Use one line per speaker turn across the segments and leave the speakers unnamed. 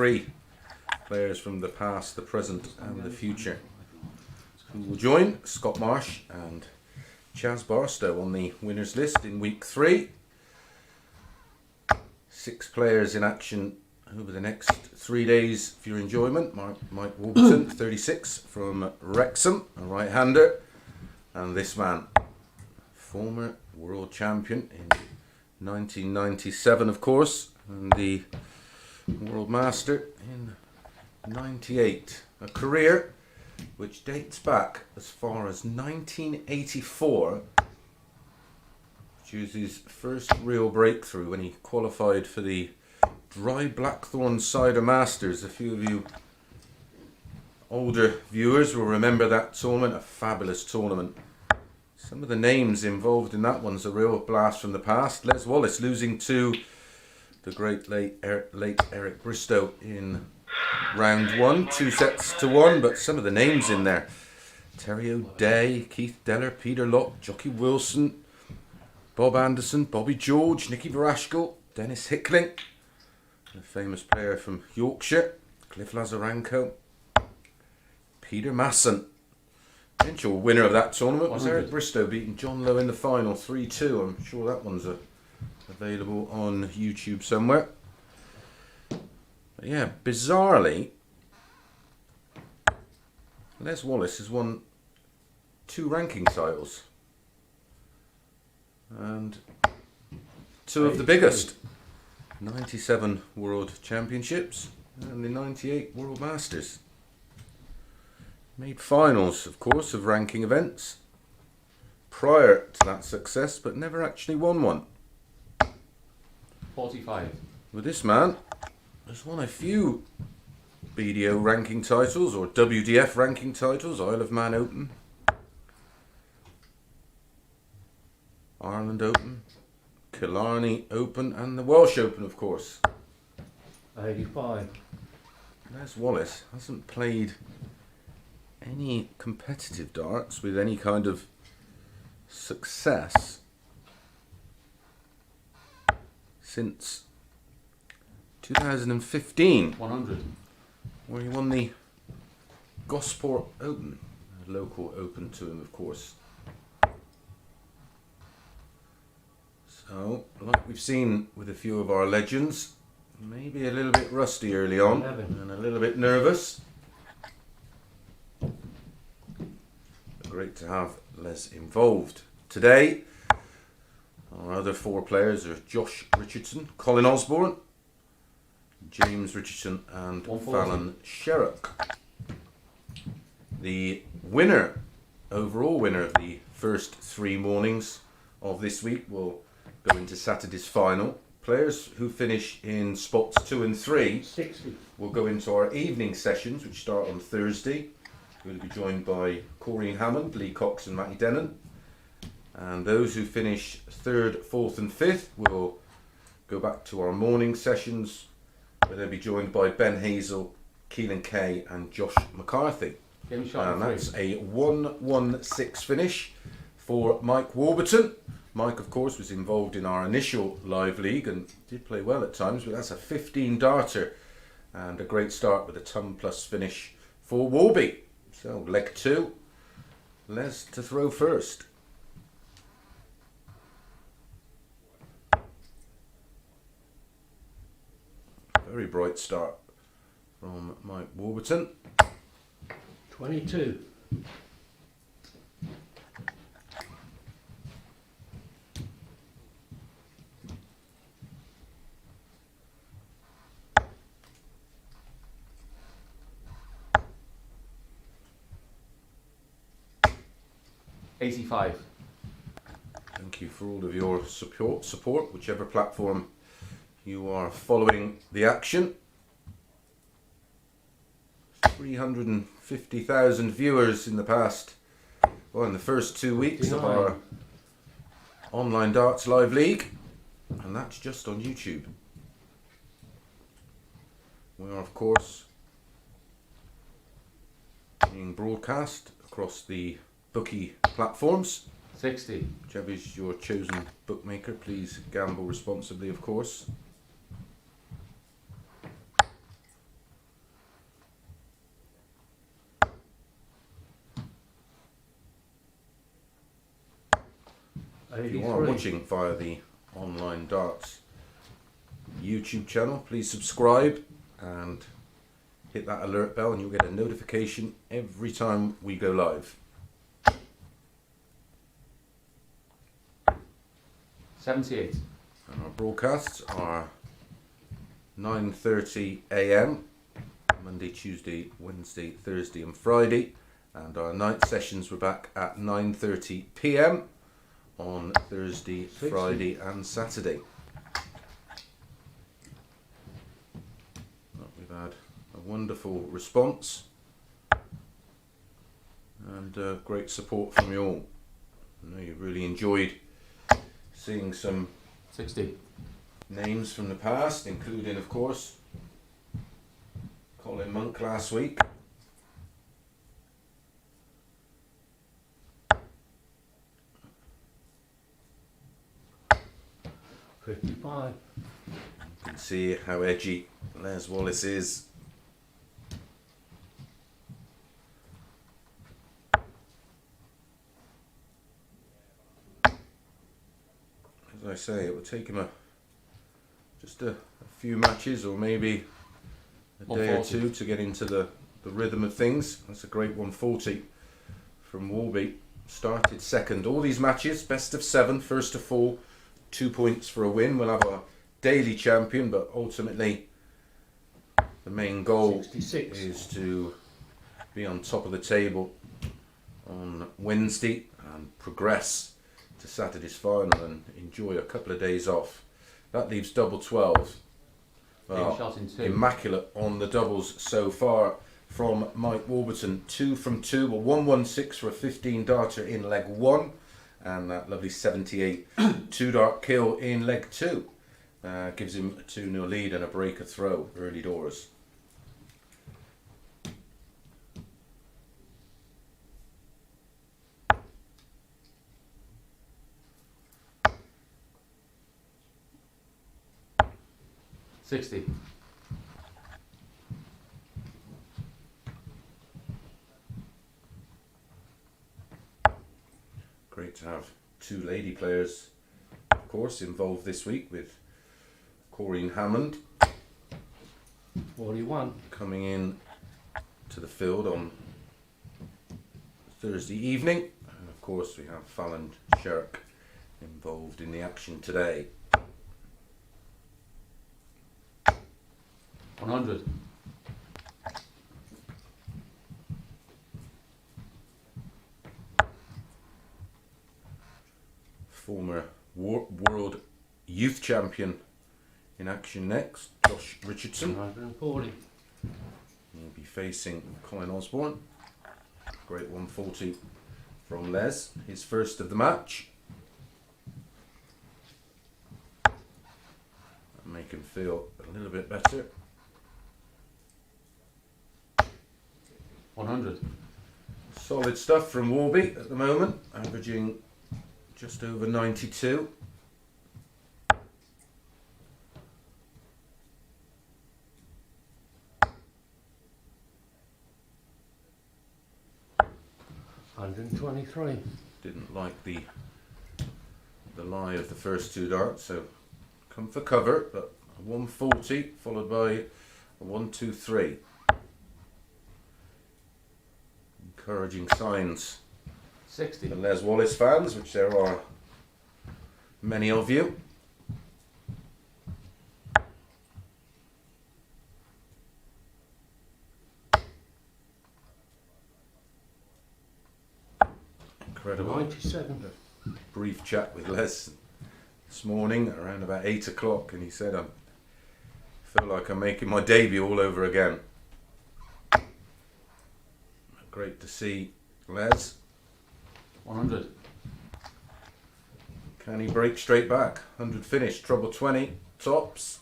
3 players from the past, the present and the future who will join Scott Marsh and Chaz Barstow on the winners list in week 3. 6 players in action over the next 3 days for your enjoyment. Mike Warburton, 36, from Wrexham, a right-hander. And this man, former world champion in 1997, of course, and the world master in 98. A career which dates back as far as 1984, which was his first real breakthrough when he qualified for the Dry Blackthorn Cider Masters. A few of you older viewers will remember that tournament, a fabulous tournament. Some of the names involved in that one's a real blast from the past. Les Wallace losing to the great late Eric Bristow in round 1, 2-1, but some of the names in there: Terry O'Day, Keith Deller, Peter Locke, Jockey Wilson, Bob Anderson, Bobby George, Nicky Verashkel, Dennis Hickling, a famous player from Yorkshire, Cliff Lazarenko, Peter Masson. Eventual winner of that tournament was Eric Bristow, beating John Lowe in the final 3-2. I'm sure that one's available on YouTube somewhere. But yeah, bizarrely, Les Wallace has won 2 ranking titles and 2 of the biggest: 97 World Championships and the 98 World Masters. Made finals, of course, of ranking events prior to that success, but never actually won one.
45.
With this man, has won a few BDO ranking titles or WDF ranking titles: Isle of Man Open, Ireland Open, Killarney Open, and the Welsh Open, of course.
85.
Les Wallace hasn't played any competitive darts with any kind of success since 2015,
100.
where he won the Gosport Open, a local open to him, of course. So, like we've seen with a few of our legends, maybe a little bit rusty early on
11.
and a little bit nervous. Great to have Les involved. Today, our other 4 players are Josh Richardson, Colin Osborne, James Richardson and
140.
Fallon Sherrock. The winner, overall winner of the first 3 mornings of this week will go into Saturday's final. Players who finish in spots 2 and 3
60.
will go into our evening sessions, which start on Thursday. We'll be joined by Corrine Hammond, Lee Cox and Matty Denon. And those who finish 3rd, 4th and 5th will go back to our morning sessions, where they'll be joined by Ben Hazel, Keelan Kay and Josh McCarthy. And that's a 1-1-6 finish for Mike Warburton. Mike, of course, was involved in our initial live league and did play well at times, but that's a 15 darter and a great start with a ton plus finish for Warby. So, leg 2, Les to throw first. Very bright start from Mike Warburton.
22. $85.
Thank you for all of your support, whichever platform you are following the action. 350,000 viewers in the first 2 weeks of our online darts live league, and that's just on YouTube. We are, of course, being broadcast across the bookie platforms.
60.
Whichever is your chosen bookmaker, please gamble responsibly, of course. If you are watching via the Online Darts YouTube channel, please subscribe and hit that alert bell and you'll get a notification every time we go live.
78.
And our broadcasts are 9:30 AM Monday, Tuesday, Wednesday, Thursday and Friday, and our night sessions were back at 9:30 PM on Thursday,
60.
Friday and Saturday. Well, we've had a wonderful response and great support from you all. I know you really enjoyed seeing some
60.
names from the past, including of course Colin Monk last week.
$55.
You can see how edgy Les Wallace is. As I say, it will take him just a few matches or maybe a day or two to get into the rhythm of things. That's a great 140 from Warby. Started second. All these matches, best of 7, first to 4, 2 points for a win. We'll have a daily champion, but ultimately the main goal
66.
is to be on top of the table on Wednesday and progress to Saturday's final and enjoy a couple of days off. That leaves double 12. Well,
Shot in 2.
immaculate on the doubles so far from Mike Warburton. 2 from 2, well, 116 for a 15 darter in leg 1, and that lovely 78 2 dart kill in leg 2 gives him a 2-0 lead and a breaker throw early doors.
$60.
Great to have 2 lady players, of course, involved this week with Corinne Hammond
41.
coming in to the field on Thursday evening, and of course we have Fallon Sherrock involved in the action today.
100.
Former world youth champion in action next, Josh Richardson.
140.
He'll be facing Colin Osborne. Great 140 from Les, his first of the match. Make him feel a little bit better.
100.
Solid stuff from Warby at the moment, averaging just over 92.
$123.
Didn't like the lie of the first 2 darts, so come for cover, but a 140 followed by a 123. Encouraging signs
60.
for Les Wallace fans, which there are many of you. Incredible.
97.
Brief chat with Les this morning around about 8 o'clock, and he said, I feel like I'm making my debut all over again. Great to see Les.
100.
Can he break straight back? 100 finish, treble 20, tops.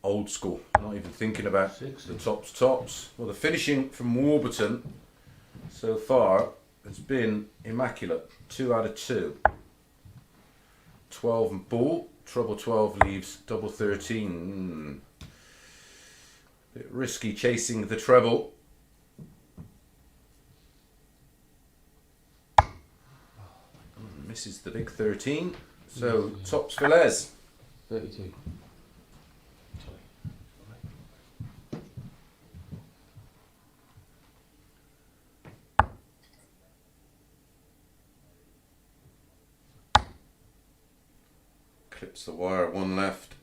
Old school, not even thinking about
60.
the tops. Well, the finishing from Warburton so far has been immaculate. 2 out of 2. 12 and ball, treble 12 leaves double 13. Bit risky chasing the treble. This is the big 13. So tops for Les.
32.
Clips the wire, one left.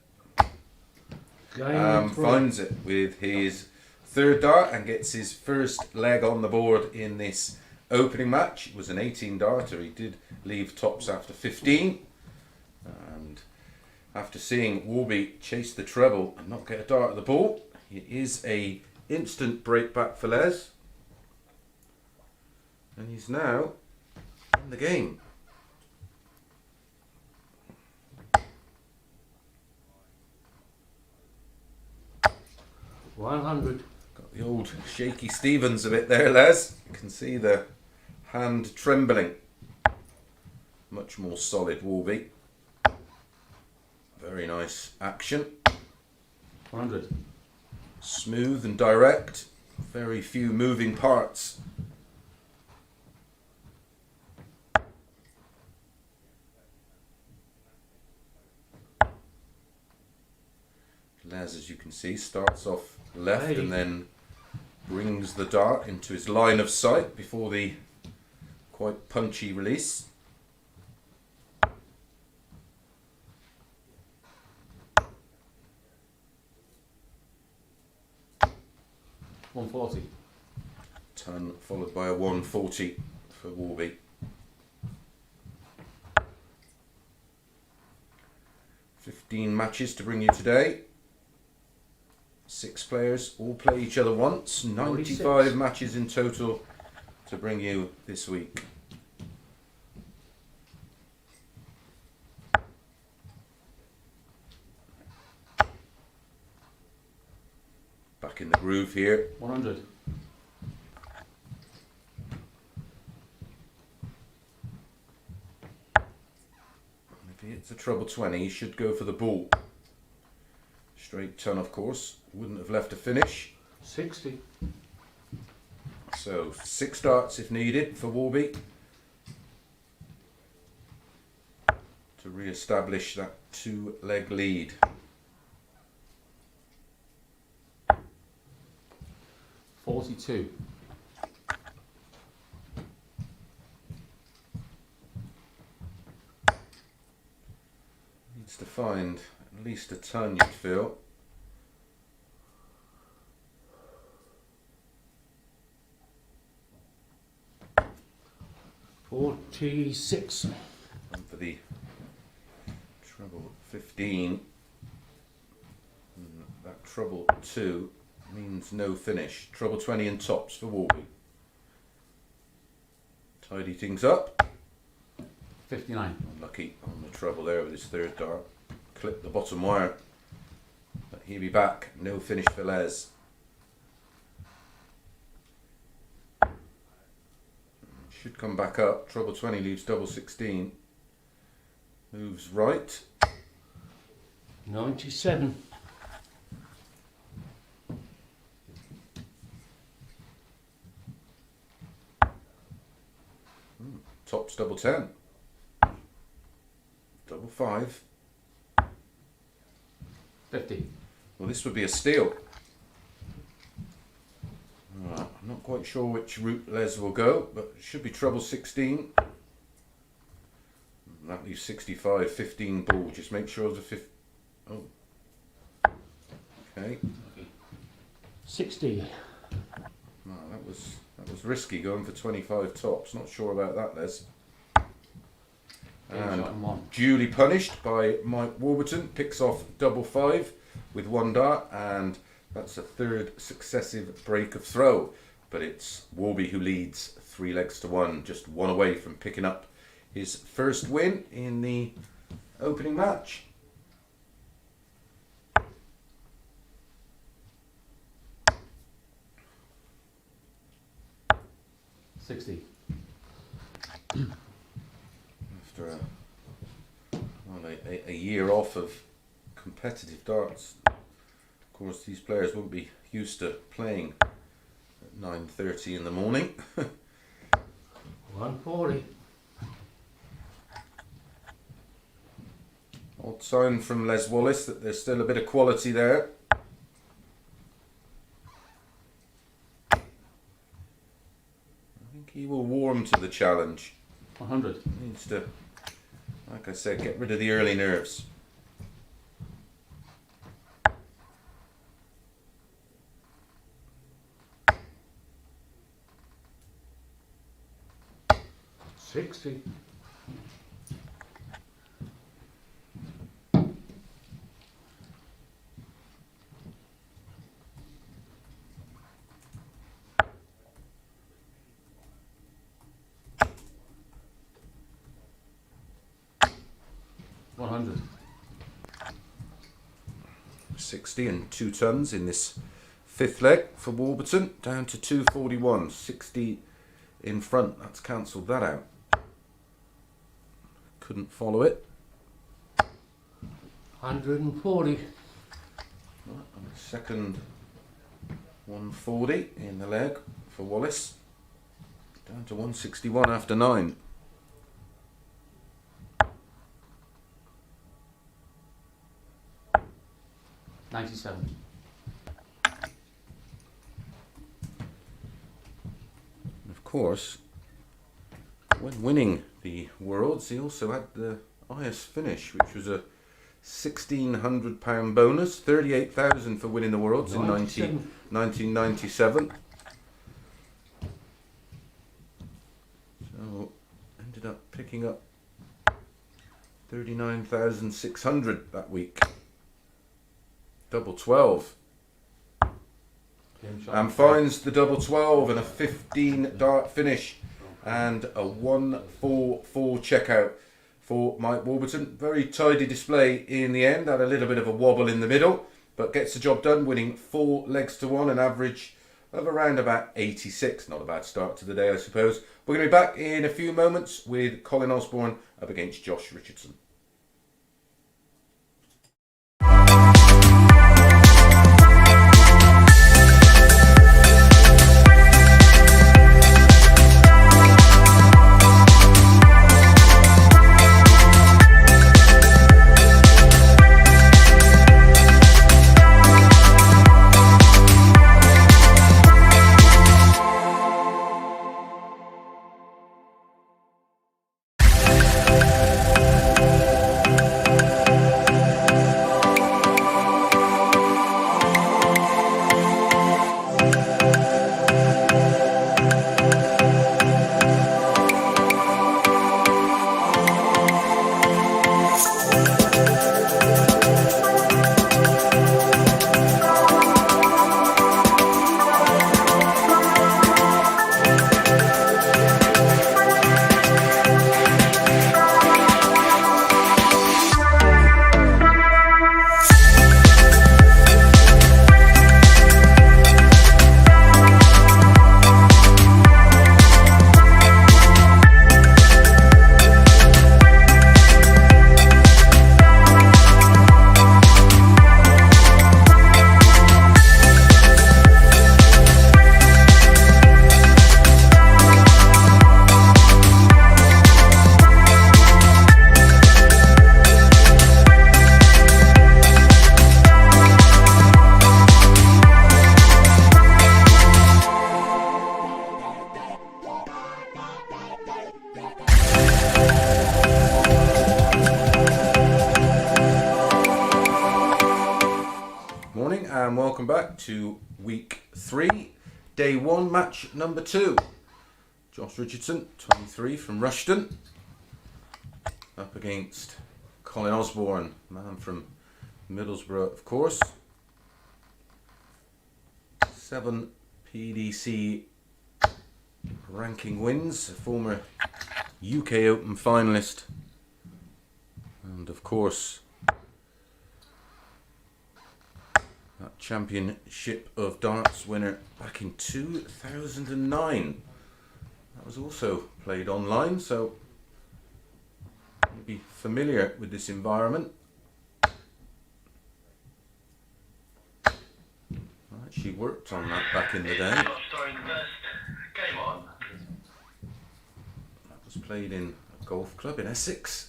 Line through.
Finds it with his third dart and gets his first leg on the board in this opening match. It was an 18 darter. He did leave tops after 15. And after seeing Warby chase the treble and not get a dart at the ball, it is a instant break back for Les. And he's now in the game.
100.
Got the old shaky Stevens a bit there, Les. You can see the hand trembling. Much more solid Warby. Very nice action.
100.
Smooth and direct. Very few moving parts. Les, as you can see, starts off left and then brings the dart into his line of sight before the quite punchy release.
$140.
Ton followed by a 140 for Warby. 15 matches to bring you today. 6 players all play each other once. 95
46.
matches in total to bring you this week. Back in the groove here.
100.
If he hits a treble 20, he should go for the ball. Straight ton, of course. Wouldn't have left a finish.
60.
So 6 darts if needed for Warby to re-establish that 2-leg lead.
42.
Needs to find at least a ton, you'd feel.
$46.
And for the treble 15, that treble 2 means no finish. Treble 20 and tops for Warby. Tidy things up.
59.
Unlucky on the treble there with his third dart. Clip the bottom wire. But he'll be back. No finish for Les. Should come back up. Treble 20 leaves double 16. Moves right.
97.
Tops double 10. Double 5.
50.
Well, this would be a steal. I'm not quite sure which route Les will go, but it should be treble 16. That leaves 65, 15 ball. Just make sure the fifth. Oh. Okay.
60.
No, that was risky going for 25 tops. Not sure about that, Les. And duly punished by Mike Warburton. Picks off double 5 with 1 dart, and that's a 3rd successive break of throw. But it's Warby who leads 3 legs to 1, just 1 away from picking up his first win in the opening match.
$60.
After a year off of competitive darts, of course these players won't be used to playing at 9:30 in the morning.
140.
Odd sign from Les Wallace that there's still a bit of quality there. I think he will warm to the challenge.
100.
Needs to, like I said, get rid of the early nerves.
$60. $100.
60 and 2 tons in this fifth leg for Warburton, down to 241. 60 in front. That's cancelled that out. Couldn't follow it.
140.
Second 140 in the leg for Wallace. Down to 161 after 9.
$97.
Of course, when winning the Worlds, he also had the highest finish, which was a £1,600 bonus, 38,000 for winning the Worlds in 1997. So ended up picking up 39,600 that week. Double 12. And finds the double 12 and a 15 dart finish and a 144 checkout for Mike Warburton. Very tidy display in the end. Had a little bit of a wobble in the middle, but gets the job done, winning 4 legs to 1, an average of around about 86. Not a bad start to the day, I suppose. We're going to be back in a few moments with Colin Osborne up against Josh Richardson. And welcome back to week 3, day 1, match number 2. Josh Richardson, 23 from Rushton, up against Colin Osborne, man from Middlesbrough, of course. 7 PDC ranking wins, a former UK Open finalist, and of course that Championship of Darts winner back in 2009. That was also played online, so you'll be familiar with this environment. I actually worked on that back in the day. That was played in a golf club in Essex.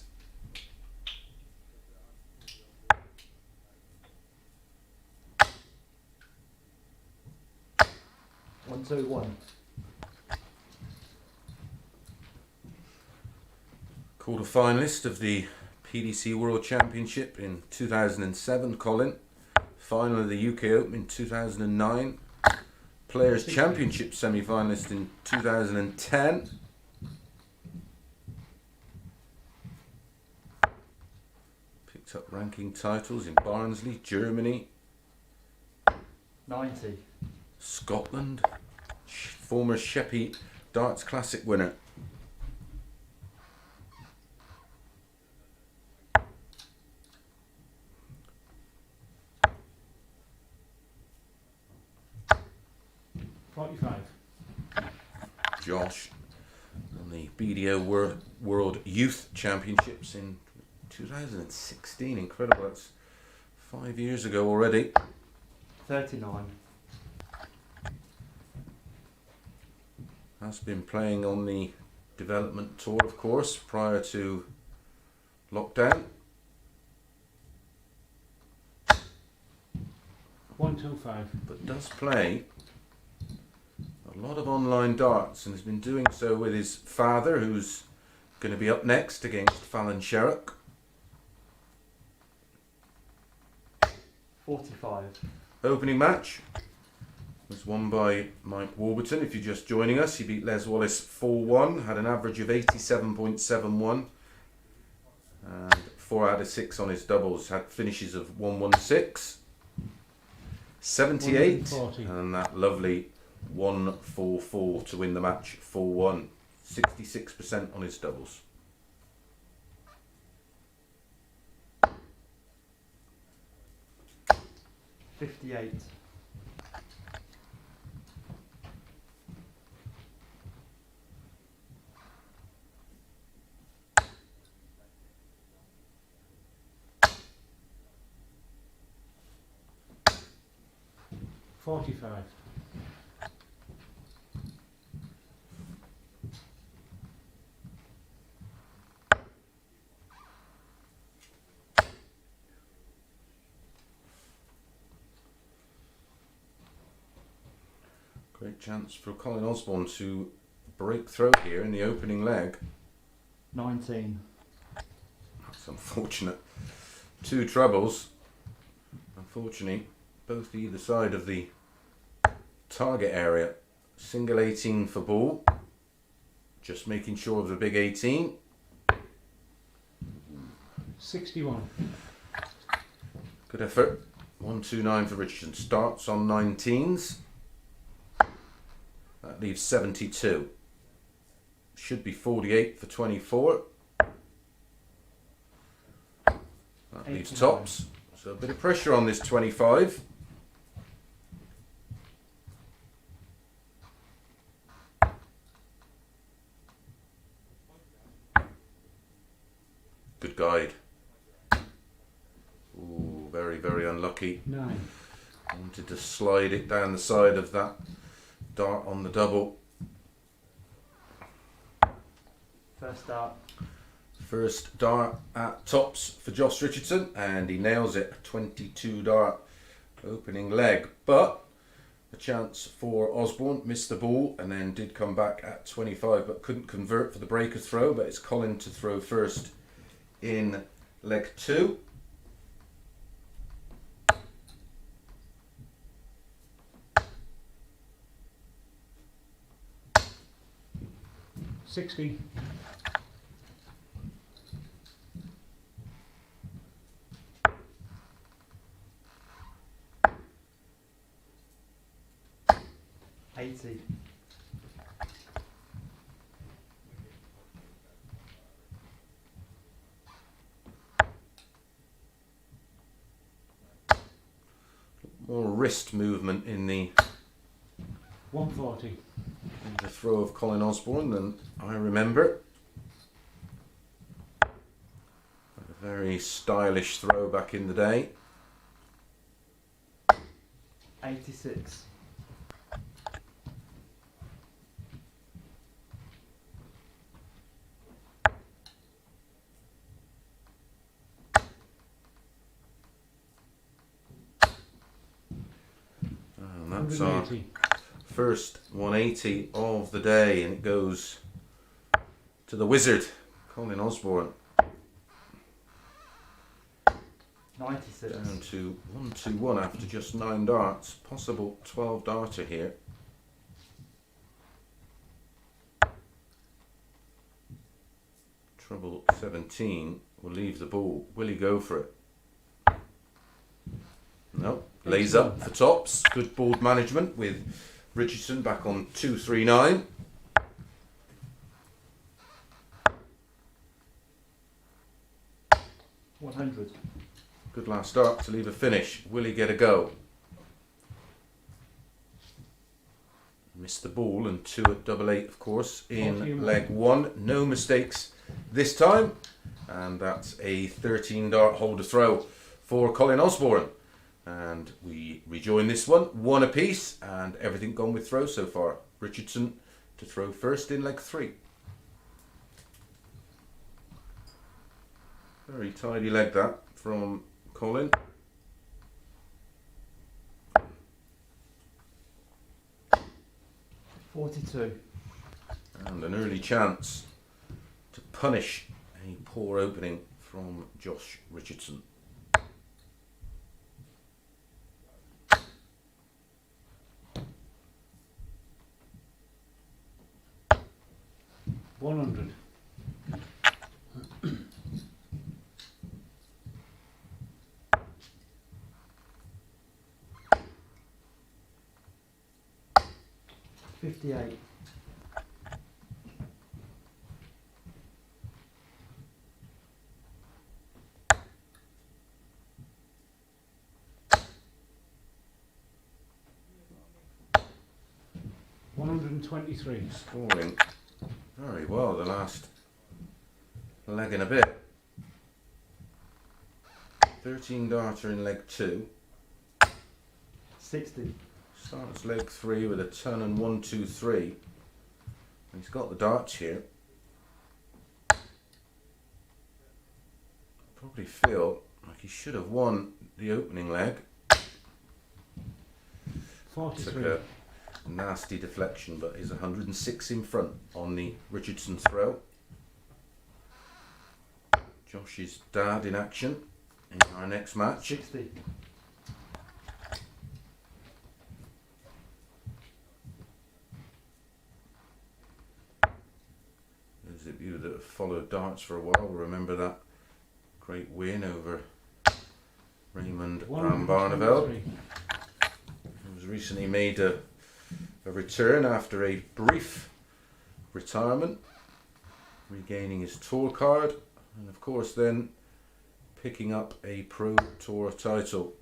121.
Quarter-finalist of the PDC World Championship in 2007, Colin. Final of the UK Open in 2009. Players' Championship semi-finalist in 2010. Picked up ranking titles in Barnsley, Germany,
90.
Scotland. Former Sheppey Darts Classic winner. Josh on the BDO World Youth Championships in 2016. Incredible, that's 5 years ago already.
39.
Has been playing on the development tour, of course, prior to lockdown.
125.
But does play a lot of online darts and has been doing so with his father, who's going to be up next against Fallon Sherrock.
45.
Opening match was won by Mike Warburton. If you're just joining us, he beat Les Wallace 4-1, had an average of 87.71 and 4 out of 6 on his doubles, had finishes of 116, 78 and that lovely 1-4-4 to win the match 4-1, 66% on his doubles.
$58. $45.
Great chance for Colin Osborne to break through here in the opening leg.
19.
That's unfortunate. 2 trebles. Unfortunately, both either side of the target area. Single 18 for ball. Just making sure of the big 18.
61.
Good effort. 129 for Richardson. Starts on 19s. That leaves 72. Should be 48 for 24. That leaves
89.
tops. So a bit of pressure on this 25. Good guide. Ooh, very, very unlucky.
9.
Wanted to slide it down the side of that dart on the double.
First dart.
First dart at tops for Josh Richardson, and he nails it. 22 dart opening leg, but a chance for Osborne. Missed the ball and then did come back at 25, but couldn't convert for the breaker throw. But it's Colin to throw first in leg 2.
$60. $80.
More wrist movement in the
$140.
throw of Colin Osborne than I remember. A very stylish throw back in the day.
86.
And that's our first 180 of the day, and it goes to the wizard, Colin Osborne.
96.
Down to 121 after just 9 darts. Possible 12 darter here. Trouble 17 will leave the ball. Will he go for it? No. Lays up for tops. Good board management with Richardson back on 239.
$100.
Good last start to leave a finish. Will he get a go? Missed the ball and 2 at double 8, of course, in
41.
leg 1. No mistakes this time. And that's a 13 dart holder throw for Colin Osborne. And we rejoin this one apiece, and everything gone with throw so far. Richardson to throw first in leg 3. Very tidy leg that from Colin.
$42.
And an early chance to punish a poor opening from Josh Richardson.
$100. $58. $123.
Scoring very well the last leg and a bit. 13 darter in leg 2.
60.
Starts leg 3 with a ton and 1, 2, 3. And he's got the darts here. Probably feel like he should have won the opening leg. Took
43.
a nasty deflection, but is 106 in front on the Richardson throw. Josh's dad in action in our next match.
60.
Those of you that have followed darts for a while will remember that great win over Raymond van Barneveld.
123.
He was recently made a return after a brief retirement, regaining his tour card, and of course then picking up a Pro Tour title.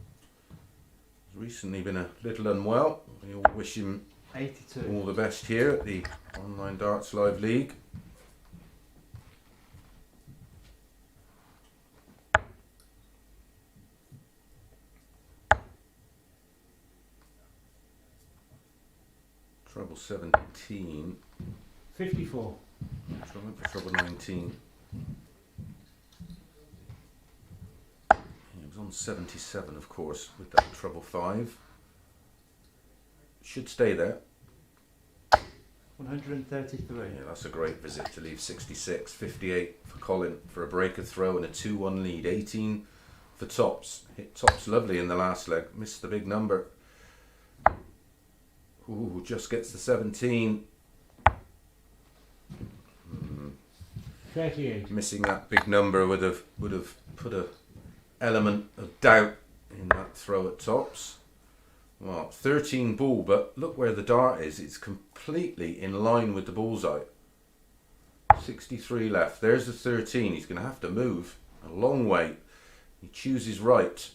He's recently been a little unwell. We all wish him
82.
all the best here at the Online Darts Live League. Trouble 17.
54.
Went for trouble 19. He was on 77, of course, with that trouble 5. Should stay there.
133.
Yeah, that's a great visit to leave 66. 58 for Colin for a breaker throw and a 2-1 lead. 18 for tops. Hit tops lovely in the last leg. Missed the big number. Ooh, just gets the 17.
38.
Missing that big number would have put a element of doubt in that throw at tops. Well, 13 ball, but look where the dart is. It's completely in line with the bullseye. 63 left. There's the 13. He's going to have to move a long way. He chooses right.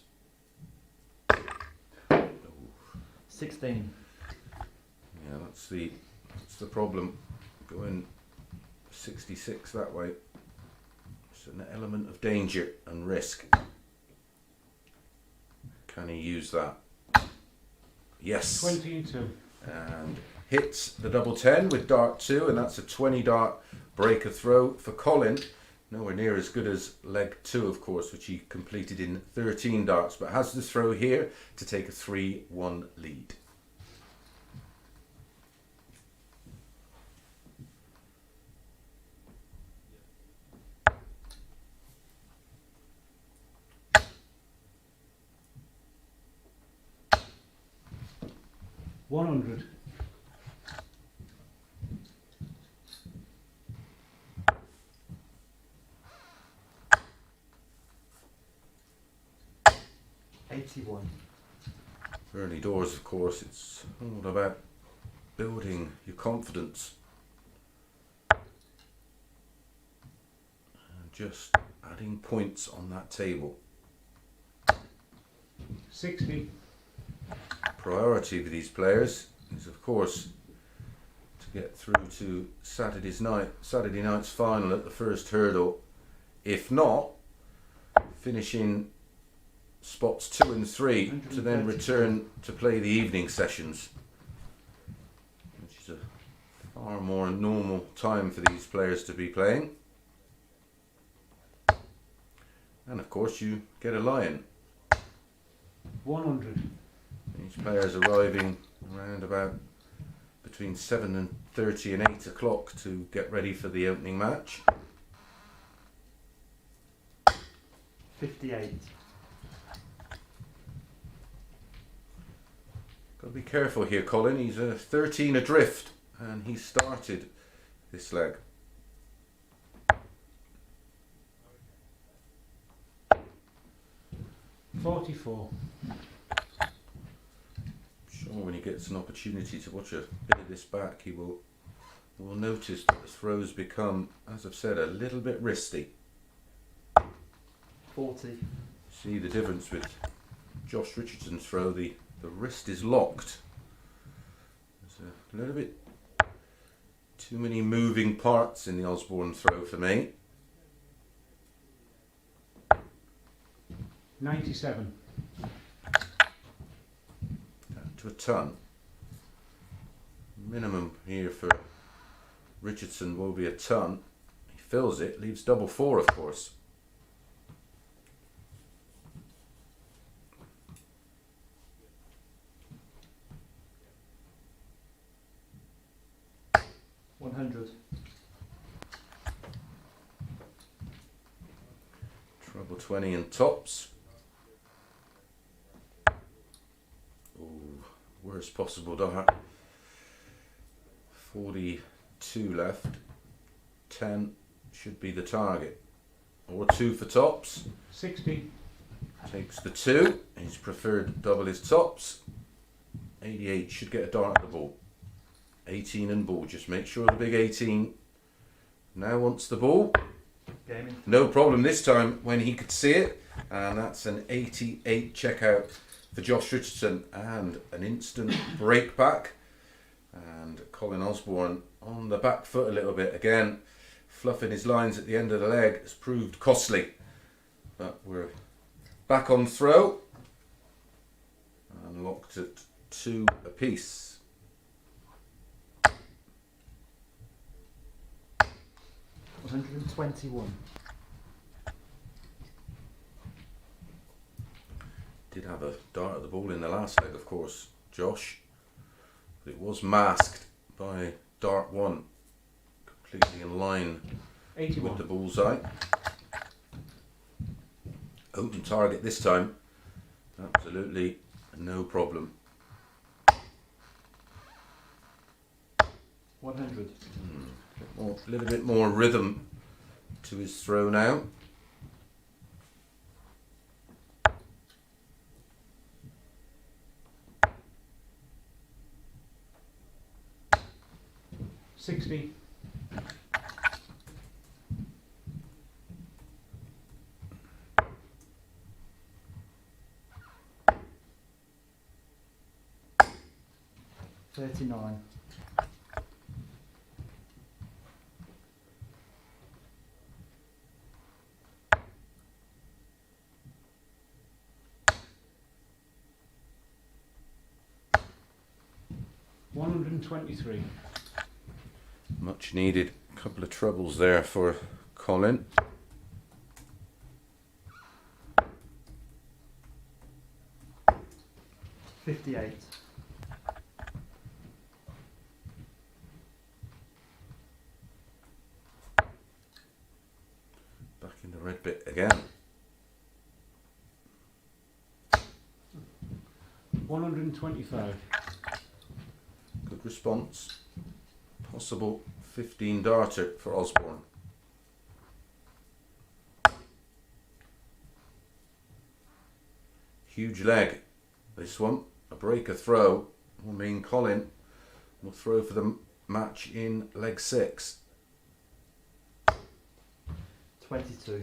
16.
Yeah, that's the problem. Going 66 that way. It's an element of danger and risk. Can he use that? Yes.
22.
And hits the double 10 with dart 2, and that's a 20 dart breaker throw for Colin. Nowhere near as good as leg 2, of course, which he completed in 13 darts, but has the throw here to take a 3-1 lead.
100. $81.
Early doors, of course, it's all about building your confidence and just adding points on that table.
60.
Priority for these players is, of course, to get through to Saturday night's final at the first hurdle. If not, finishing spots 2 and 3 to then return to play the evening sessions, which is a far more normal time for these players to be playing. And of course you get a lion.
100.
Each player's arriving around about between 7:30 and 8 o'clock to get ready for the opening match.
58.
Got to be careful here, Colin. He's 13 adrift and he started this leg.
$44.
Sure, when he gets an opportunity to watch a bit of this back, he will notice that the throws become, as I've said, a little bit wristy.
40.
See the difference with Josh Richardson's throw, the wrist is locked. There's a little bit too many moving parts in the Osborne throw for me.
97.
To a ton. Minimum here for Richardson will be a ton. He fills it, leaves double 4, of course.
$100.
Treble 20 and tops. Ooh, worst possible dart. 42 left. 10 should be the target. Or 2 for tops.
60.
Takes the 2. He's preferred to double his tops. 88 should get a dart at the ball. 18 and ball. Just make sure the big 18 now wants the ball.
Gaming.
No problem this time when he could see it. And that's an 88 checkout for Josh Richardson and an instant break back. And Colin Osborne on the back foot a little bit. Again, fluffing his lines at the end of the leg has proved costly. But we're back on throw. And locked at 2 apiece.
121.
Did have a dart at the ball in the last leg, of course, Josh. But it was masked by dart 1. Completely in line
81.
with the bullseye. Open target this time. Absolutely no problem.
100.
A little bit more rhythm to his throw now.
$60. $39. $123.
Much needed couple of troubles there for Colin.
$58.
Back in the red bit again.
125.
response. Possible 15 darter for Osborne. Huge leg, this one. A breaker throw will mean Colin will throw for the match in leg 6.
22.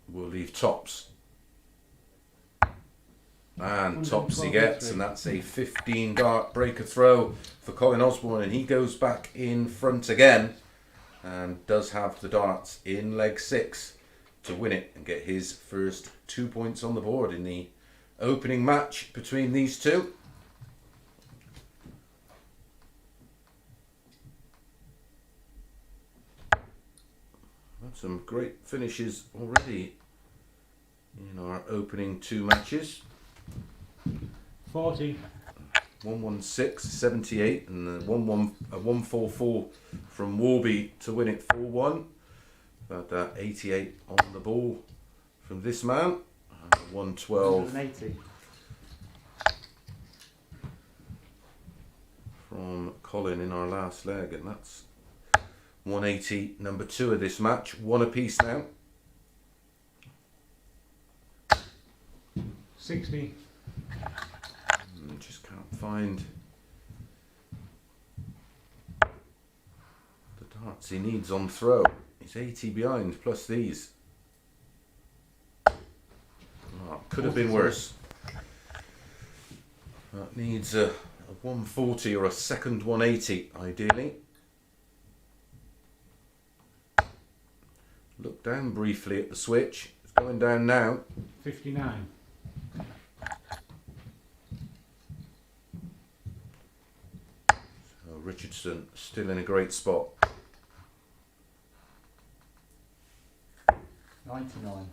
Will leave tops. And tops he gets, and that's a 15 dart breaker throw for Colin Osborne, and he goes back in front again and does have the darts in leg 6 to win it and get his first 2 points on the board in the opening match between these two. Some great finishes already in our opening 2 matches.
40.
116, 78, and the 144 from Warby to win it 4-1. About 88 on the ball from this man. 112
180.
from Colin in our last leg, and that's 180, number 2 of this match. 1 apiece now.
60.
Just can't find the darts he needs on throw. He's 80 behind plus these. Oh, could have been worse. That needs a 140 or a second 180 ideally. Look down briefly at the switch. It's going down now.
59.
So Richardson still in a great spot.
99.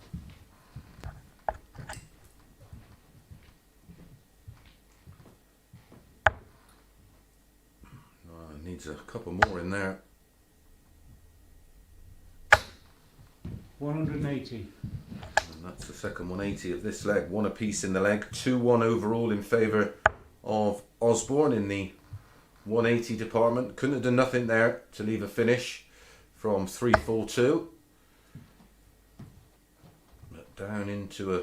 Needs a couple more in there.
180.
And that's the second 180 of this leg. 1 apiece in the leg. 2-1 overall in favour of Osborne in the 180 department. Couldn't have done nothing there to leave a finish from 3-4-2. But down into a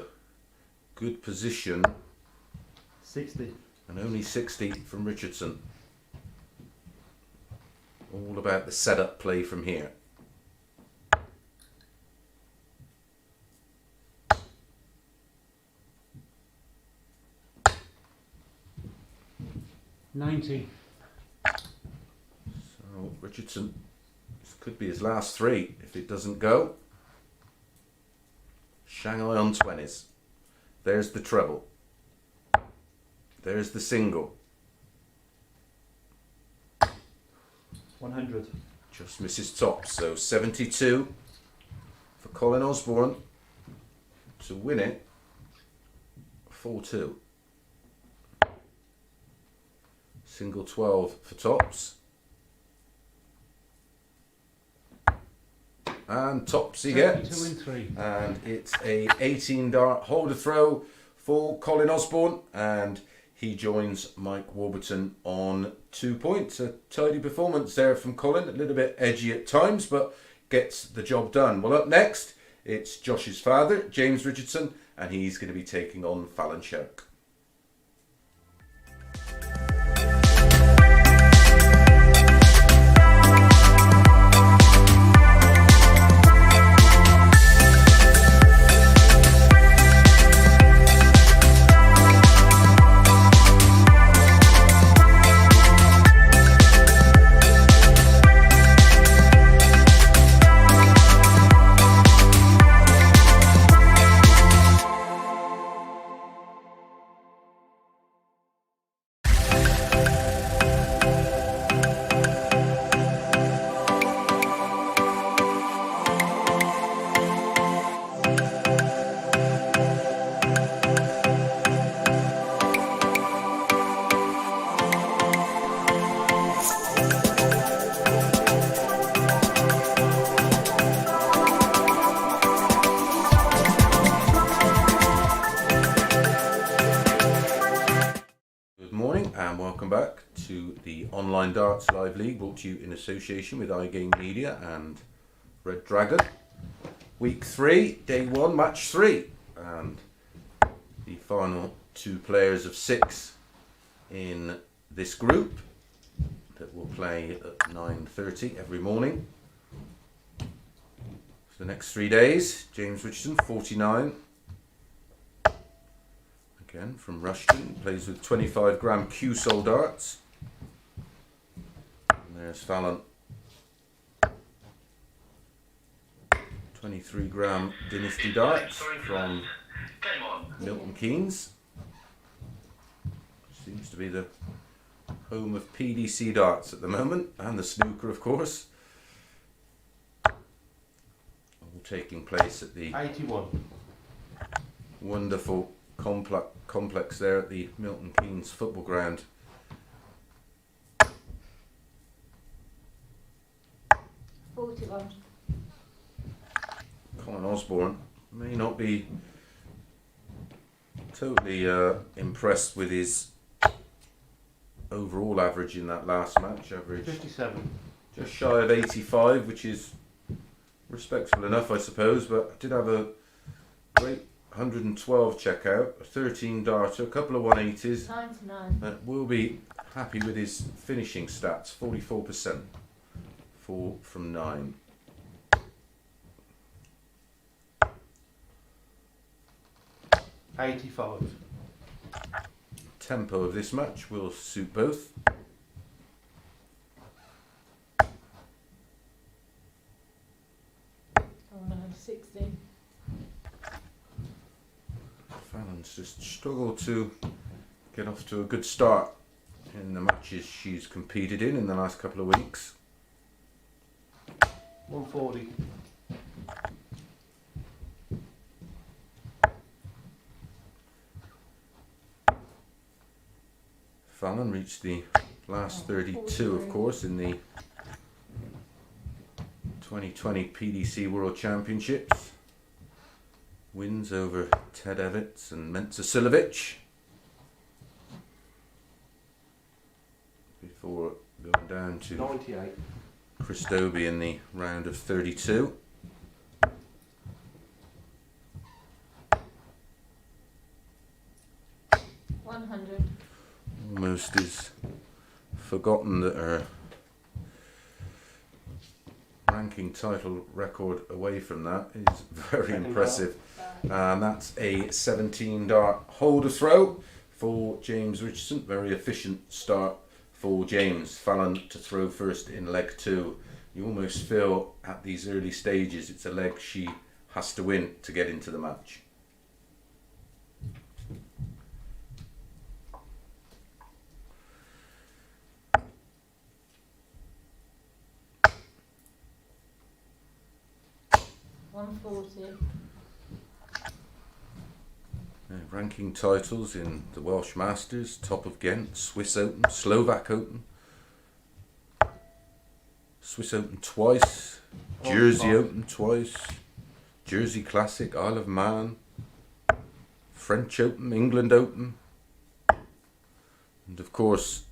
good position.
60.
And only 60 from Richardson. All about the setup play from here.
$90.
So Richardson, this could be his last 3 if it doesn't go. Shanghai on 20s. There's the treble. There's the single.
100.
Just misses top. So 72 for Colin Osborne to win it. 4-2. Single 12 for tops. And tops he gets.
72 and 3.
And it's a 18 dart holder throw for Colin Osborne, and he joins Mike Warburton on 2 points. A tidy performance there from Colin, a little bit edgy at times, but gets the job done. Well, up next, it's Josh's father, James Richardson, and he's going to be taking on Fallon Sherrock. to the Online Darts Live League, brought to you in association with iGame Media and Red Dragon. Week 3, day 1, match 3. And the final 2 players of 6 in this group that will play at 9:30 every morning. For the next 3 days, James Richardson, 49. Again, from Rushton, plays with 25 gram Q-Sol darts. And there's Fallon, 23 gram Dynasty darts from Milton Keynes. Seems to be the home of PDC darts at the moment, and the snooker, of course. All taking place at the
81.
wonderful complex there at the Milton Keynes football ground. Colin Osborne may not be totally impressed with his overall average in that last match. Average
57.
just shy of 85, which is respectable enough, I suppose, but did have a great 112 checkout, a 13 darter, a couple of 180s.
99.
Will be happy with his finishing stats, 44%, 4 from 9.
$85.
Tempo of this match will suit both.
Oh no, 60.
Fallon's just struggled to get off to a good start in the matches she's competed in the last couple of weeks.
140.
Fallon reached the last 32, of course, in the 2020 PDC World Championships. Wins over Ted Evitts and Mensa Silovic before going down to
98.
Christobi in the round of 32. Almost is forgotten that her ranking title record away from that is very
Second
impressive. And that's a 17 dart holder throw for James Richardson. Very efficient start for James. Fallon to throw first in leg 2. You almost feel at these early stages it's a leg she has to win to get into the match. Ranking titles in the Welsh Masters, Top of Ghent, Swiss Open, Slovak Open, Swiss Open twice, Jersey Open twice, Jersey Classic, Isle of Man, French Open, England Open, and of course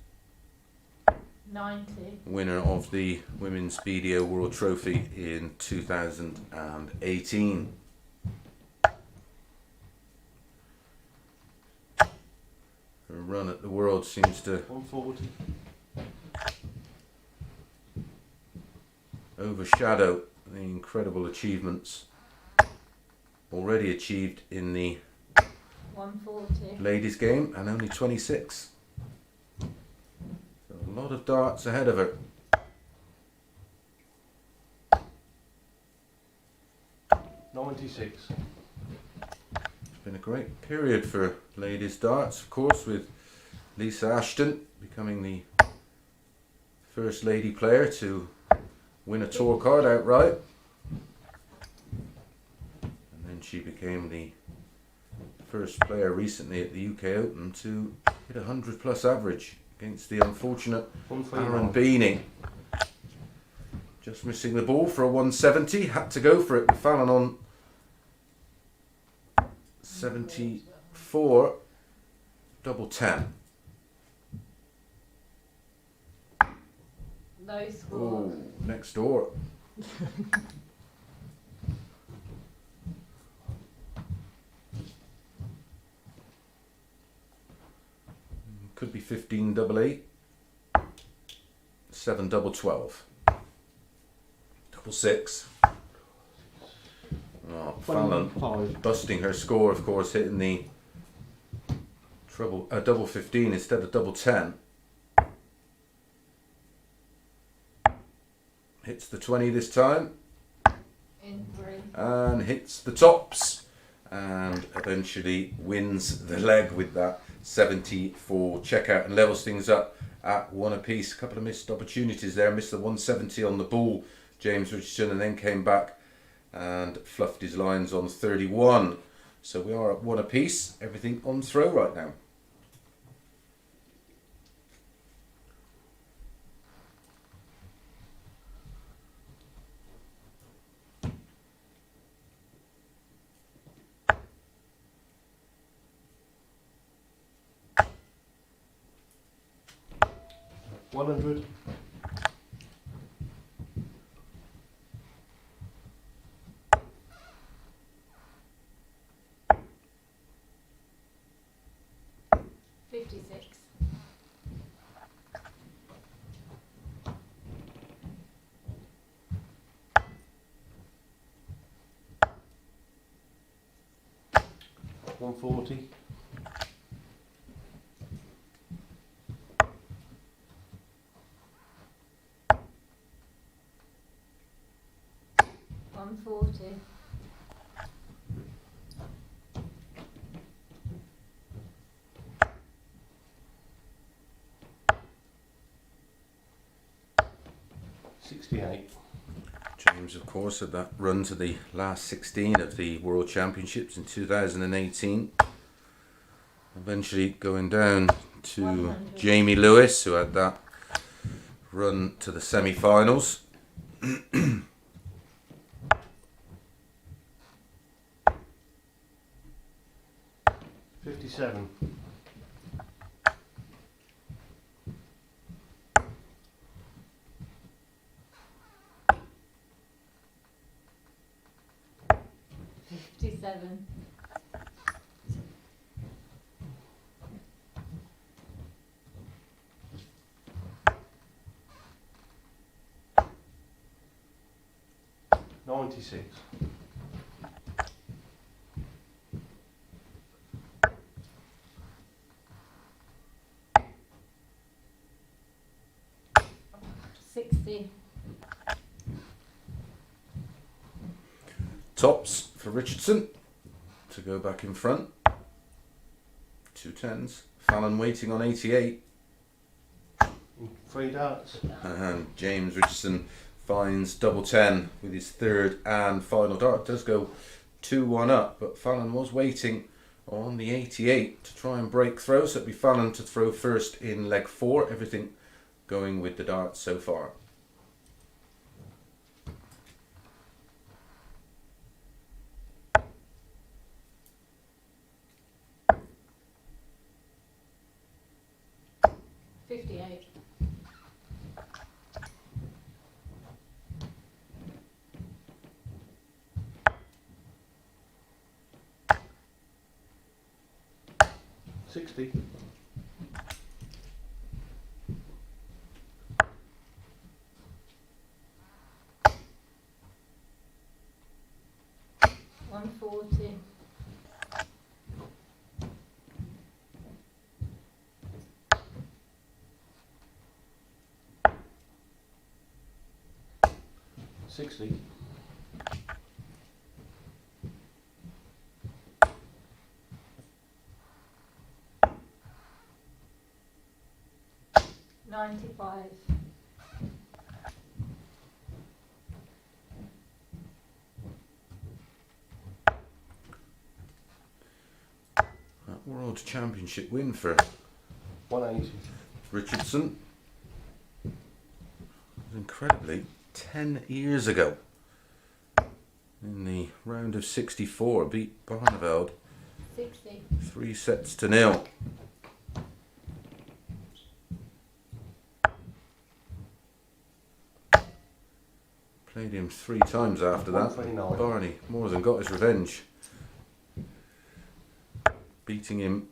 90.
winner of the Women's BDO World Trophy in 2018. Her run at the World seems to
140.
overshadow the incredible achievements already achieved in the
140.
ladies game, and only 26. So a lot of darts ahead of her.
$96.
It's been a great period for ladies darts, of course, with Lisa Ashton becoming the first lady player to win a tour card outright. And then she became the first player recently at the UK Open to hit a 100 plus average against the unfortunate Aaron
139.
Beanie. Just missing the ball for a 170, had to go for it with Fallon on 74, double 10.
Low score.
Oh, next door. Could be 15 double 8, 7 double 12, double 6. Oh, Fallon
25.
busting her score, of course, hitting the double 15 instead of double 10. Hits the 20 this time
In 3.
and hits the tops and eventually wins the leg with that 74 checkout and levels things up at 1 apiece. A couple of missed opportunities there. Missed the 170 on the ball, James Richardson, and then came back and fluffed his lines on 31. So we are at 1 apiece. Everything on throw right now.
$100.
$56.
$140.
$140.
$68.
James, of course, had that run to the last 16 of the World Championships in 2018. Eventually going down to
100.
Jamie Lewis, who had that run to the semi-finals.
$57.
$57.
$96.
$60.
Tops for Richardson to go back in front. 2 10s. Fallon waiting on 88.
3 darts.
And James Richardson finds double 10 with his third and final dart. Does go 2-1 up, but Fallon was waiting on the 88 to try and break through. So it'll be Fallon to throw first in leg 4. Everything going with the darts so far.
$58.
$60.
$140.
$60.
$95.
That World Championship win for
$180.
Richardson was incredibly 10 years ago. In the round of 64, beat Barneveld
60.
3-0. Made him 3 times after that.
129.
Barney more than got his revenge. Beating him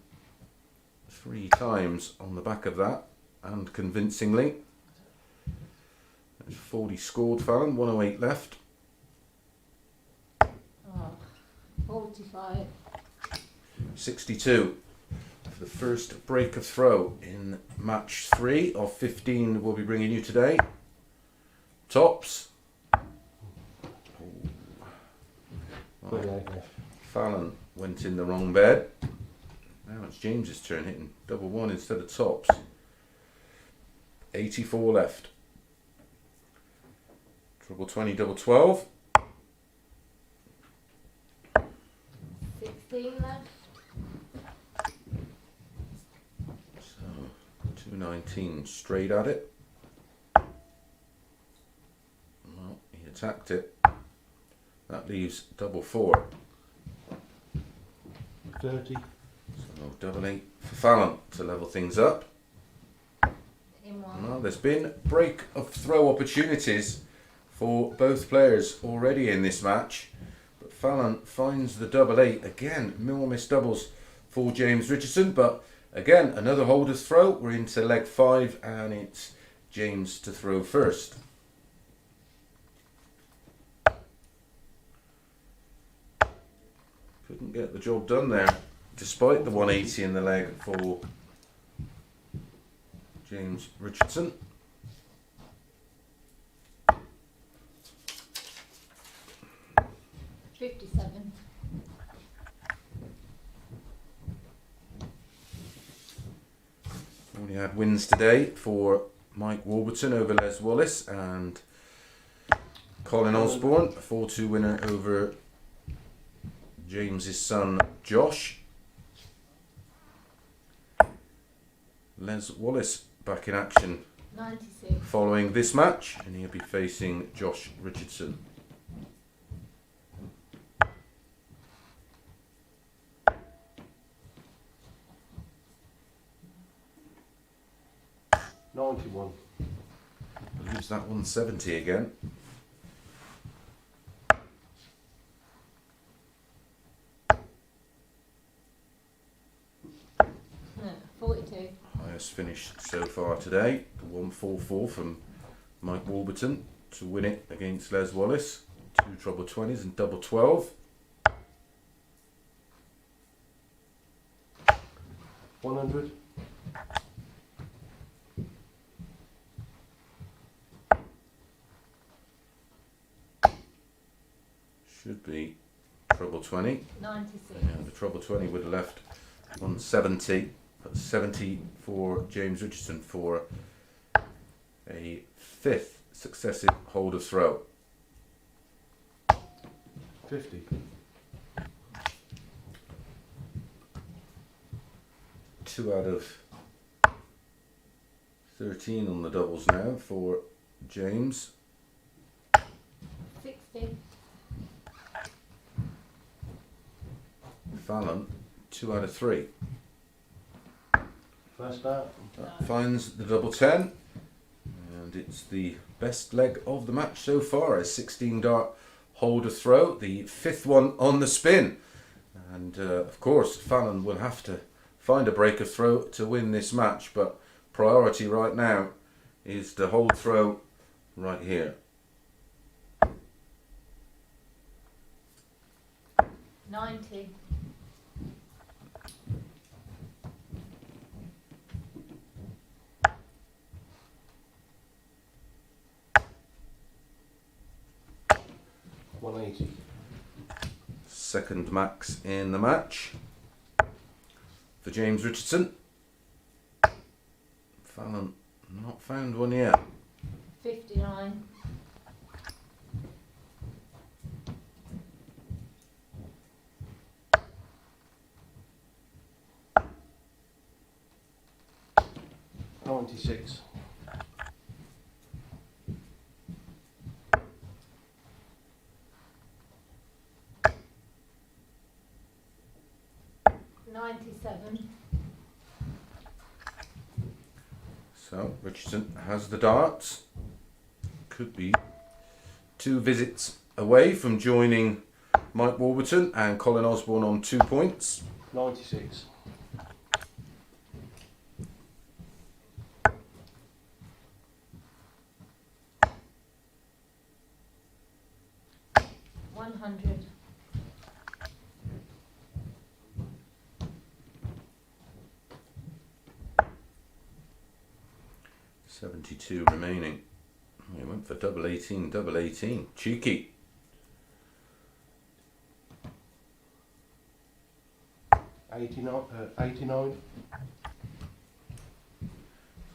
3 times on the back of that, and convincingly. There's 40 scored, Fallon, 108 left.
Oh, 45.
62 for the first break of throw in match 3 of 15 we'll be bringing you today. Tops.
28 left.
Fallon went in the wrong bed. Now it's James's turn, hitting double 1 instead of tops. 84 left. Treble 20, double 12.
16 left.
So 219 straight at it. Well, he attacked it. That leaves double 4.
30.
So double 8 for Fallon to level things up.
In one.
Well, there's been break of throw opportunities for both players already in this match, but Fallon finds the double 8 again. More missed doubles for James Richardson, but again another holder's throw. We're into leg 5 and it's James to throw first. Couldn't get the job done there, despite the 180 in the leg for James Richardson.
$57.
Only had wins today for Mike Warburton over Les Wallace and Colin Osborne, a 4-2 winner over James's son Josh. Les Wallace back in action
96.
following this match, and he'll be facing Josh Richardson.
$91.
Lose that 170 again.
No, 42.
Highest finish so far today, 144 from Mike Warburton to win it against Les Wallace. 2 treble 20s and double 12.
100.
Should be treble 20.
96.
Yeah, the treble 20 would have left 170. That's 70 for James Richardson for a 5th successive holder throw.
50.
2 out of 13 on the doubles now for James.
60.
Fallon, 2 out of 3.
First start.
That finds the double 10, and it's the best leg of the match so far. A 16 dart holder throw, the 5th one on the spin, and of course Fallon will have to find a break of throw to win this match, but priority right now is to hold throw right here.
90.
$180.
Second max in the match for James Richardson. Fallon not found one yet.
59.
$96.
97.
So Richardson has the darts. Could be 2 visits away from joining Mike Warburton and Colin Osborne on 2 points.
96.
100.
72 remaining. We went for double 18, double 18. Cheeky.
89.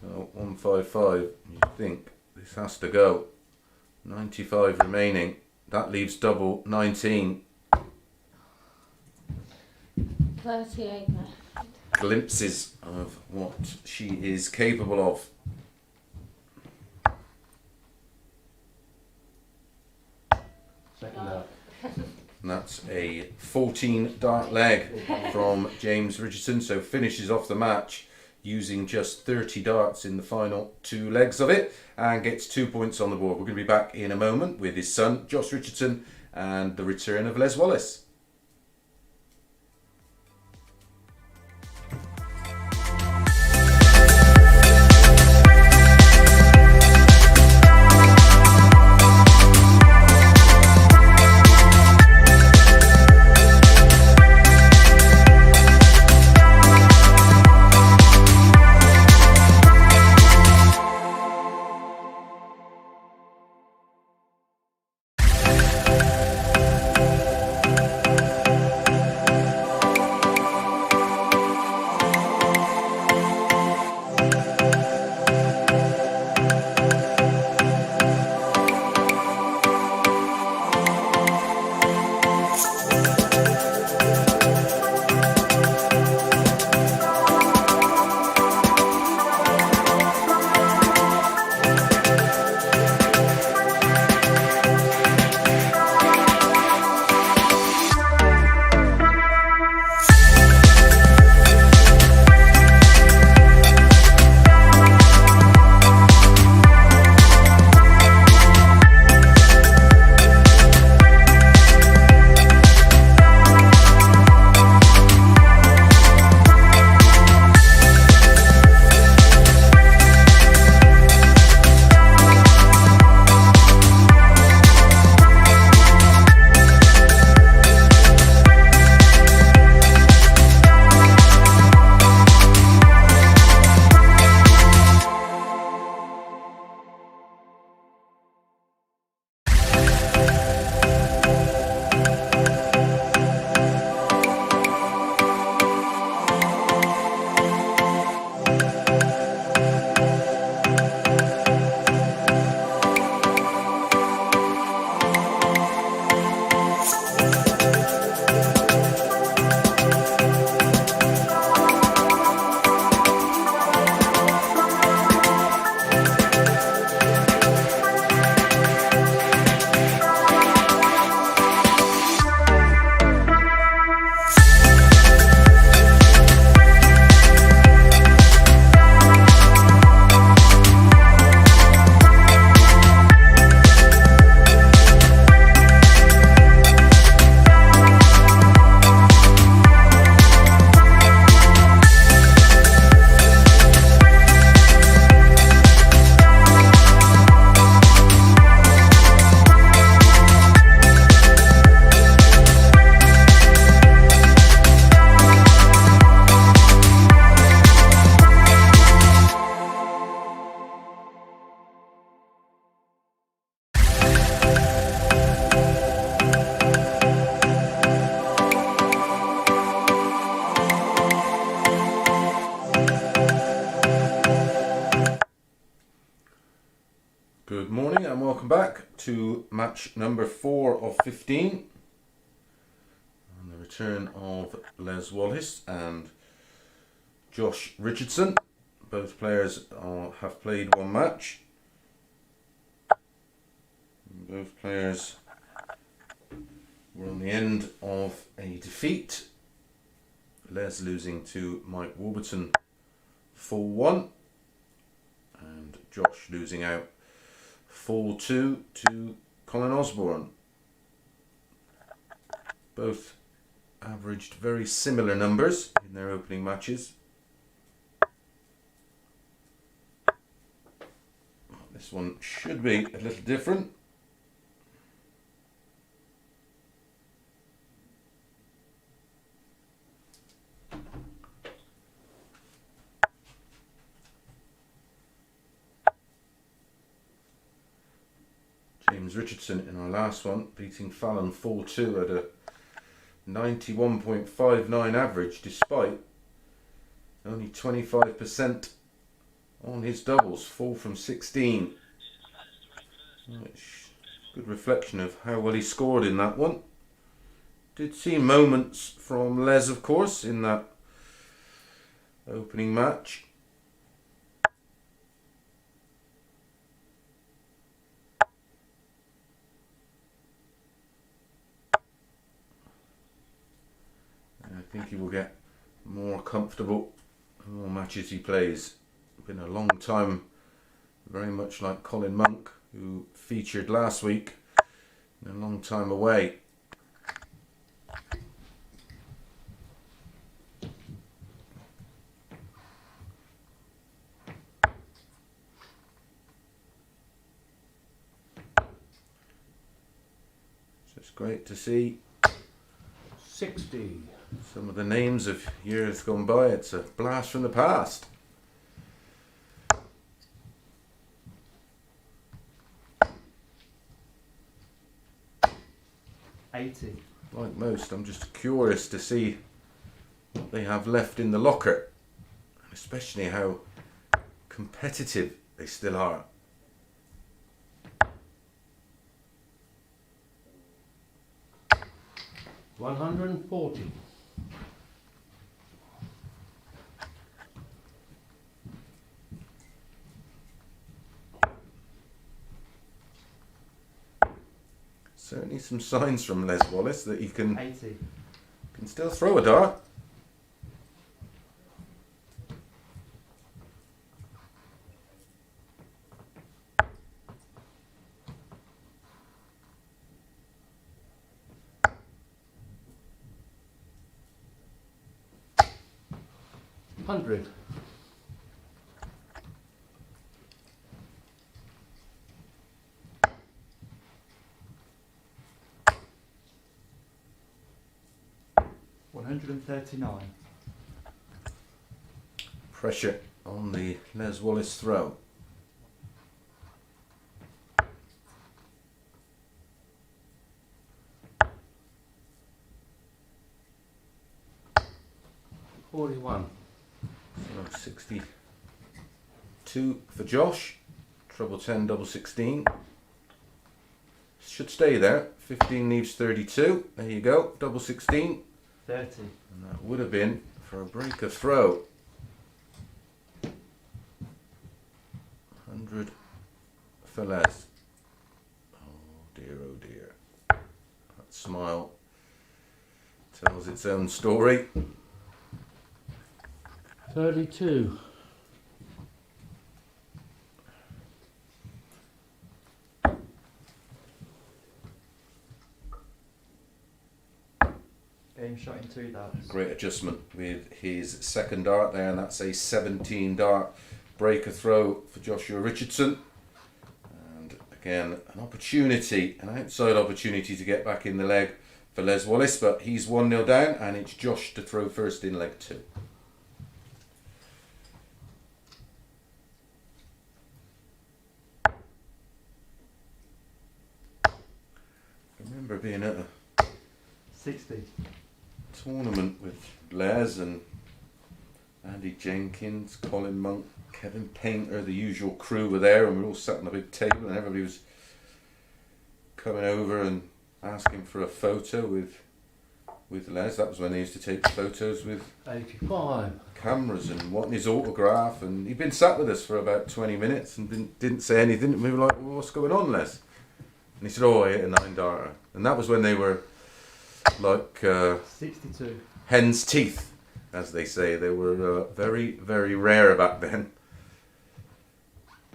So 155. You think this has to go. 95 remaining. That leaves double 19.
38 left.
Glimpses of what she is capable of.
Second half.
And that's a 14 dart leg from James Richardson. So finishes off the match using just 30 darts in the final 2 legs of it and gets 2 points on the board. We're going to be back in a moment with his son, Josh Richardson, and the return of Les Wallace. Good morning and welcome back to match number 4 of 15. And the return of Les Wallace and Josh Richardson. Both players have played 1 match. Both players were on the end of a defeat. Les losing to Mike Warburton 4-1 and Josh losing out 4-2 to Colin Osborne. Both averaged very similar numbers in their opening matches. This one should be a little different. James Richardson in our last one, beating Fallon 4-2 at a 91.59 average, despite only 25% on his doubles, 4 from 16. Which, good reflection of how well he scored in that one. Did see moments from Les, of course, in that opening match. I think he will get more comfortable the more matches he plays. Been a long time, very much like Colin Monk, who featured last week, a long time away. So it's great to see
60.
some of the names of years gone by. It's a blast from the past. Like most, I'm just curious to see what they have left in the locker, and especially how competitive they still are.
$140.
Certainly some signs from Les Wallace that he can
80.
still throw a dart.
$100.
$139.
Pressure on the Les Wallace throw.
$41.
So 62 for Josh. Treble 10, double 16. Should stay there. 15 leaves 32. There you go. Double 16.
30.
And that would have been for a breaker throw. 100 for Les. Oh dear, oh dear. That smile tells its own story.
32.
Game shot in 2 darts.
Great adjustment with his second dart there, and that's a 17 dart breaker throw for Joshua Richardson. And again, an opportunity, an outside opportunity to get back in the leg for Les Wallace, but he's 1-0 down, and it's Josh to throw first in leg 2. I remember being at a
60.
tournament with Les and Andy Jenkins, Colin Monk, Kevin Painter, the usual crew were there, and we were all sat on a big table, and everybody was coming over and asking for a photo with Les. That was when they used to take photos with
85.
cameras and wanting his autograph, and he'd been sat with us for about 20 minutes and didn't say anything, and we were like, well, what's going on, Les? And he said, oh, I hit a 9-darter. And that was when they were like
62.
hen's teeth, as they say. They were very, very rare back then.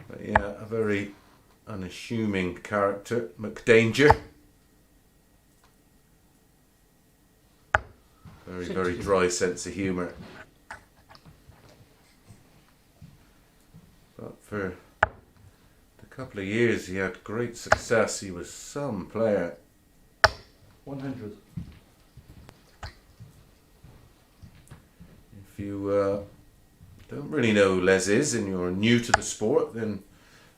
But yeah, a very unassuming character, McDanger. Very, very
60.
dry sense of humour. But for a couple of years he had great success. He was some player.
100.
If you don't really know who Les is and you're new to the sport, then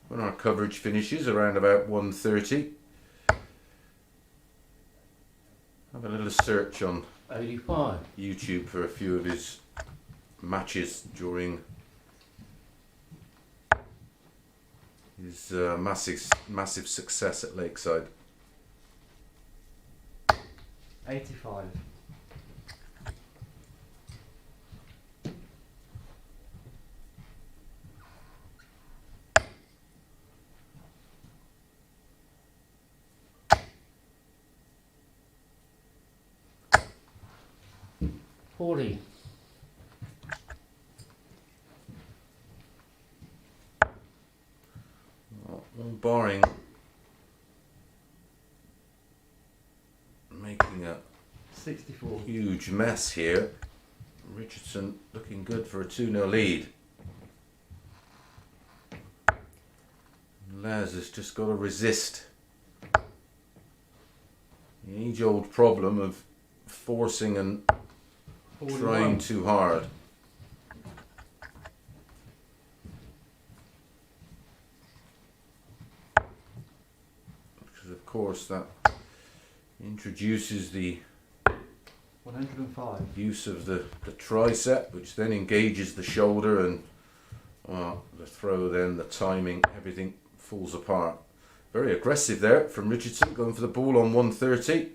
when our coverage finishes around about 1:30, have a little search on
85.
YouTube for a few of his matches during his massive success at Lakeside.
85.
40.
'Barring making a
64.
huge mess here, Richardson looking good for a 2-0 lead. Les has just got to resist the age-old problem of forcing and
41.
trying too hard. Because of course that introduces the
105.
use of the tricep, which then engages the shoulder, and the throw, then the timing, everything falls apart. Very aggressive there from Richardson, going for the ball on 130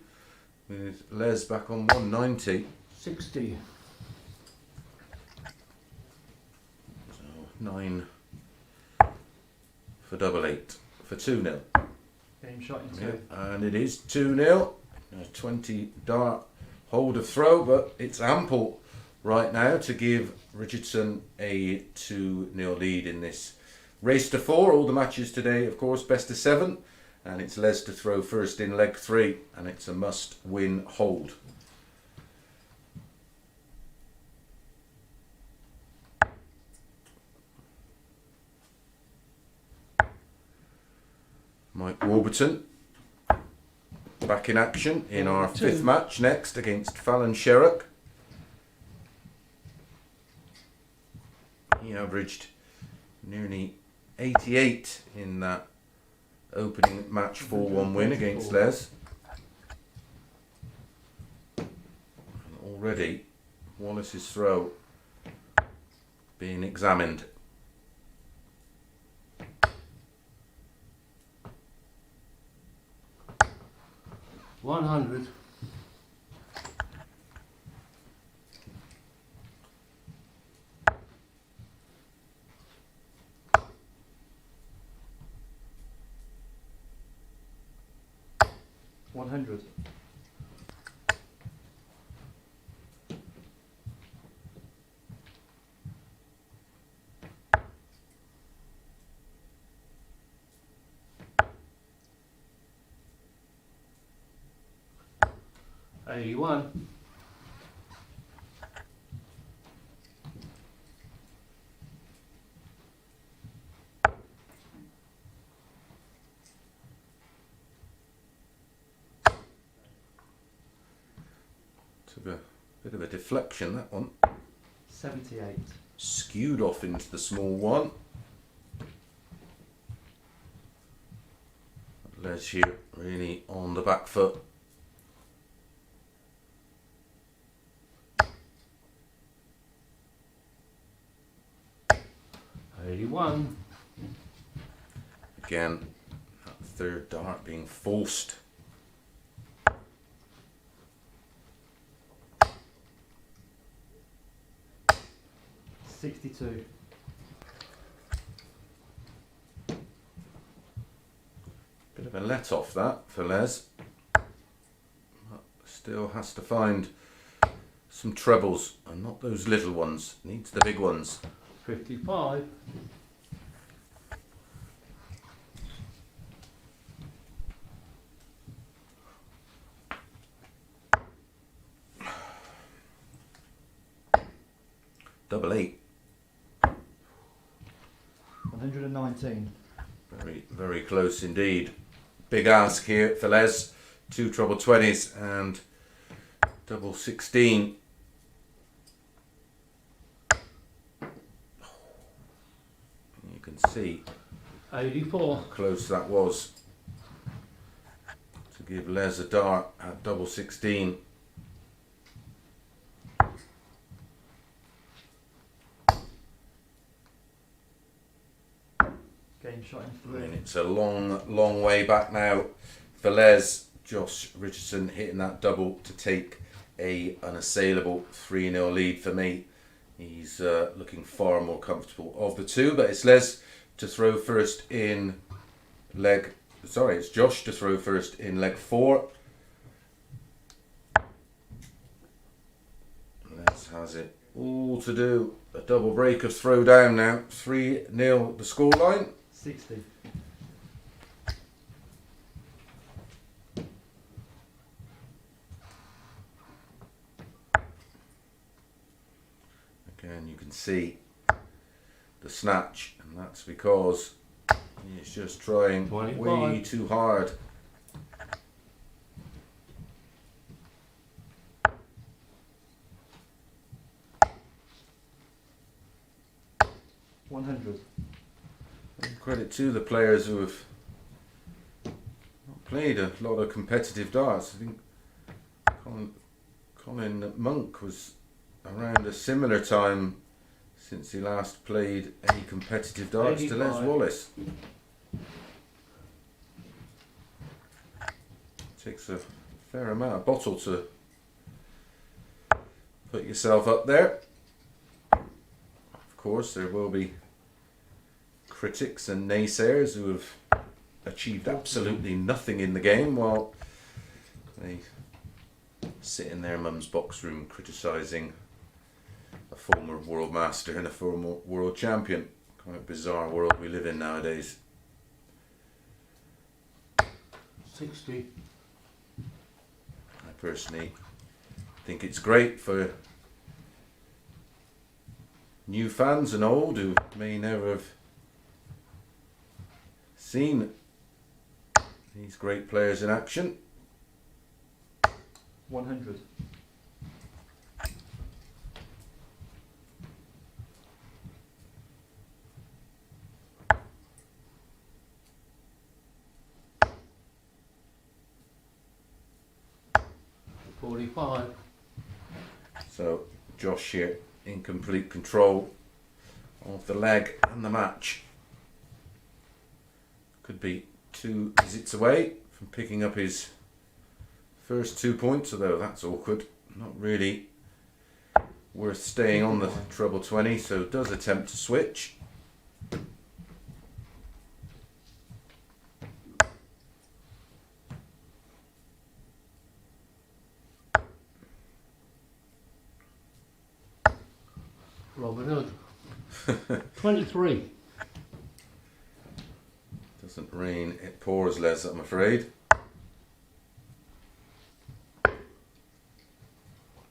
with Les back on 190.
60.
So 9 for double 8 for 2-0.
Game shot in 2.
Yeah, and it is 2-0. A 20 dart hold of throw, but it's ample right now to give Richardson a 2-0 lead in this race to 4. All the matches today, of course, best of 7, and it's Les to throw first in leg 3, and it's a must-win hold. Mike Warburton back in action in our 5th match next against Fallon Sherrock. He averaged nearly 88 in that opening match 4-1 win against Les. And already Wallace's throw being examined.
100.
100.
81.
'Took a bit of a deflection, that one.
78.
Skewed off into the small one. Les here really on the back foot.
One.
Again, that third dart being forced.
$62.
Bit of a let off that for Les. But still has to find some trebles, and not those little ones. Needs the big ones.
55.
double 8.
119.
Very, very close indeed. Big ask here for Les. 2 treble 20s and double 16. You can see
84.
how close that was to give Les a dart at double 16.
Game shot in
I mean,
3.
it's a long, long way back now for Les. Josh Richardson hitting that double to take a unassailable 3-0 lead for me. He's looking far more comfortable of the two, but it's Les to throw first in leg. Sorry, it's Josh to throw first in leg 4. Les has it all to do. A double break of throw down now. 3-0 the scoreline.
60.
Again, you can see the snatch, and that's because he's just trying
25.
way too hard.
$100.
Credit to the players who have not played a lot of competitive darts. I think Colin Monk was around a similar time since he last played any competitive darts to Les
85.
Wallace. Takes a fair amount of bottle to put yourself up there. Of course, there will be critics and naysayers who have achieved absolutely nothing in the game while they sit in their mum's box room criticising a former world master and a former world champion. Quite a bizarre world we live in nowadays.
60.
I personally think it's great for new fans and old who may never have seen these great players in action.
100.
$45.
So Josh here in complete control of the leg and the match. Could be 2 visits away from picking up his first 2 points, although that's awkward. Not really worth staying on the treble 20, so does attempt to switch.
Robin Hood. 23.
Doesn't rain, it pours, Les, I'm afraid.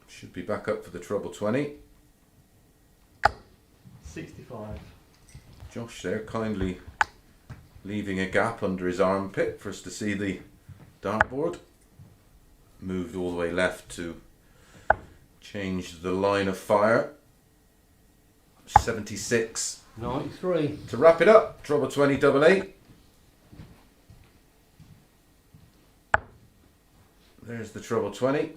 Should be back up for the treble 20.
65.
Josh there kindly leaving a gap under his armpit for us to see the dartboard. Moved all the way left to change the line of fire. 76.
93.
To wrap it up, treble 20, double 8. There's the treble 20.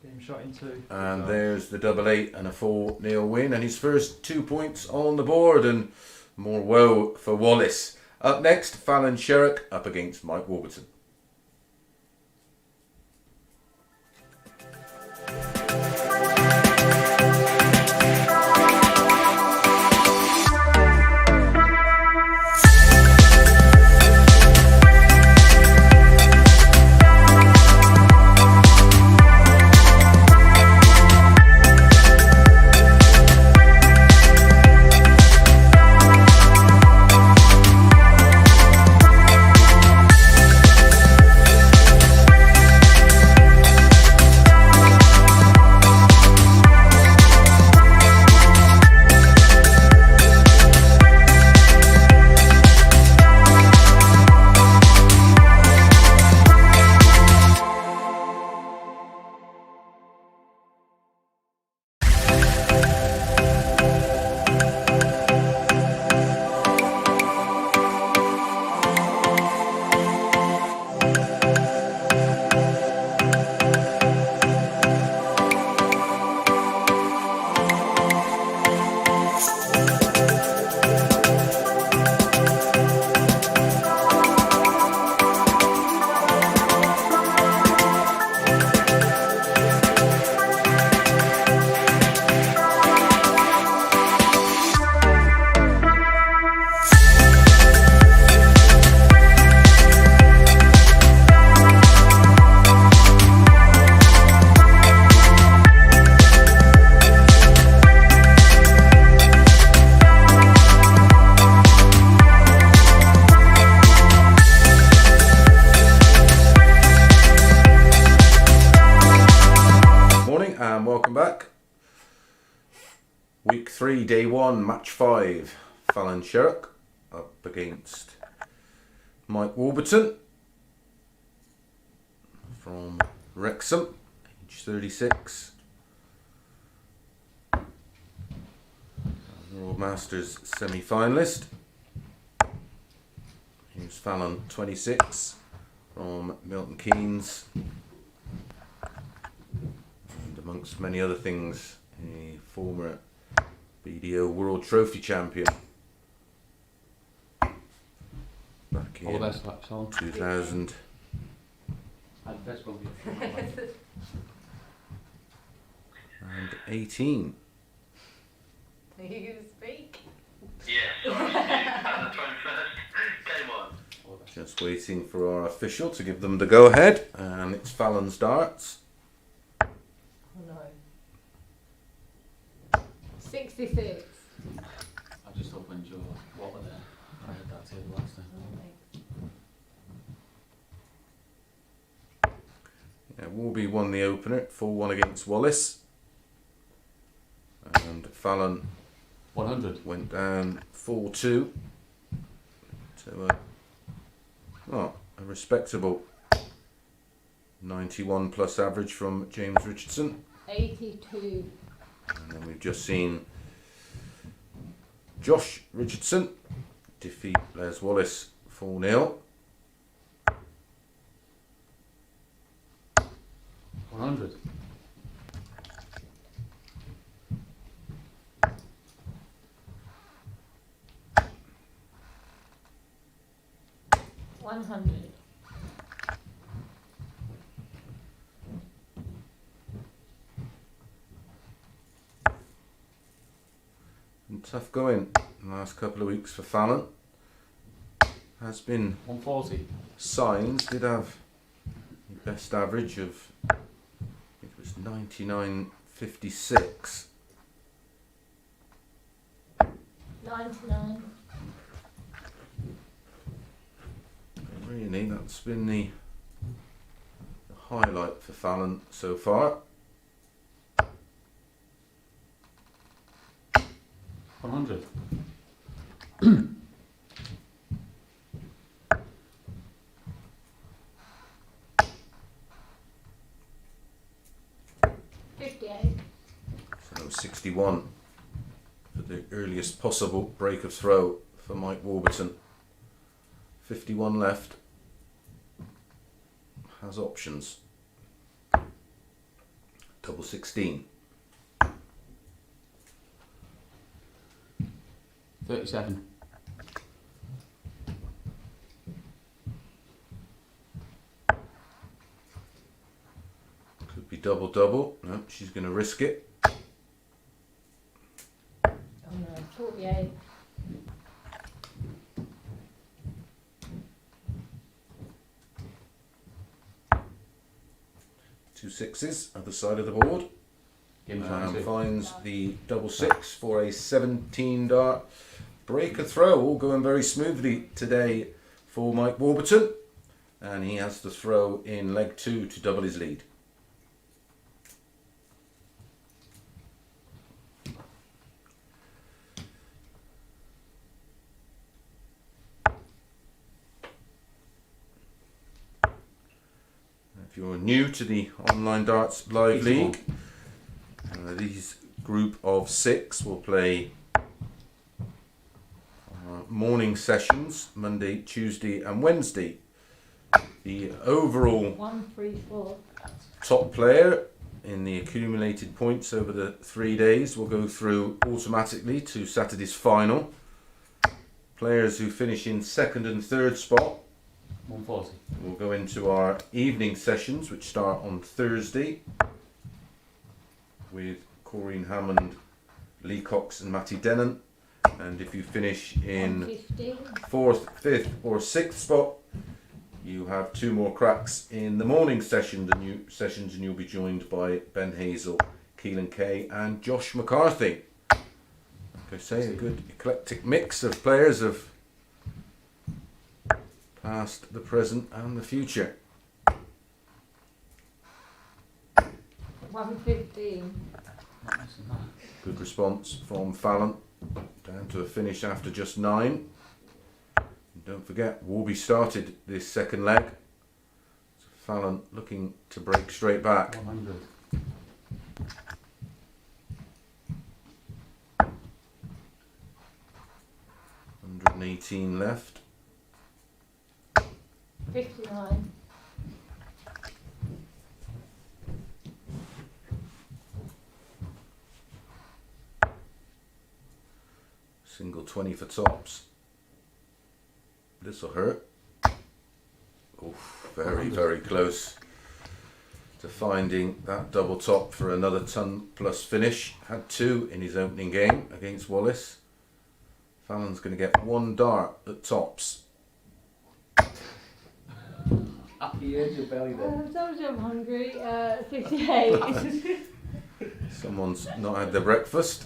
Game shot in 2.
And there's the double 8 and a 4-0 win. And his first 2 points on the board. And more woe for Wallace. Up next, Fallon Sherrock up against Mike Warburton. morning and welcome back. Week 3, day 1, match 5. Fallon Sherrock up against Mike Warburton from Wrexham, age 36. World Masters semi-finalist. Here's Fallon, 26, from Milton Keynes. And amongst many other things, a former BDO World Trophy champion. Back
All the
in
best, Fallon.
2018.
You speak.
Yes, I'm trying first. Game on.
Just waiting for our official to give them the go-ahead, and it's Fallon's darts.
Oh no. 66.
I just opened your water there. I had that table last time.
Yeah, Warby won the opener, 4-1 against Wallace. And Fallon
100.
went down 4-2 to a respectable 91 plus average from James Richardson.
82.
And then we've just seen Josh Richardson defeat Les Wallace 4-0.
100.
100.
And tough going the last couple of weeks for Fallon. Has been
140.
signs, did have the best average of, I think it was 99.56.
99.
Really, that's been the highlight for Fallon so far.
100.
58.
So 61 for the earliest possible break of throw for Mike Warburton. 51 left. Has options. Double 16.
37.
Could be double double. No, she's going to risk it.
Oh no. 48.
2 sixes, other side of the board.
Game
And
22.
finds the double 6 for a 17 dart break of throw. All going very smoothly today for Mike Warburton. And he has to throw in leg 2 to double his lead. If you're new to the Online Darts Live
81.
League, these group of 6 will play morning sessions, Monday, Tuesday and Wednesday. The overall
134.
top player in the accumulated points over the 3 days will go through automatically to Saturday's final. Players who finish in second and third spot
140.
will go into our evening sessions, which start on Thursday with Corrine Hammond, Lee Cox and Matty Denon. And if you finish in
150.
4th, 5th or 6th spot, you have 2 more cracks in the morning sessions, and you'll be joined by Ben Hazel, Keelan Kay and Josh McCarthy. Like I say, a good eclectic mix of players of past, the present and the future.
115.
Not missing that.
Good response from Fallon. Down to a finish after just 9. And don't forget, Warby started this second leg. So Fallon looking to break straight back.
100.
118 left.
59.
Single 20 for tops. This'll hurt. Oof, very, very close to finding that double top for another ton plus finish. Had 2 in his opening game against Wallace. Fallon's going to get 1 dart at tops.
Happy age your belly there.
I told you I'm hungry. 58.
Someone's not had their breakfast.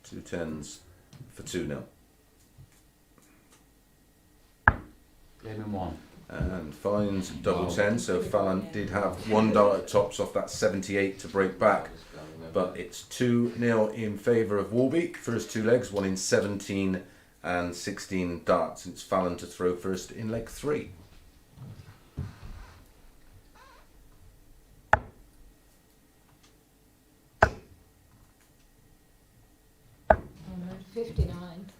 2 tens for 2-0.
Game in 1.
And finds double 10, so Fallon did have 1 dart at tops off that 78 to break back. But it's 2-0 in favour of Warby. First 2 legs, 1 in 17 and 16 darts. It's Fallon to throw first in leg 3.
59.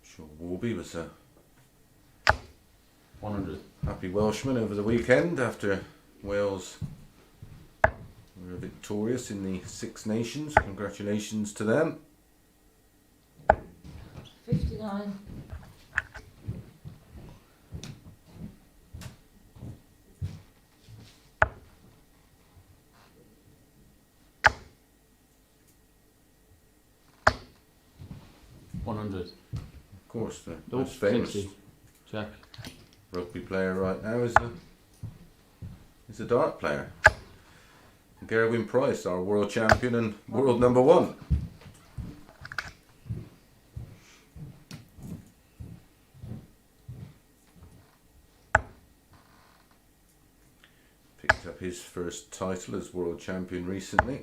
Sure, Warby was a
100.
happy Welshman over the weekend after Wales were victorious in the Six Nations. Congratulations to them.
59.
100.
Of course, the
Oh,
most famous
60. Check.
rugby player right now is a dart player. Gerwin Price, our world champion and world number 1. Picked up his first title as world champion recently,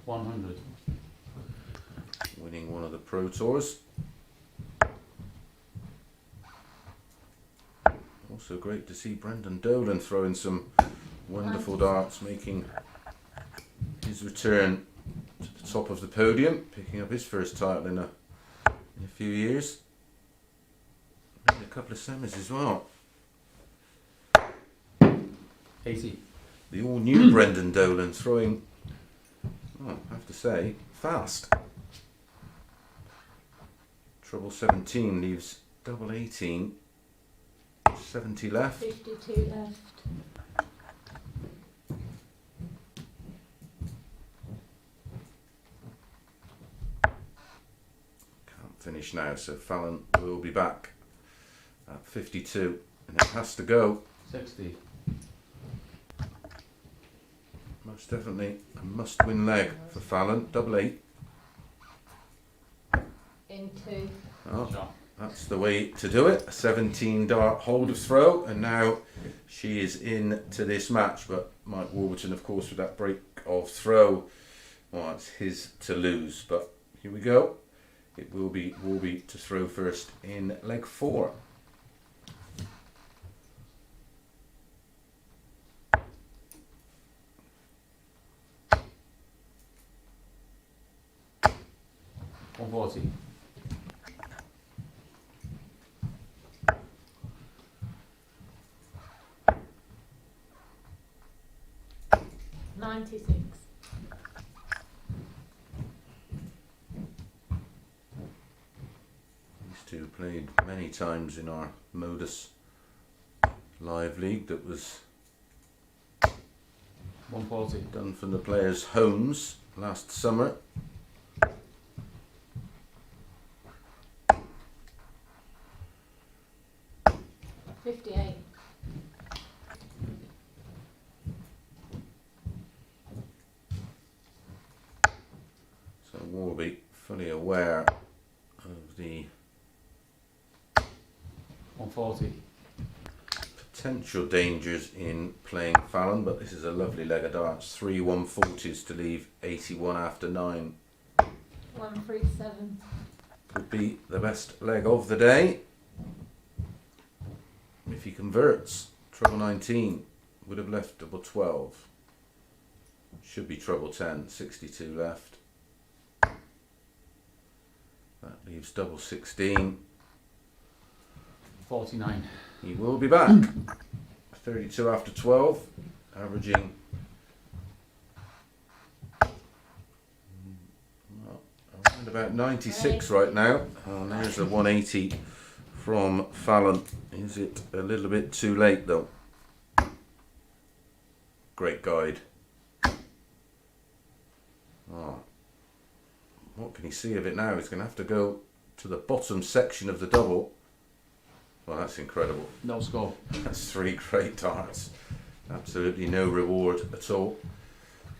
100.
winning one of the Pro Tours. Also great to see Brendan Dolan throwing some wonderful darts, making his return to the top of the podium, picking up his first title in a few years. Made a couple of semis as well.
80.
The all new Brendan Dolan throwing, oh, I have to say, fast. Treble 17 leaves double 18. 70 left.
52 left.
Can't finish now, so Fallon will be back at 52, and it has to go.
60.
Most definitely a must-win leg for Fallon. Double 8.
Into.
Oh,
Shot.
that's the way to do it. A 17 dart hold of throw, and now she is in to this match. But Mike Warburton, of course, with that break of throw, well, it's his to lose. But here we go. It will be Warby to throw first in leg 4.
$140.
96.
These two played many times in our Modus live league that was
140.
done from the players' homes last summer. Warby, fully aware of the
140.
potential dangers in playing Fallon, but this is a lovely leg of darts. 3 140s to leave 81 after 9.
137.
Could be the best leg of the day. If he converts, treble 19 would have left double 12. Should be treble 10, 62 left. That leaves double 16.
49.
He will be back. 32 after 12, averaging around about 96 right now. And there's a 180 from Fallon. Is it a little bit too late though? Great guide. Oh. What can he see of it now? He's going to have to go to the bottom section of the double. Well, that's incredible.
No score.
That's 3 great darts. Absolutely no reward at all.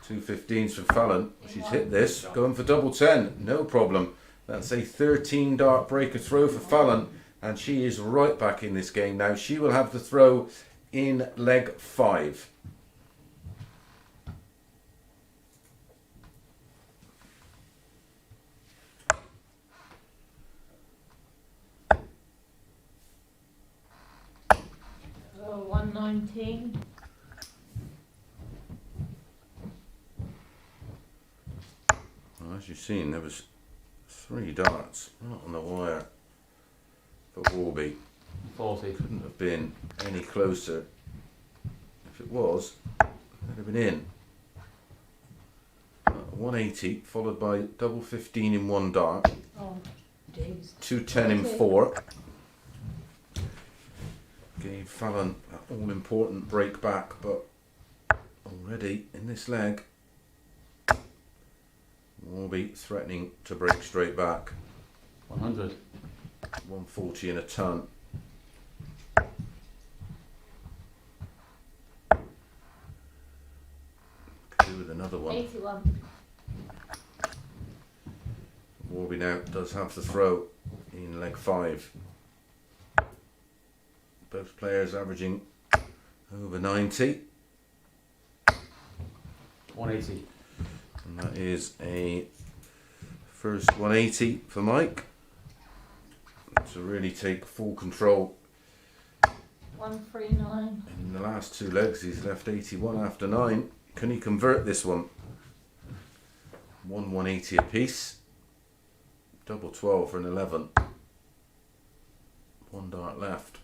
2 15s from Fallon. She's hit this. Going for double 10. No problem. That's a 13 dart breaker throw for Fallon. And she is right back in this game now. She will have the throw in leg 5.
Oh, 119.
Well, as you've seen, there was 3 darts right on the wire for Warby.
40.
Couldn't have been any closer. If it was, it would have been in. 180 followed by double 15 in 1 dart.
Oh, jeez.
210 in 4. Gave Fallon that all important break back, but already in this leg, Warby threatening to break straight back.
100.
140 in a ton. Could do with another one.
81.
Warby now does have the throw in leg 5. Both players averaging over 90.
180.
And that is a first 180 for Mike. To really take full control.
139.
In the last 2 legs he's left 81 after 9. Can he convert this one? 180 apiece. Double 12 for an 11. 1 dart left.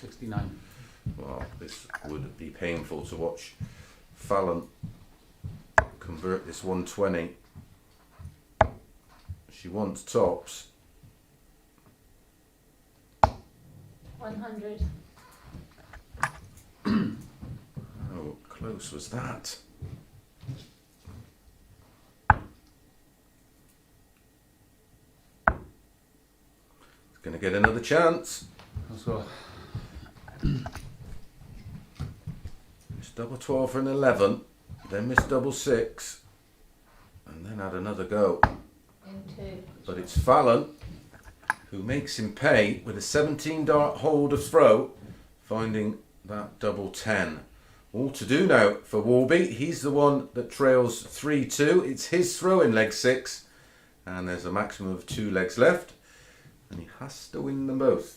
69.
Well, this would be painful to watch Fallon convert this 120. She wants tops.
100.
How close was that? He's going to get another chance.
No score.
Missed double 12 for an 11, then missed double 6, and then had another go.
In 2.
But it's Fallon who makes him pay with a 17 dart hold of throw, finding that double 10. All to do now for Warby. He's the one that trails 3-2. It's his throw in leg 6, and there's a maximum of 2 legs left, and he has to win them both.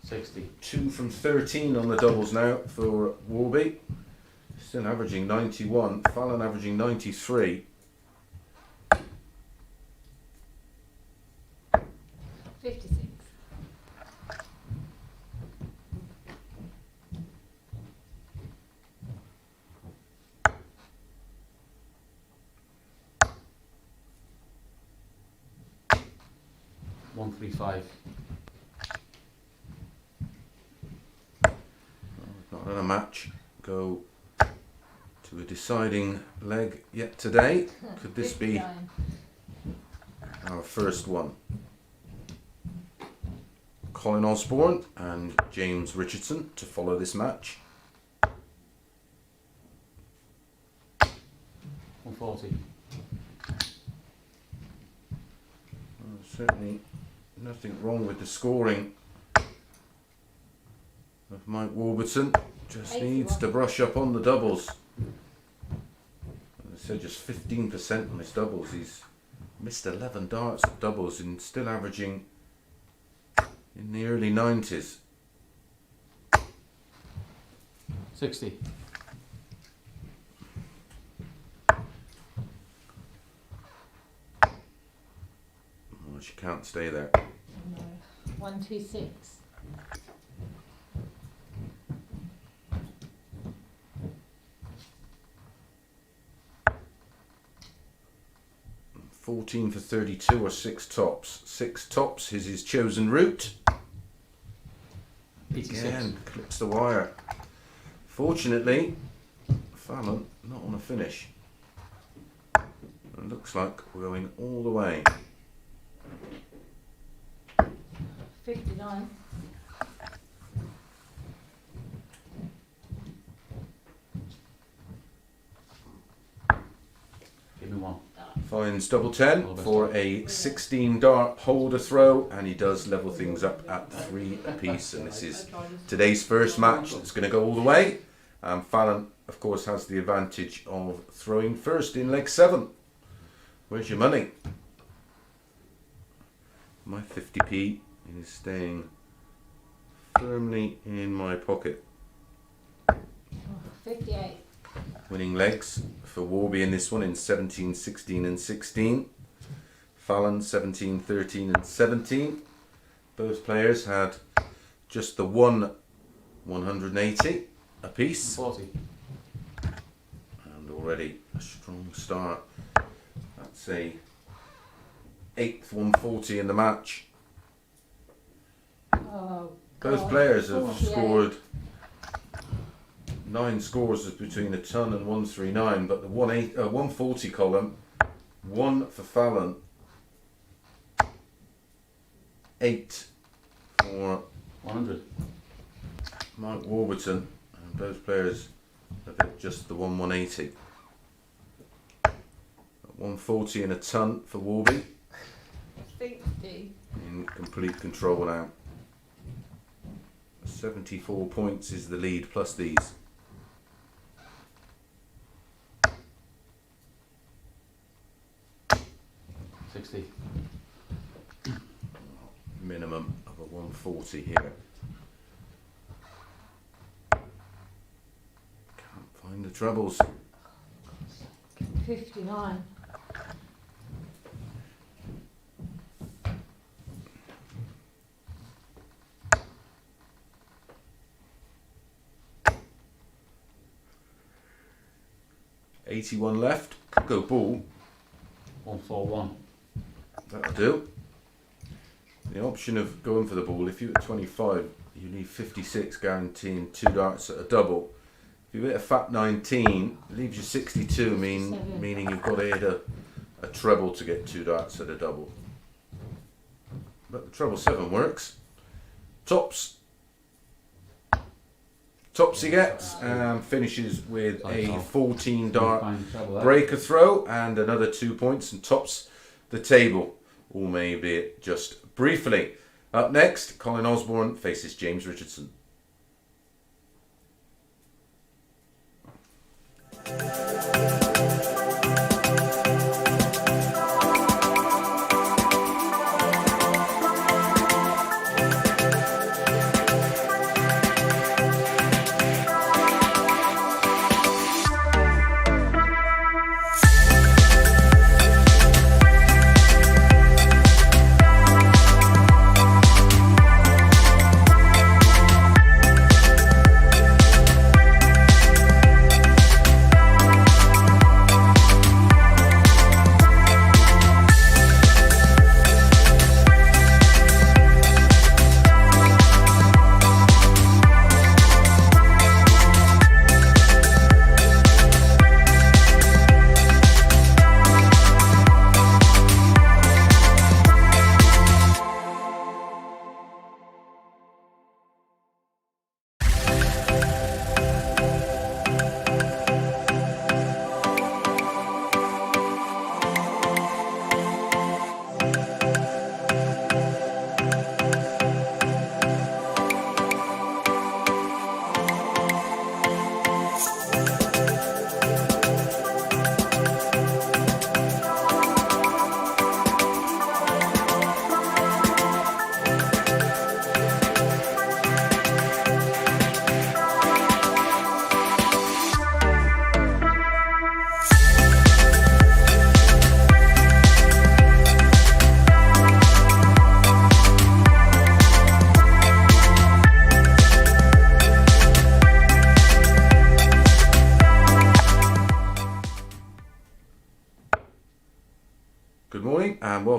60.
2 from 13 on the doubles now for Warby. Still averaging 91. Fallon averaging 93.
56.
One 135.
Not had a match go to a deciding leg yet today. Could this be
59.
our first one? Colin Osborne and James Richardson to follow this match.
140.
Certainly nothing wrong with the scoring of Mike Warburton. Just needs to brush up on the doubles. As I said, just 15% on his doubles. He's missed 11 darts at doubles and still averaging in the early 90s.
60.
Well, she can't stay there.
No. 126.
$14 for 32 or 6 tops. 6 tops is his chosen route.
86.
Again, clips the wire. Fortunately, Fallon not on a finish. It looks like we're going all the way.
59.
Give me one.
Finds double 10 for a 16 dart holder throw, and he does level things up at 3 apiece. And this is today's first match that's going to go all the way. Fallon, of course, has the advantage of throwing first in leg 7. Where's your money? My 50p is staying firmly in my pocket.
58.
Winning legs for Warby in this one in 17, 16 and 16. Fallon 17, 13 and 17. Both players had just the one 180 apiece.
40.
And already a strong start. That's a 8th 140 in the match.
Oh,
Both
God.
players have
48.
scored 9 scores is between a ton and 139, but the 140 column, 1 for Fallon, 8 for
100.
Mike Warburton, and both players have hit just the 180. 140 and a ton for Warby,
50.
in complete control now. 74 points is the lead plus these. Minimum of a 140 here. Can't find the trebles.
59.
$81 left. Could go ball.
141.
That'll do. The option of going for the ball, if you're at 25, you need 56 guaranteeing 2 darts at a double. If you hit a fat 19, it leaves you 62, meaning you've got to hit a treble to get 2 darts at a double. But the treble 7 works. Tops he gets, and finishes with a 14 dart breaker throw and another 2 points, and tops the table, or maybe just briefly. Up next, Colin Osborne faces James Richardson.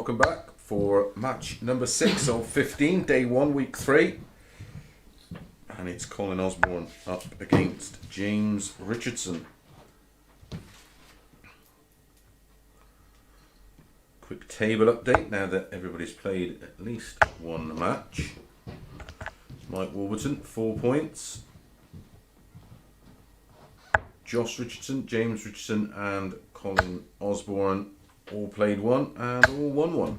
welcome back for match number 6 of 15, day 1, week 3. And it's Colin Osborne up against James Richardson. Quick table update now that everybody's played at least one match. Mike Warburton, 4 points. Josh Richardson, James Richardson and Colin Osborne all played one and all won one.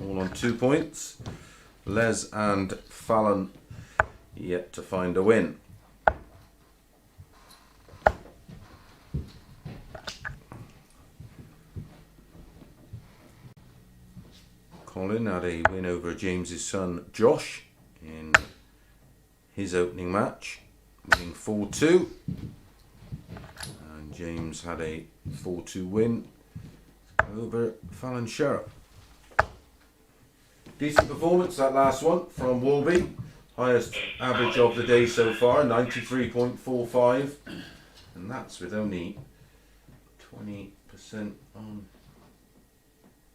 All on 2 points. Les and Fallon yet to find a win. Colin had a win over James's son Josh in his opening match, winning 4-2. And James had a 4-2 win over Fallon Sherrock. Decent performance, that last one from Wolby. Highest average of the day so far, 93.45. And that's with only 20% on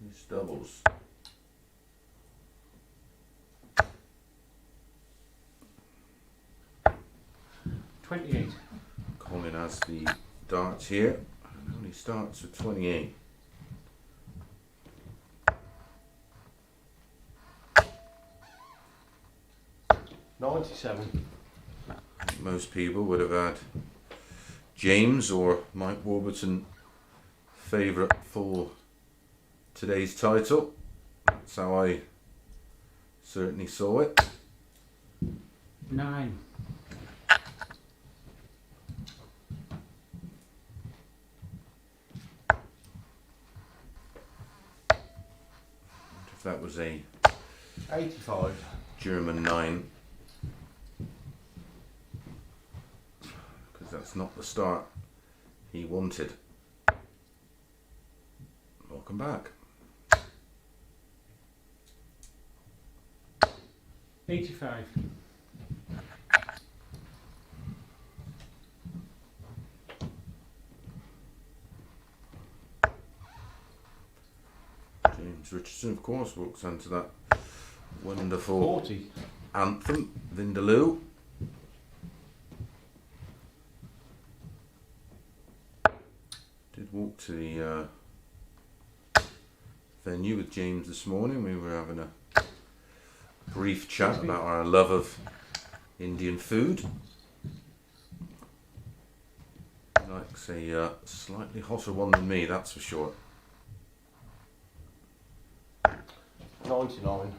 his doubles.
$28.
Colin has the darts here and only starts with 28.
$97.
Most people would have had James or Mike Warburton favourite for today's title. That's how I certainly saw it.
9.
If that was a
85.
German 9, because that's not the start he wanted. Welcome back.
85.
James Richardson, of course, walks onto that wonderful
40.
anthem, Vindaloo. Did walk to the venue with James this morning. We were having a brief chat about our love of Indian food. He likes a slightly hotter one than me, that's for sure.
99.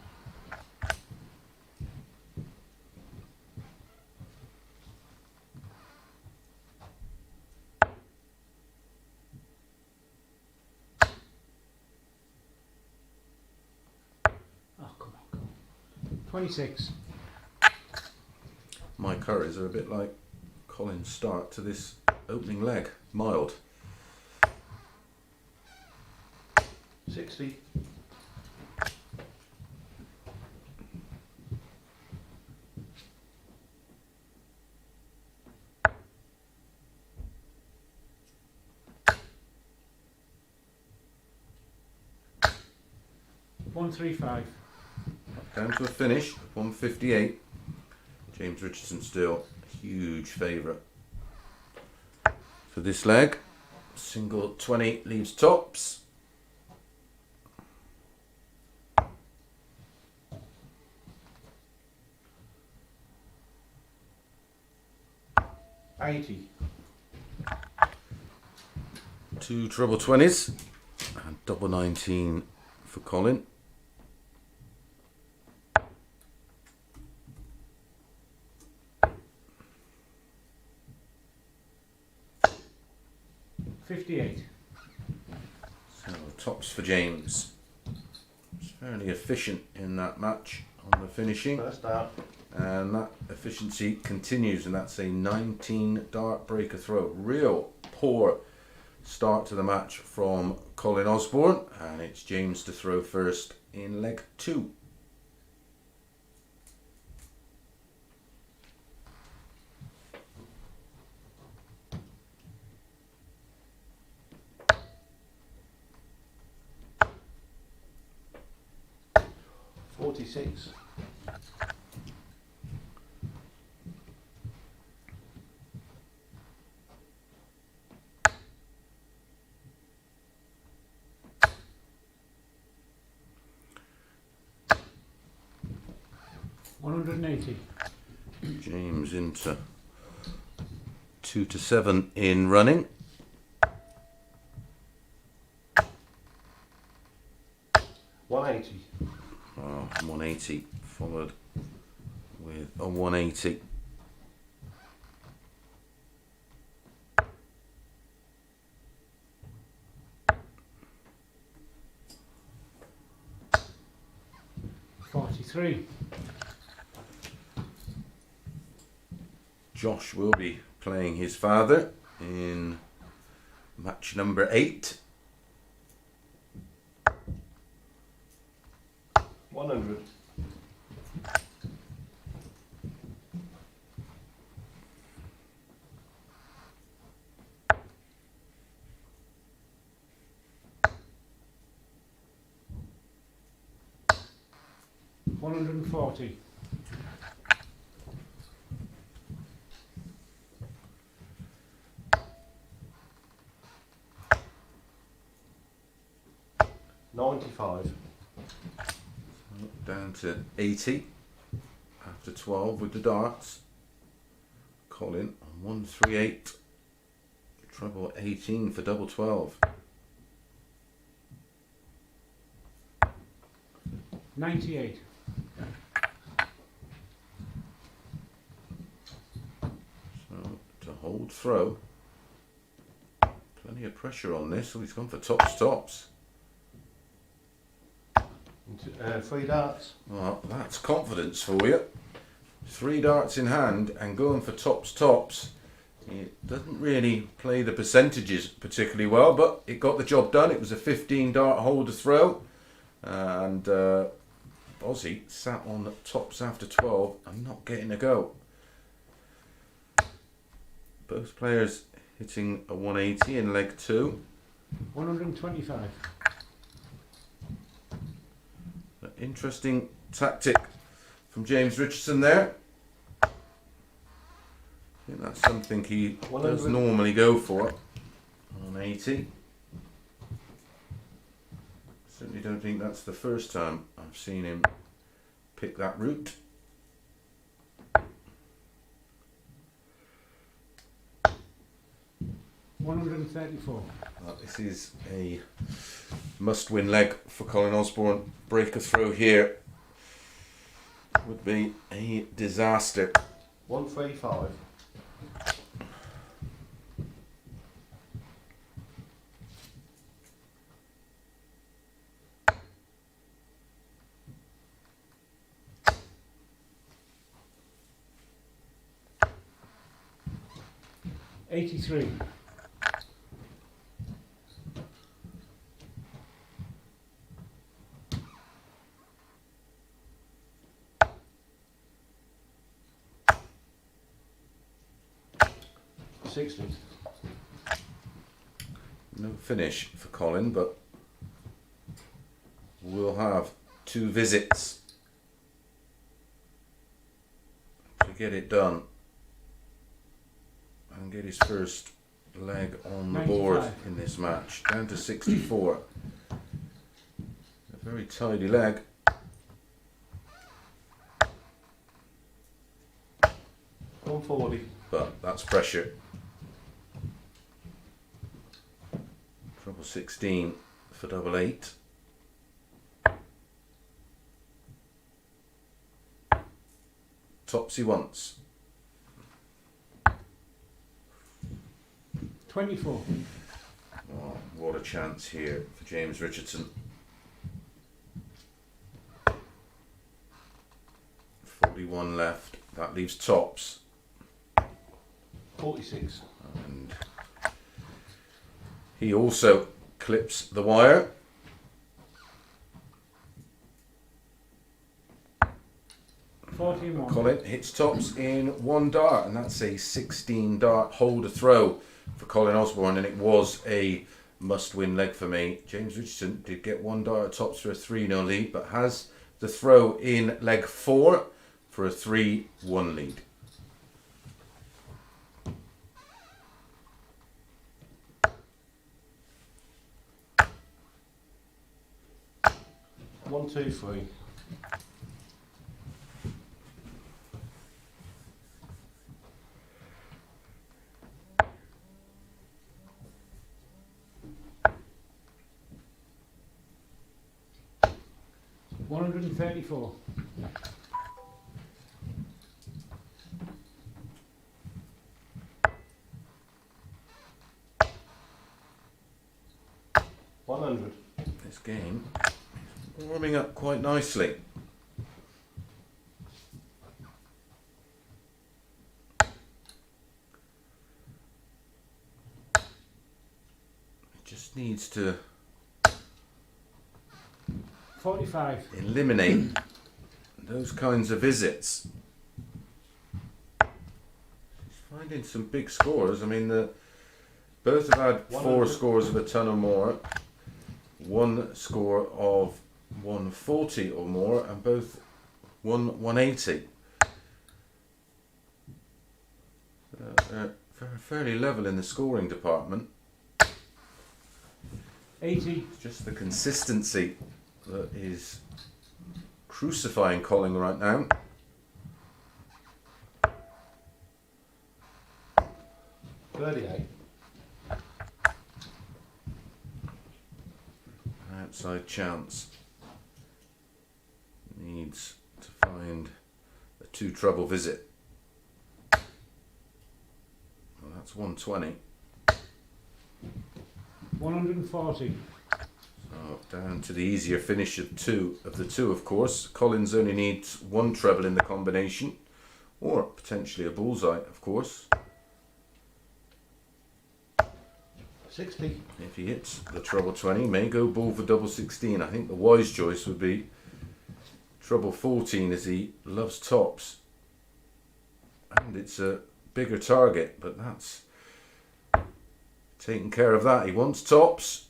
Oh, come on. 26.
My curries are a bit like Colin's start to this opening leg, mild.
60.
$135.
Down to a finish, 158. James Richardson still a huge favourite for this leg. Single 20 leaves tops.
$80.
2 treble 20s and double 19 for Colin.
$58.
So tops for James. It's fairly efficient in that match on the finishing,
First out.
and that efficiency continues, and that's a 19 dart breaker throw. Real poor start to the match from Colin Osborne, and it's James to throw first in leg 2.
46.
$180.
James into 2 to 7 in running.
$180.
180 followed with a 180.
$43.
Josh will be playing his father in match number 8.
100.
$140.
$95.
Down to 80 after 12 with the darts. Colin on 138. Treble 18 for double 12.
$98.
So to hold throw. Plenty of pressure on this. So he's gone for tops.
3 darts.
Well, that's confidence for you. 3 darts in hand and going for tops. It doesn't really play the percentages particularly well, but it got the job done. It was a 15 dart holder throw, and Aussie sat on tops after 12 and not getting a go. Both players hitting a 180 in leg 2.
$125.
Interesting tactic from James Richardson there. I think that's something he does
100.
normally go for on 80. Certainly don't think that's the first time I've seen him pick that route.
$134.
Well, this is a must-win leg for Colin Osborne. Break a throw here would be a disaster.
135.
$83.
$60.
No finish for Colin, but we'll have 2 visits to get it done and get his first leg on the board
95.
in this match. Down to 64. A very tidy leg.
$140.
But that's pressure. Treble 16 for double 8. Topsy once.
24.
Oh, what a chance here for James Richardson. 41 left. That leaves tops.
46.
And he also clips the wire. Colin hits tops in 1 dart, and that's a 16 dart holder throw for Colin Osborne, and it was a must win leg for me. James Richardson did get 1 dart at tops for a 3-0 lead, but has the throw in leg 4 for a 3-1 lead.
One, two, three.
$134.
$100.
This game is warming up quite nicely. It just needs to
45.
eliminate those kinds of visits. She's finding some big scores. I mean, both have had 4
100.
scores of a ton or more, 1 score of 140 or more, and both 180. Fairly level in the scoring department.
80.
It's just the consistency that is crucifying Colin right now.
$38.
Outside chance. Needs to find a 2 treble visit. Well, that's 120.
140.
So down to the easier finish of the two, of course. Collins only needs 1 treble in the combination, or potentially a bullseye, of course.
60.
If he hits the treble 20, may go ball for double 16. I think the wise choice would be treble 14, as he loves tops. And it's a bigger target, but that's taking care of that. He wants tops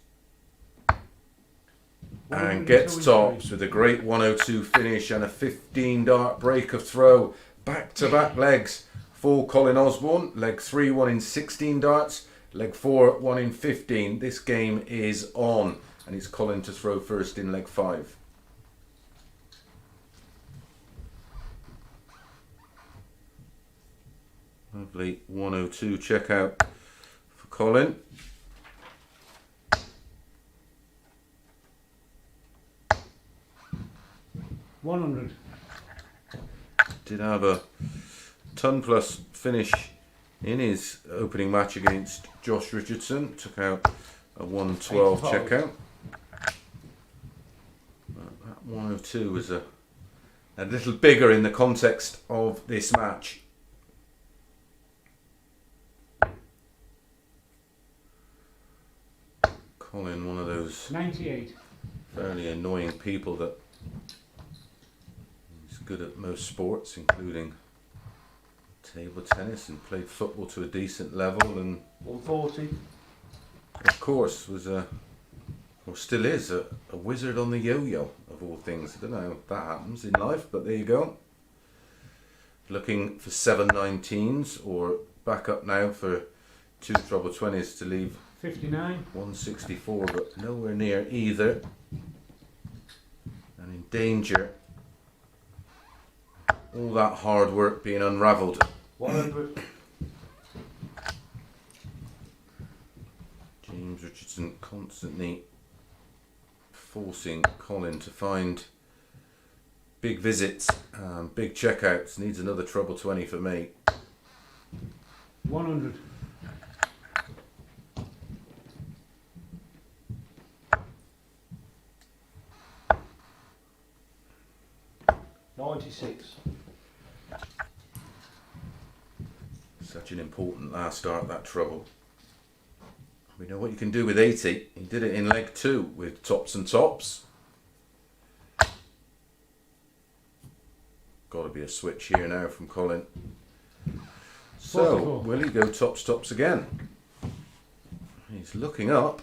and gets tops with a great 102 finish and a 15 dart break of throw. Back to back legs for Colin Osborne. Leg 3, 1 in 16 darts. Leg 4, 1 in 15. This game is on, and it's Colin to throw first in leg 5. Lovely 102 check out for Colin.
$100.
Did have a ton plus finish in his opening match against Josh Richardson. Took out a 112
85.
check out. That 102 was a little bigger in the context of this match. Colin, one of those
98.
fairly annoying people that is good at most sports, including table tennis, and played football to a decent level, and
140.
of course was or still is a wizard on the yo-yo of all things. I don't know if that happens in life, but there you go. Looking for 719s, or back up now for 2 treble 20s to leave
59.
164, but nowhere near either, and in danger. All that hard work being unravelled.
100.
James Richardson constantly forcing Colin to find big visits and big checkouts. Needs another treble 20 for me.
100.
$96.
Such an important last start, that treble. We know what you can do with 80. He did it in leg 2 with tops and tops. Got to be a switch here now from Colin. So,
44.
will he go tops tops again? He's looking up.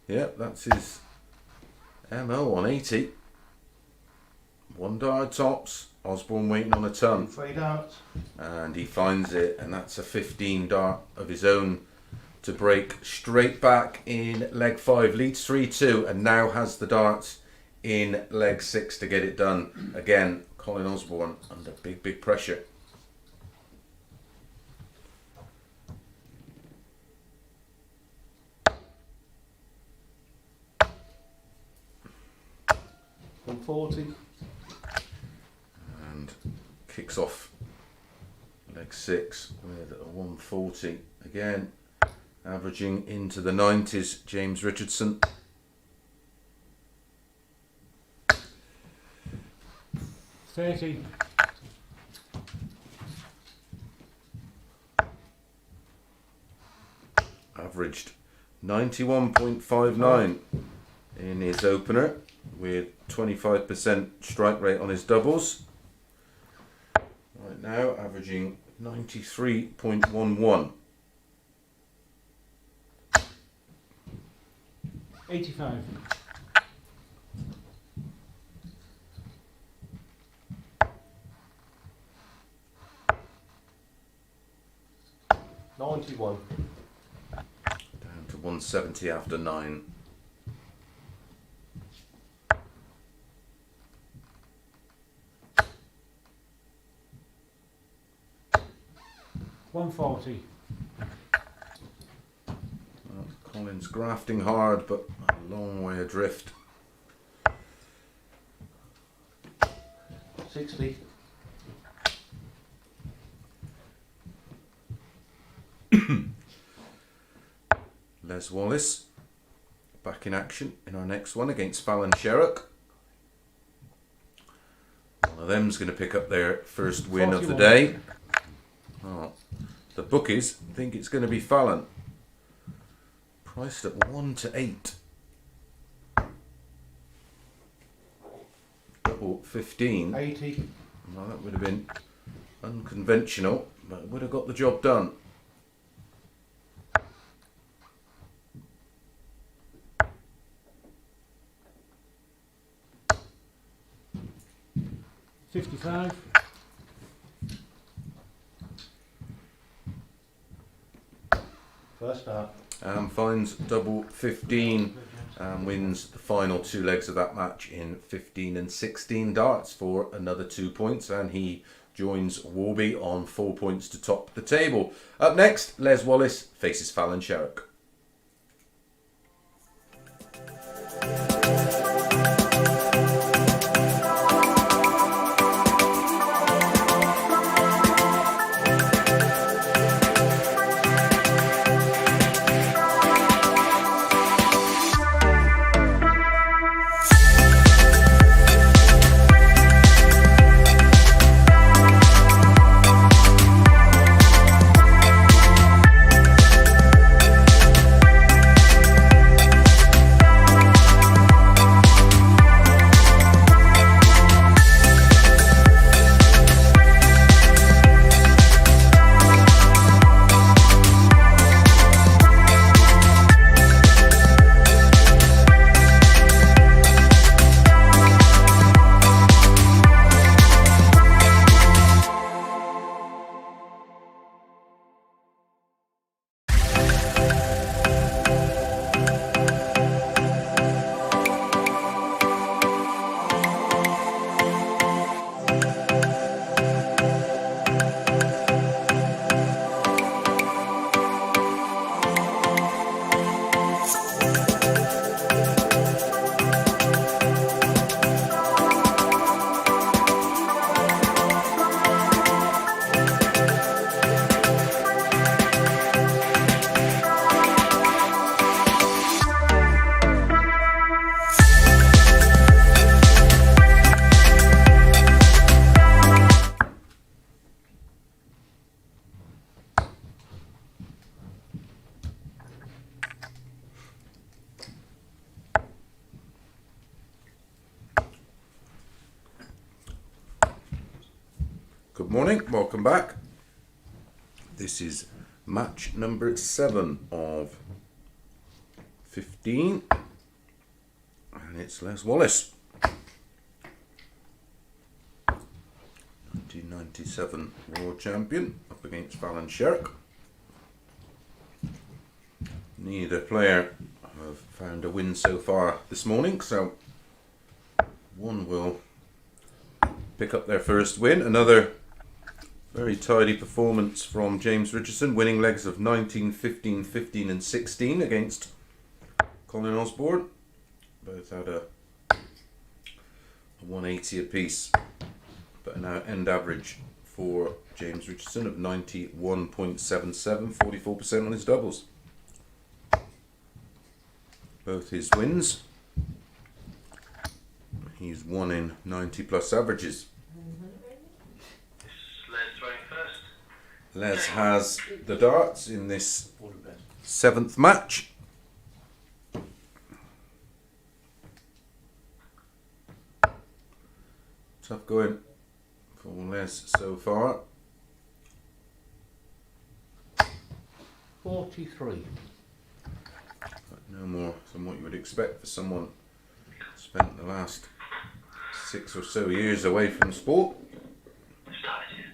Yep, that's his MO on 80. 1 dart tops. Osborne waiting on a ton.
3 darts.
And he finds it, and that's a 15 dart of his own to break straight back in leg 5. Leads 3-2 and now has the darts in leg 6 to get it done. Again, Colin Osborne under big pressure.
$140.
And kicks off leg 6 with a 140 again, averaging into the 90s. James Richardson.
$30.
Averaged 91.59 in his opener with 25% strike rate on his doubles. Right now averaging 93.11.
$85.
$91.
Down to 170 after 9.
$140.
Well, Colin's grafting hard, but a long way adrift.
60.
Les Wallace back in action in our next one against Fallon Sherrock. One of them's going to pick up their first win of the
41.
day. Oh, the bookies think it's going to be Fallon. Priced at 1-8. Double 15.
80.
Well, that would have been unconventional, but it would have got the job done.
$55.
First dart.
Finds double 15 and wins the final 2 legs of that match in 15 and 16 darts for another 2 points, and he joins Warby on 4 points to top the table. Up next, Les Wallace faces Fallon Sherrock. Good morning, welcome back. This is match number 7 of 15, And it's Les Wallace. 1997 World Champion up against Fallon Sherrock. Neither player have found a win so far this morning, so one will pick up their first win. Another very tidy performance from James Richardson, winning legs of 19, 15, 15 and 16 against Colin Osborne. Both had a 180 apiece, but an end average for James Richardson of 91.77, 44% on his doubles. Both his wins, he's won in 90 plus averages.
Les throwing first.
Les has the darts in this 7th match. Tough going for Les so far.
43.
But no more than what you would expect for someone spent the last 6 or so years away from sport.
Started.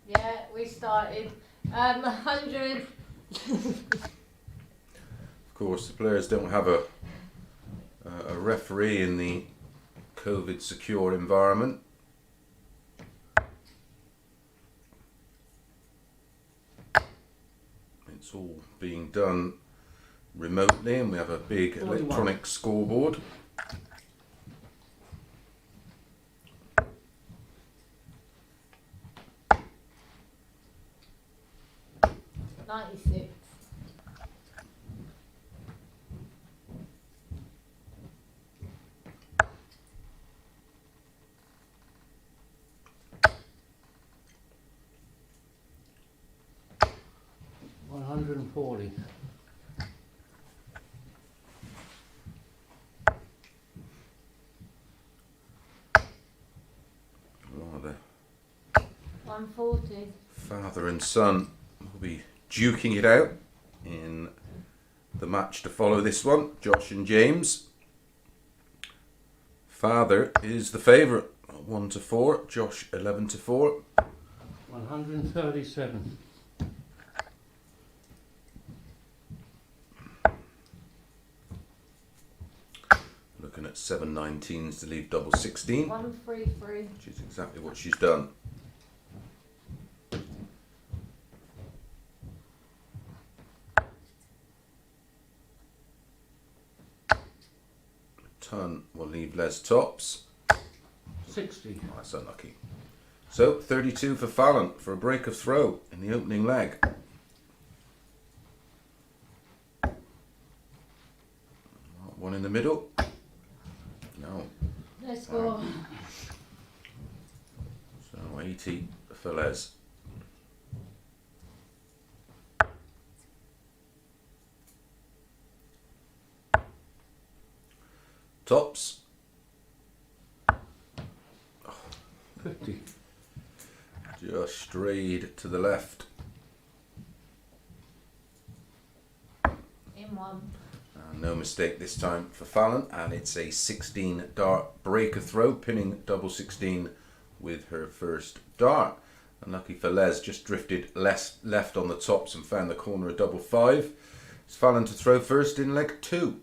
Yeah, we started. 100.
Of course, the players don't have a referee in the COVID secure environment. It's all being done remotely, and we have a big
41.
electronic scoreboard.
$96.
$140.
Rather,
140.
father and son will be duking it out in the match to follow this one. Josh and James. Father is the favourite, 1-4. Josh 11-4.
137.
Looking at 7 19s to leave double 16,
133.
which is exactly what she's done. Ton will leave Les tops.
60.
Oh, that's unlucky. So 32 for Fallon for a break of throw in the opening leg. One in the middle. No.
Let's go.
So 80 for Les. Tops.
50.
Just strayed to the left.
In one.
No mistake this time for Fallon, and it's a 16 dart breaker throw, pinning double 16 with her first dart. Unlucky for Les, just drifted left on the tops and found the corner of double 5. It's Fallon to throw first in leg 2.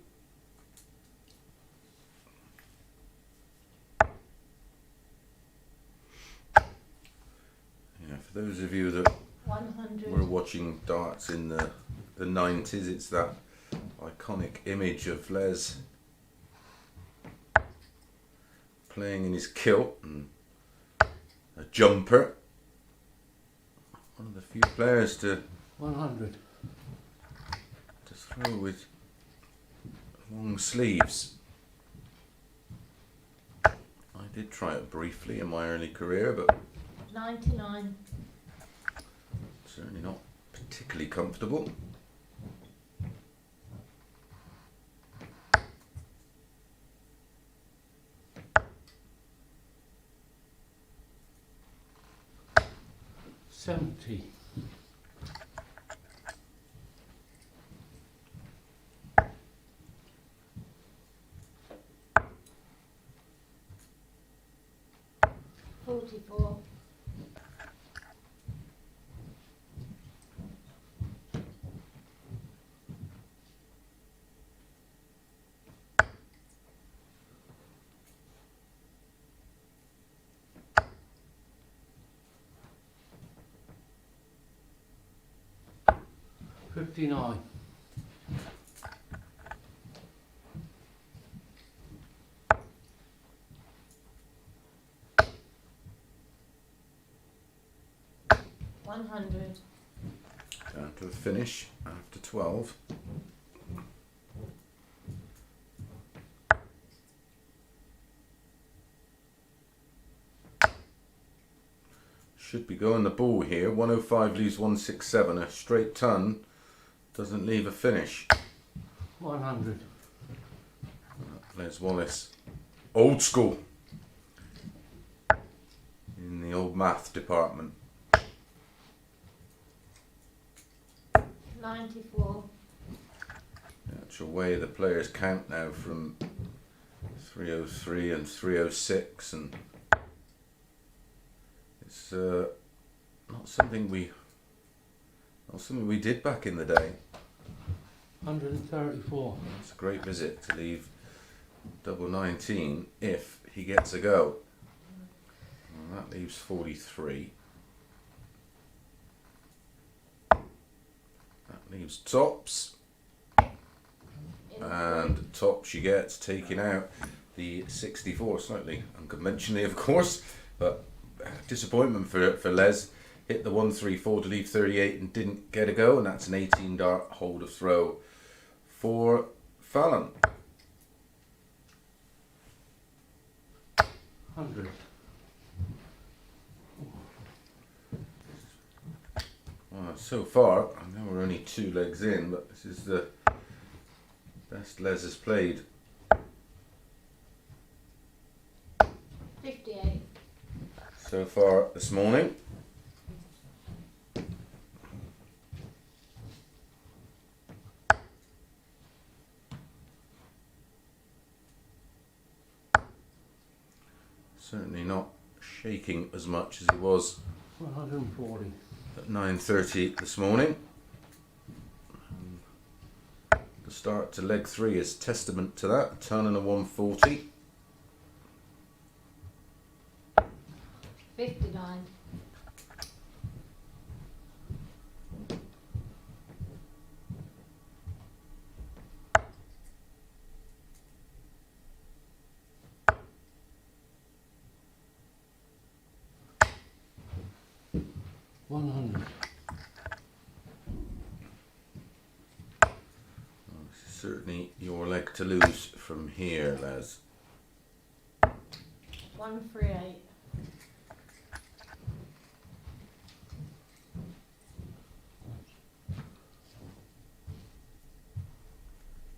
Yeah, for those of you that
100.
were watching darts in the 90s, it's that iconic image of Les playing in his kilt and a jumper. One of the few players to
100.
throw with long sleeves. I did try it briefly in my early career, but
99.
certainly not particularly comfortable.
$70.
44.
$59. $100.
Down to a finish after 12. Should be going the ball here. 105 leaves 167. A straight ton doesn't leave a finish.
100.
There's Wallace. Old school. In the old math department.
94.
The actual way the players count now from 303 and 306, and it's not something we did back in the day.
134.
It's a great visit to leave double 19 if he gets a go. Well, that leaves 43. That leaves tops. And top she gets, taking out the 64, slightly unconventionally of course, but disappointment for Les. Hit the 134 to leave 38 and didn't get a go, and that's an 18 dart hold of throw for Fallon.
100.
Well, so far, I know we're only 2 legs in, but this is the best Les has played.
58.
So far this morning. Certainly not shaking as much as he was
140.
at 9:30 this morning. The start to leg 3 is testament to that. A ton and a 140.
59. This is certainly your leg to lose from here, Les. 138.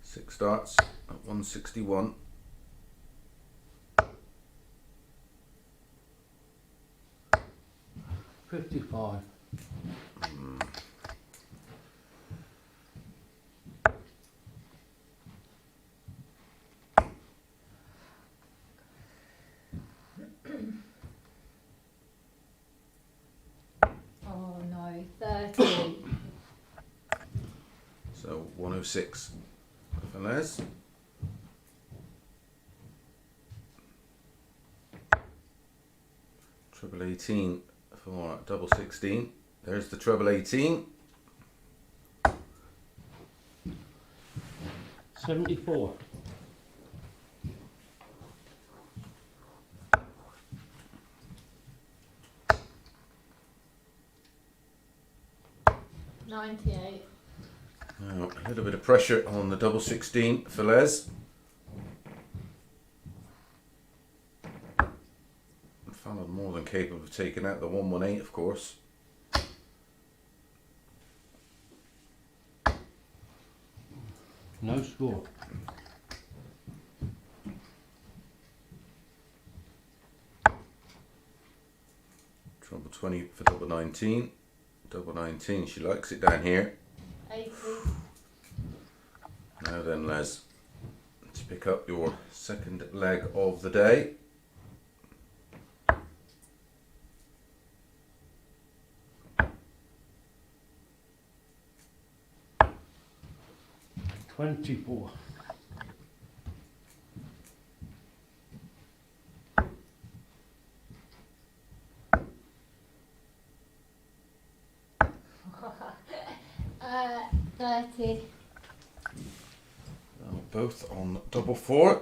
Six starts at 161.
$55.
Oh no, 30.
So 106 for Les. Treble 18 for double 16. There's the treble 18.
74.
$98.
Now, a little bit of pressure on the double 16 for Les. Fallon more than capable of taking out the 118, of course.
No score.
Treble 20 for double 19. Double 19, she likes it down here.
80.
Now then, Les, let's pick up your second leg of the day.
24.
Uh, 30.
Both on double 4.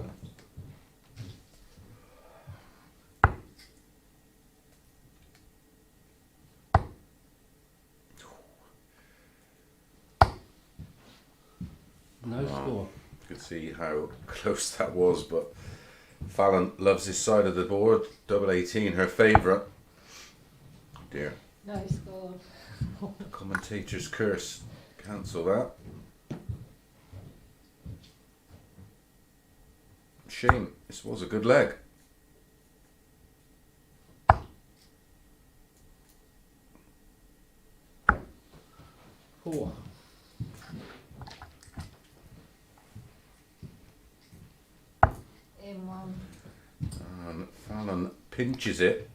No score.
You could see how close that was, but Fallon loves this side of the board. Double 18, her favourite. Oh dear.
No score.
Commentator's curse. Cancel that. Shame. This was a good leg.
Four.
In one.
And Fallon pinches it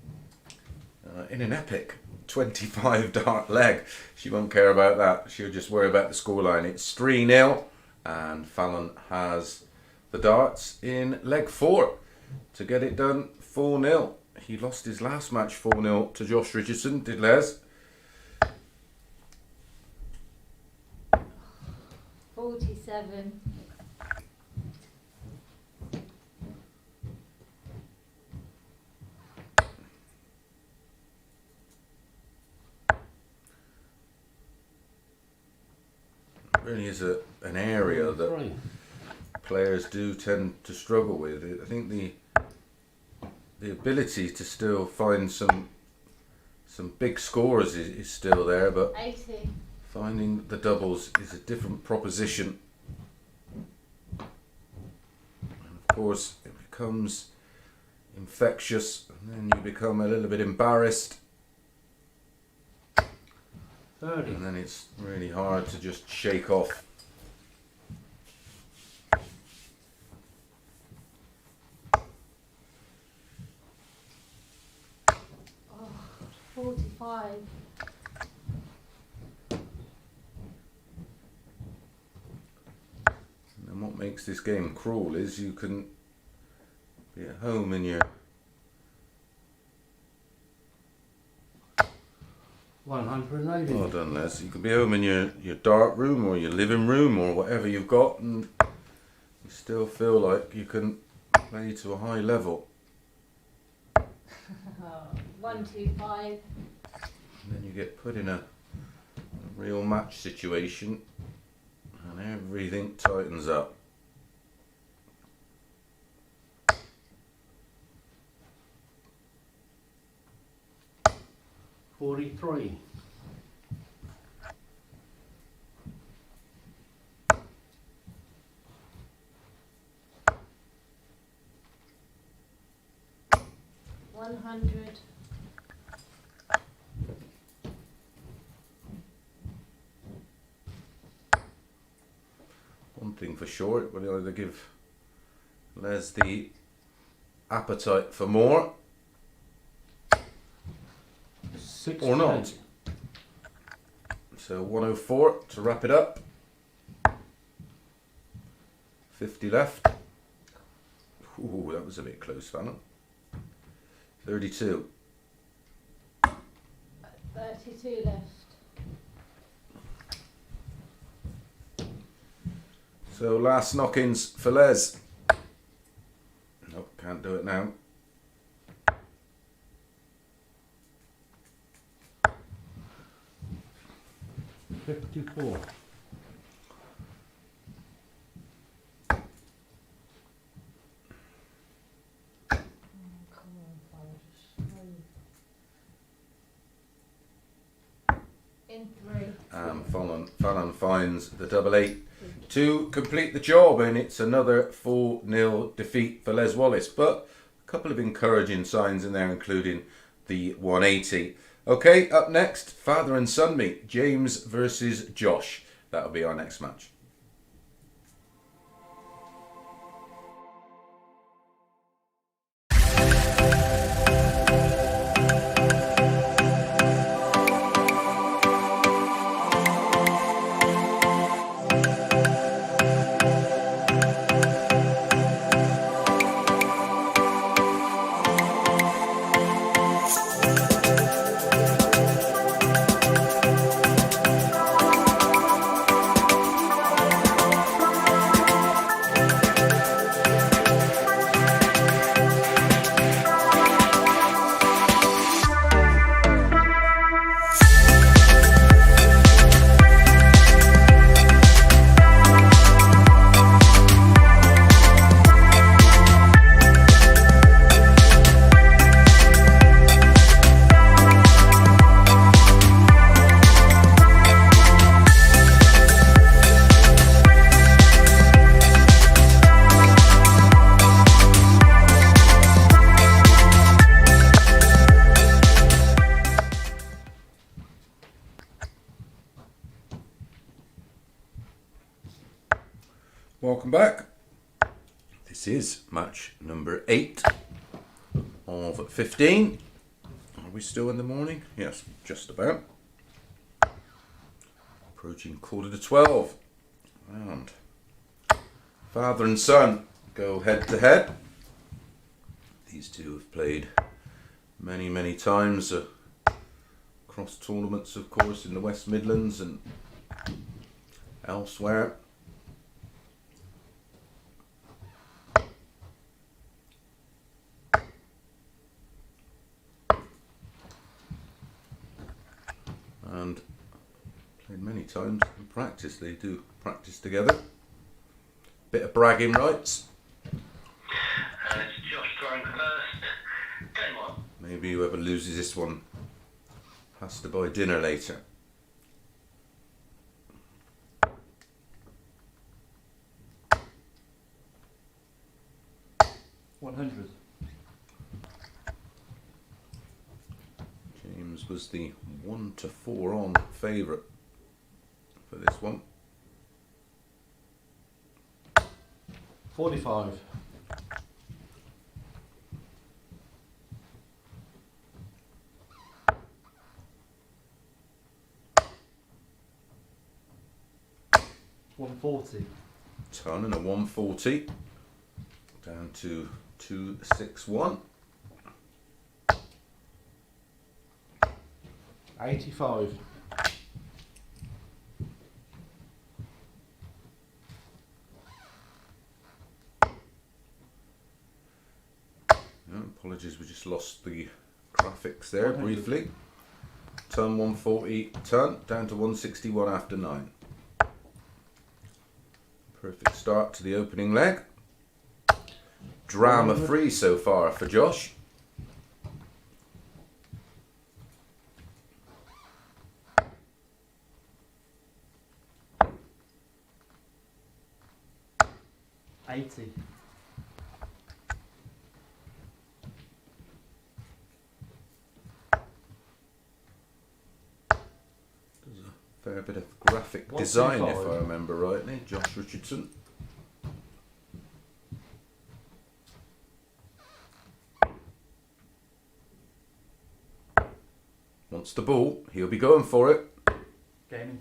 in an epic 25 dart leg. She won't care about that. She'll just worry about the scoreline. It's 3-0 and Fallon has the darts in leg 4 to get it done 4-0. He lost his last match 4-0 to Josh Richardson, did Les?
47.
Really is an area that
3.
players do tend to struggle with. I think the ability to still find some big scores is still there, but
80.
finding the doubles is a different proposition. And of course, it becomes infectious, and then you become a little bit embarrassed,
30.
and then it's really hard to just shake off.
Oh, 45.
And what makes this game cruel is you can be at home in your
180.
well done, Les. You can be home in your dark room or your living room or whatever you've got, and you still feel like you can play to a high level.
125.
And then you get put in a real match situation, and everything tightens up.
$43.
$100.
One thing for sure, it will either give Les the appetite for more
68.
or not. So 104 to wrap it up. 50 left. Ooh, that was a bit close, Fallon. 32.
32 left.
So last knock-ins for Les. Nope, can't do it now.
$54.
In 3.
Fallon finds the double 8 to complete the job, and it's another 4-0 defeat for Les Wallace. But a couple of encouraging signs in there, including the 180. Okay, up next, father and son meet. James versus Josh. That'll be our next match. welcome back. This is match number 8 of 15. Are we still in the morning? Yes, just about. Approaching 11:45. And father and son go head to head. These two have played many times across tournaments, of course, in the West Midlands and elsewhere. And played many times in practice. They do practice together. Bit of bragging rights.
It's Josh throwing first. Game on.
Maybe whoever loses this one has to buy dinner later.
$100.
James was the 1-4 on favourite for this one.
45.
$140.
Ton and a 140. Down to 261.
85.
Apologies, we just lost the graphics there
100.
briefly. Ton 140, ton down to 161 after 9. Perfect start to the opening leg. Drama free so far for Josh.
$80.
Fair bit of graphic design, if
125.
I remember rightly. Josh Richardson. Wants the ball. He'll be going for it.
Game in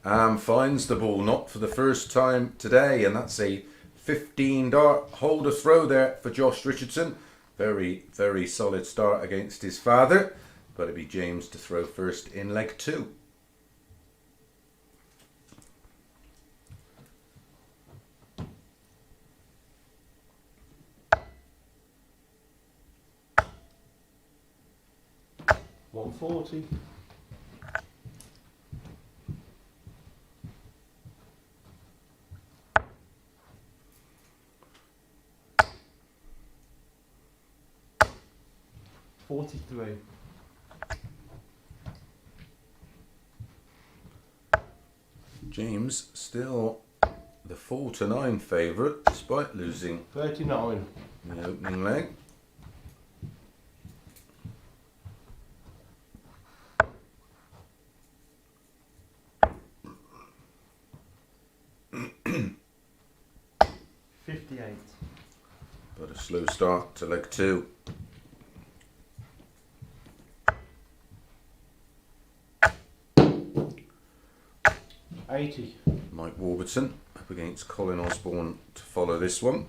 3.
Finds the ball, not for the first time today, and that's a 15 dart holder throw there for Josh Richardson. Very solid start against his father. Got to be James to throw first in leg 2.
$140.
$43.
James still the 4-9 favourite despite losing
39.
the opening leg.
$58.
But a slow start to leg 2.
$80.
Mike Warburton up against Colin Osborne to follow this one.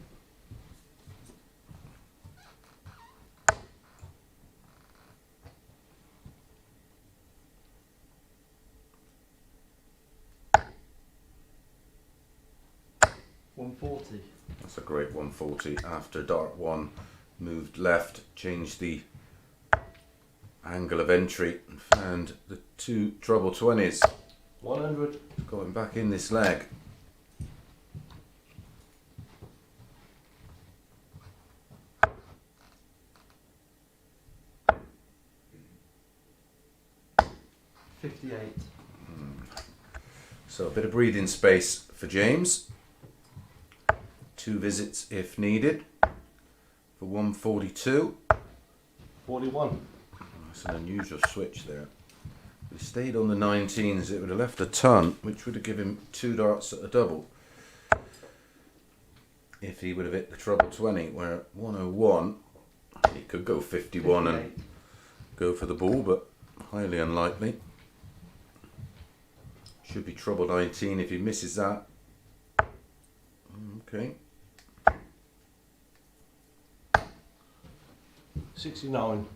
$140.
That's a great 140 after dart 1 moved left, changed the angle of entry and found the 2 treble 20s.
100.
Got him back in this leg.
$58.
So a bit of breathing space for James. 2 visits if needed for 142.
41.
That's an unusual switch there. If he stayed on the 19s, it would have left a ton, which would have given him 2 darts at a double. if he would have hit the treble 20, where 101, he could go 51 and
58.
go for the ball, but highly unlikely. Should be treble 19 if he misses that. Okay.
69.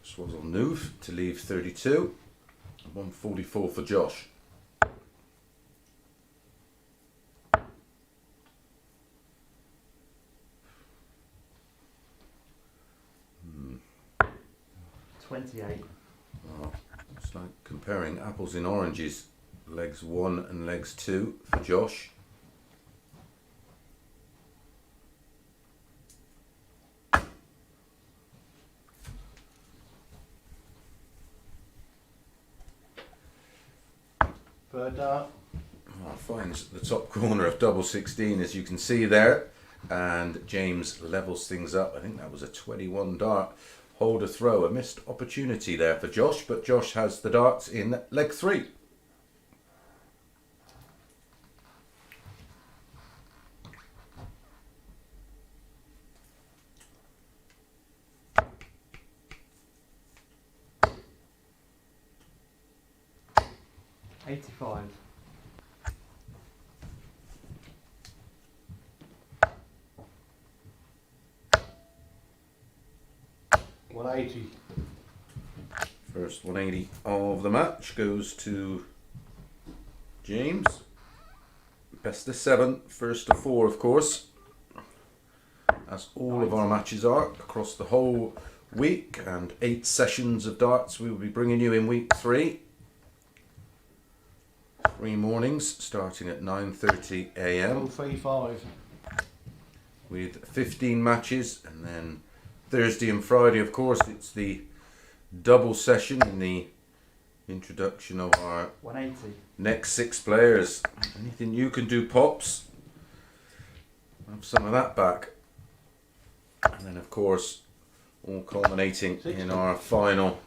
Swazzle Noof to leave 32. 144 for Josh. Hmm.
28.
Oh, it's like comparing apples and oranges. Legs 1 and legs 2 for Josh.
Third dart.
Oh, finds the top corner of double 16, as you can see there, and James levels things up. I think that was a 21 dart. Hold a throw, a missed opportunity there for Josh, but Josh has the darts in leg 3.
$85.
$180.
First 180 of the match goes to James. Best of 7, first of 4 of course, as all of our matches are across the whole week, and 8 sessions of darts we will be bringing you in week 3. 3 mornings starting at 9:30 a.m.
135.
with 15 matches, and then Thursday and Friday of course it's the double session in the introduction of our
180.
next 6 players. Anything you can do, Pops? Have some of that back. And then of course all culminating in our final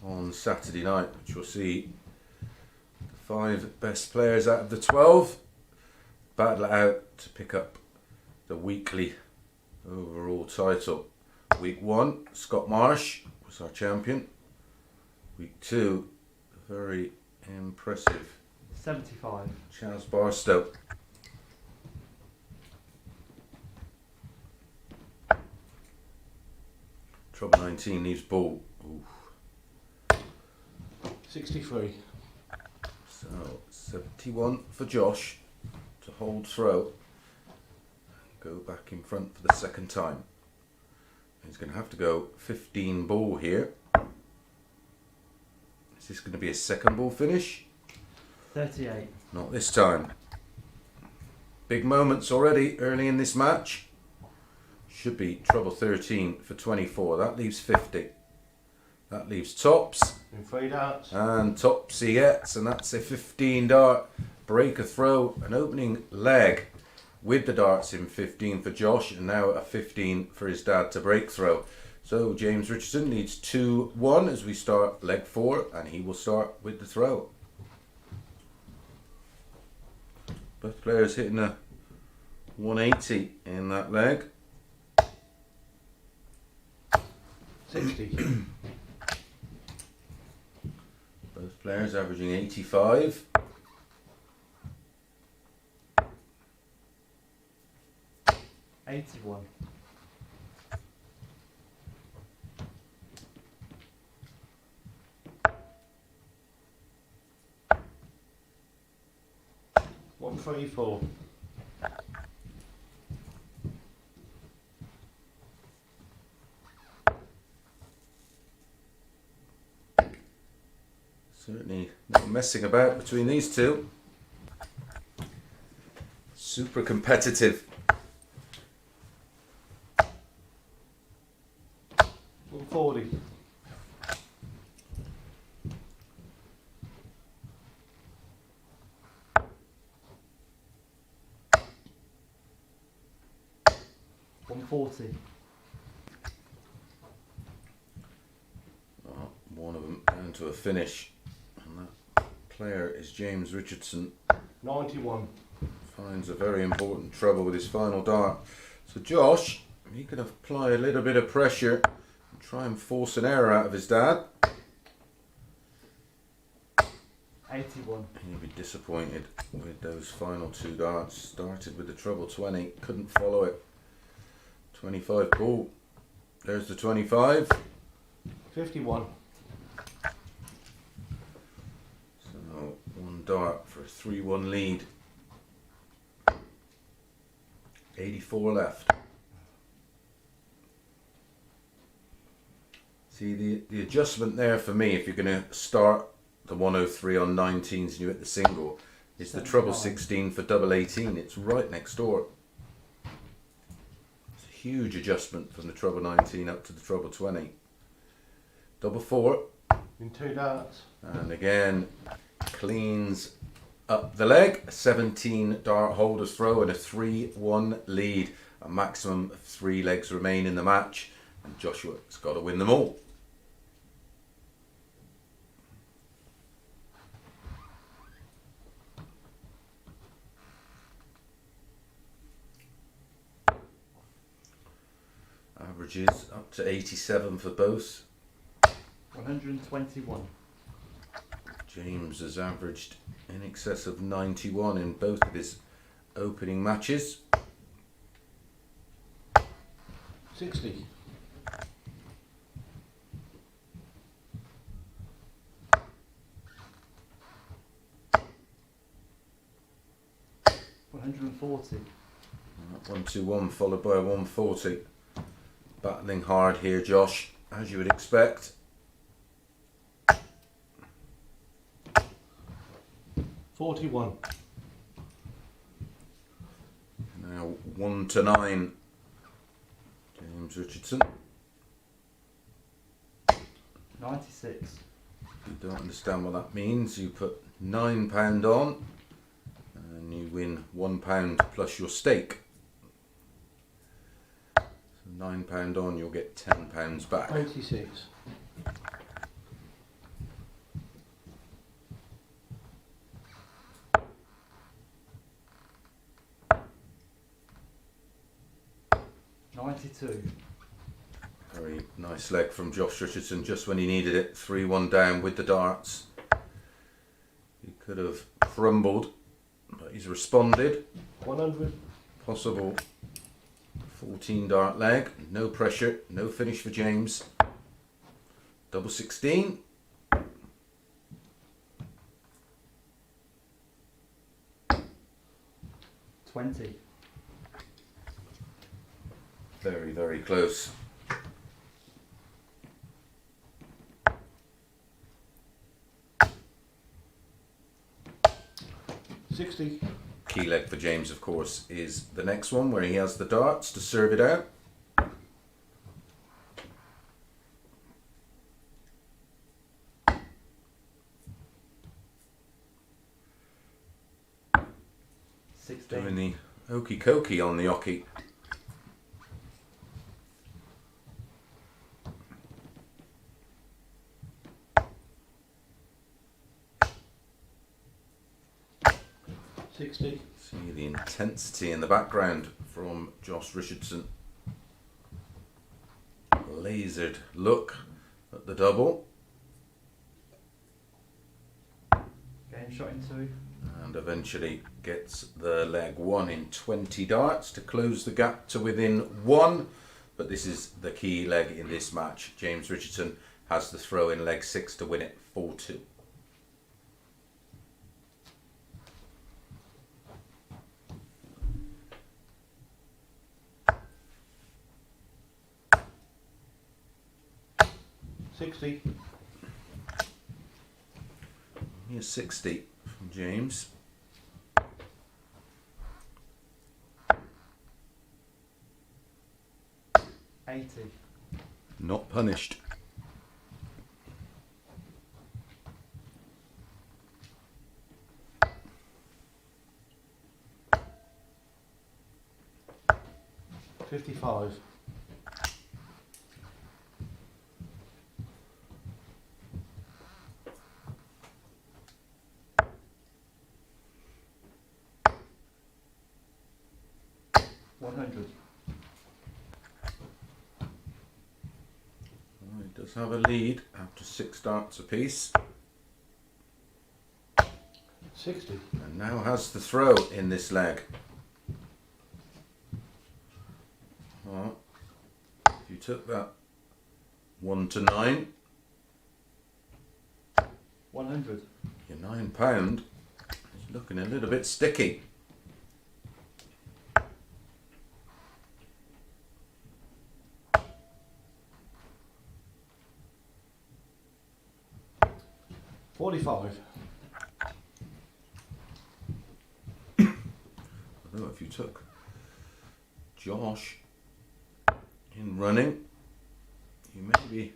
on Saturday night, which will see the 5 best players out of the 12 battle it out to pick up the weekly overall title. Week 1, Scott Marsh was our champion. Week 2, very impressive
75.
Charles Barstow. Trouble 19 leaves ball. Ooh.
63.
So 71 for Josh to hold throw. Go back in front for the second time. He's going to have to go 15 ball here. Is this going to be a second ball finish?
38.
Not this time. Big moments already early in this match. Should be treble 13 for 24. That leaves 50. That leaves tops.
In 3 darts.
And tops he gets, and that's a 15 dart break a throw, an opening leg with the darts in 15 for Josh, and now a 15 for his dad to break throw. So James Richardson needs 2-1 as we start leg 4, and he will start with the throw. Both players hitting a 180 in that leg.
60.
Both players averaging 85.
$81.
$134.
Certainly no messing about between these two. Super competitive.
140.
$140.
One of them down to a finish, and that player is James Richardson.
91.
finds a very important trouble with his final dart. So Josh, he can apply a little bit of pressure and try and force an error out of his dad.
81.
He'll be disappointed with those final two darts. Started with the treble 20, couldn't follow it. 25 ball. There's the 25.
51.
So one dart for a 3-1 lead. 84 left. See the adjustment there for me, if you're going to start the 103 on 19s and you hit the single, is the treble 16 for double 18. It's right next door. It's a huge adjustment from the treble 19 up to the treble 20. Double 4.
In 2 darts.
And again, cleans up the leg. A 17 dart holder's throw and a 3-1 lead. A maximum of 3 legs remain in the match, and Joshua's got to win them all. Averages up to 87 for both.
121.
James has averaged in excess of 91 in both of his opening matches.
60.
140.
121 followed by a 140. Battling hard here, Josh, as you would expect.
41.
Now 1 to 9. James Richardson.
96.
If you don't understand what that means, you put £9 on and you win £1 plus your stake. So £9 on, you'll get £10 back.
86.
92.
Very nice leg from Josh Richardson just when he needed it. 3-1 down with the darts. He could have crumbled, but he's responded.
100.
Possible 14 dart leg. No pressure, no finish for James. Double 16.
20.
Very, very close.
$60.
Key leg for James, of course, is the next one where he has the darts to serve it out. Doing the okey cokey on the ocky.
$60.
See the intensity in the background from Josh Richardson. Lasered look at the double.
Game shot in 2.
And eventually gets the leg 1 in 20 darts to close the gap to within 1. But this is the key leg in this match. James Richardson has the throw in leg 6 to win it 4-2.
$60.
Here's 60 from James.
$80.
Not punished.
$55.
does have a lead after 6 darts apiece,
60.
and now has the throw in this leg. Well, if you took that 1 to 9,
100.
your £9 is looking a little bit sticky.
$45.
Although if you took Josh in running, you maybe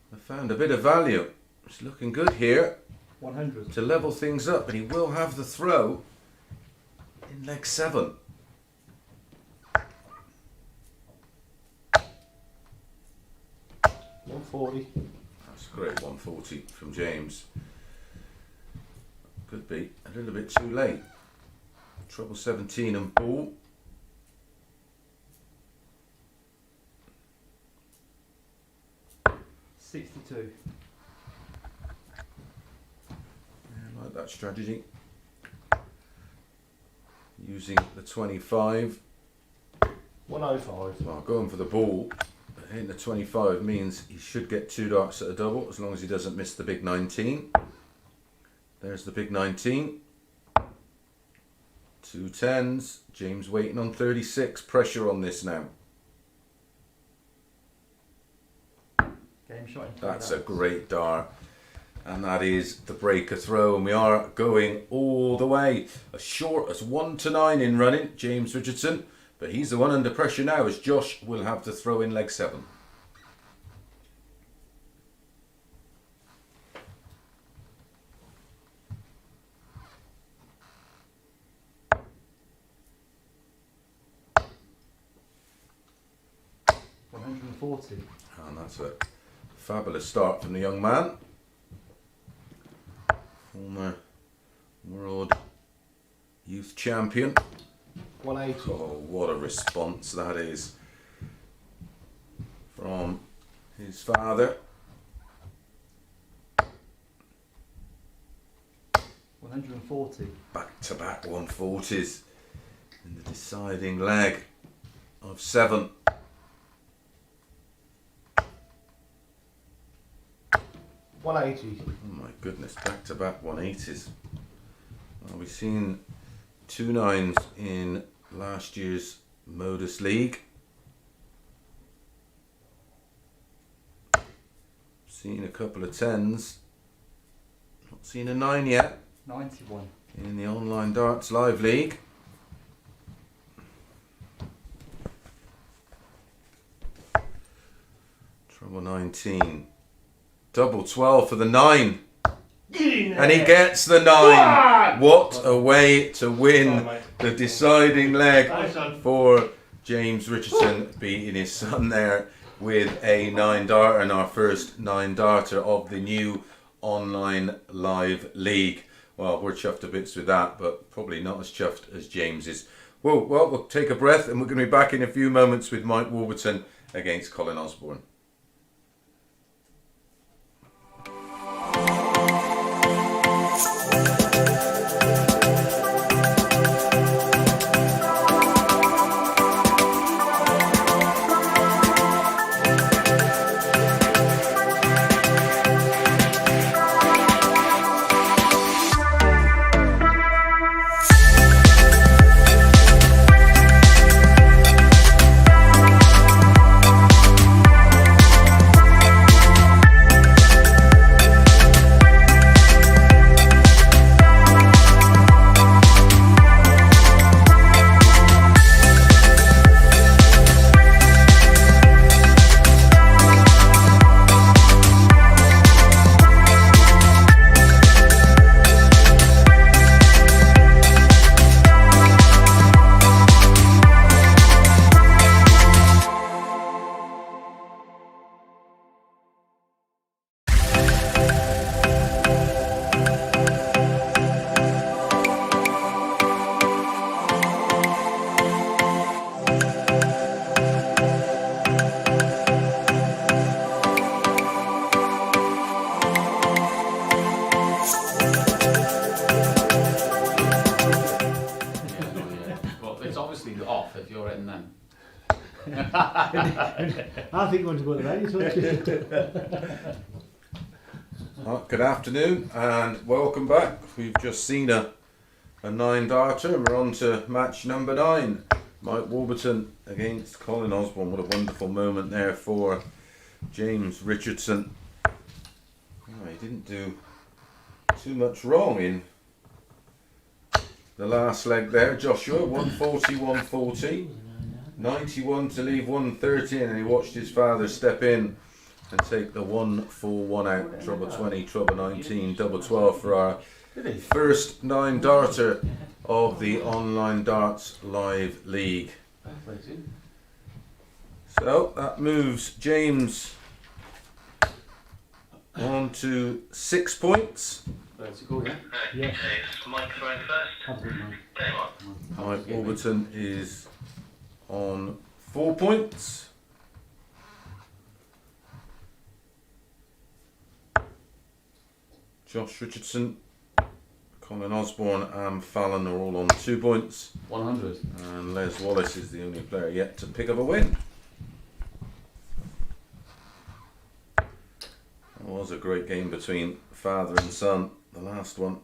have found a bit of value. It's looking good here
100.
to level things up, and he will have the throw in leg 7.
$140.
That's a great 140 from James. Could be a little bit too late. Treble 17 and ball.
$62.
I like that strategy. Using the 25.
105.
Well, going for the ball, but hitting the 25 means he should get 2 darts at a double as long as he doesn't miss the big 19. There's the big 19. 2 10s. James waiting on 36. Pressure on this now.
Game shot in 2
That's a
darts.
great dart. And that is the breaker throw. And we are going all the way. As short as 1 to 9 in running, James Richardson. But he's the one under pressure now, as Josh will have to throw in leg 7.
$140.
And that's a fabulous start from the young man. Former world youth champion.
180.
Oh, what a response that is from his father.
140.
Back-to-back 140s in the deciding leg of 7.
$180.
Oh my goodness, back-to-back 180s. Well, we've seen 2 9s in last year's Modus League. Seen a couple of 10s. Not seen a 9 yet
91.
in the Online Darts Live League. Trouble 19. Double 12 for the 9. And he gets the 9. What a way to win the deciding leg for James Richardson, beating his son there with a 9 darter, and our first 9 darter of the new Online Live League. Well, we're chuffed to bits with that, but probably not as chuffed as James is. Well, we'll take a breath, and we're going to be back in a few moments with Mike Warburton against Colin Osborne.
I think you want to go to the radio,
Good afternoon and welcome back. We've just seen a 9-darter and we're on to match number 9. Mike Warburton against Colin Osborne. What a wonderful moment there for James Richardson. Oh, he didn't do too much wrong in the last leg there. Joshua, 140, 140. 91 to leave 130, and he watched his father step in and take the 1-4-1 out. Trouble 20, trouble 19, double 12 for our first 9-darter of the Online Darts Live League. So that moves James on to 6 points.
Let's go, yeah?
Yes.
Okay, it's microphone first.
Have a good night.
Game on.
Mike Warburton is on 4 points. Josh Richardson, Colin Osborne and Fallon are all on 2 points.
100.
And Les Wallace is the only player yet to pick up a win. It was a great game between father and son, the last one.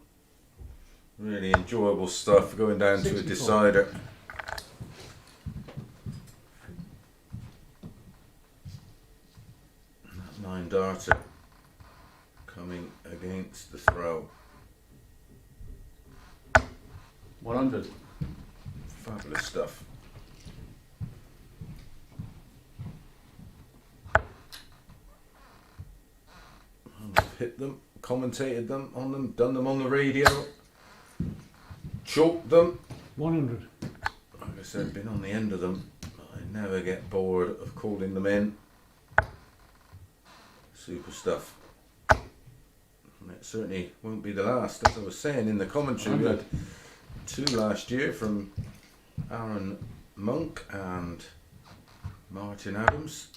Really enjoyable stuff, going down to a
64.
decider. That 9-darter coming against the throw.
100.
Fabulous stuff. And I've hit them, commentated them on them, done them on the radio, chalked them.
100.
Like I said, been on the end of them. I never get bored of calling them in. Super stuff. And it certainly won't be the last. As I was saying in the commentary, we had 2 last year from Aaron Monk and Martin Adams.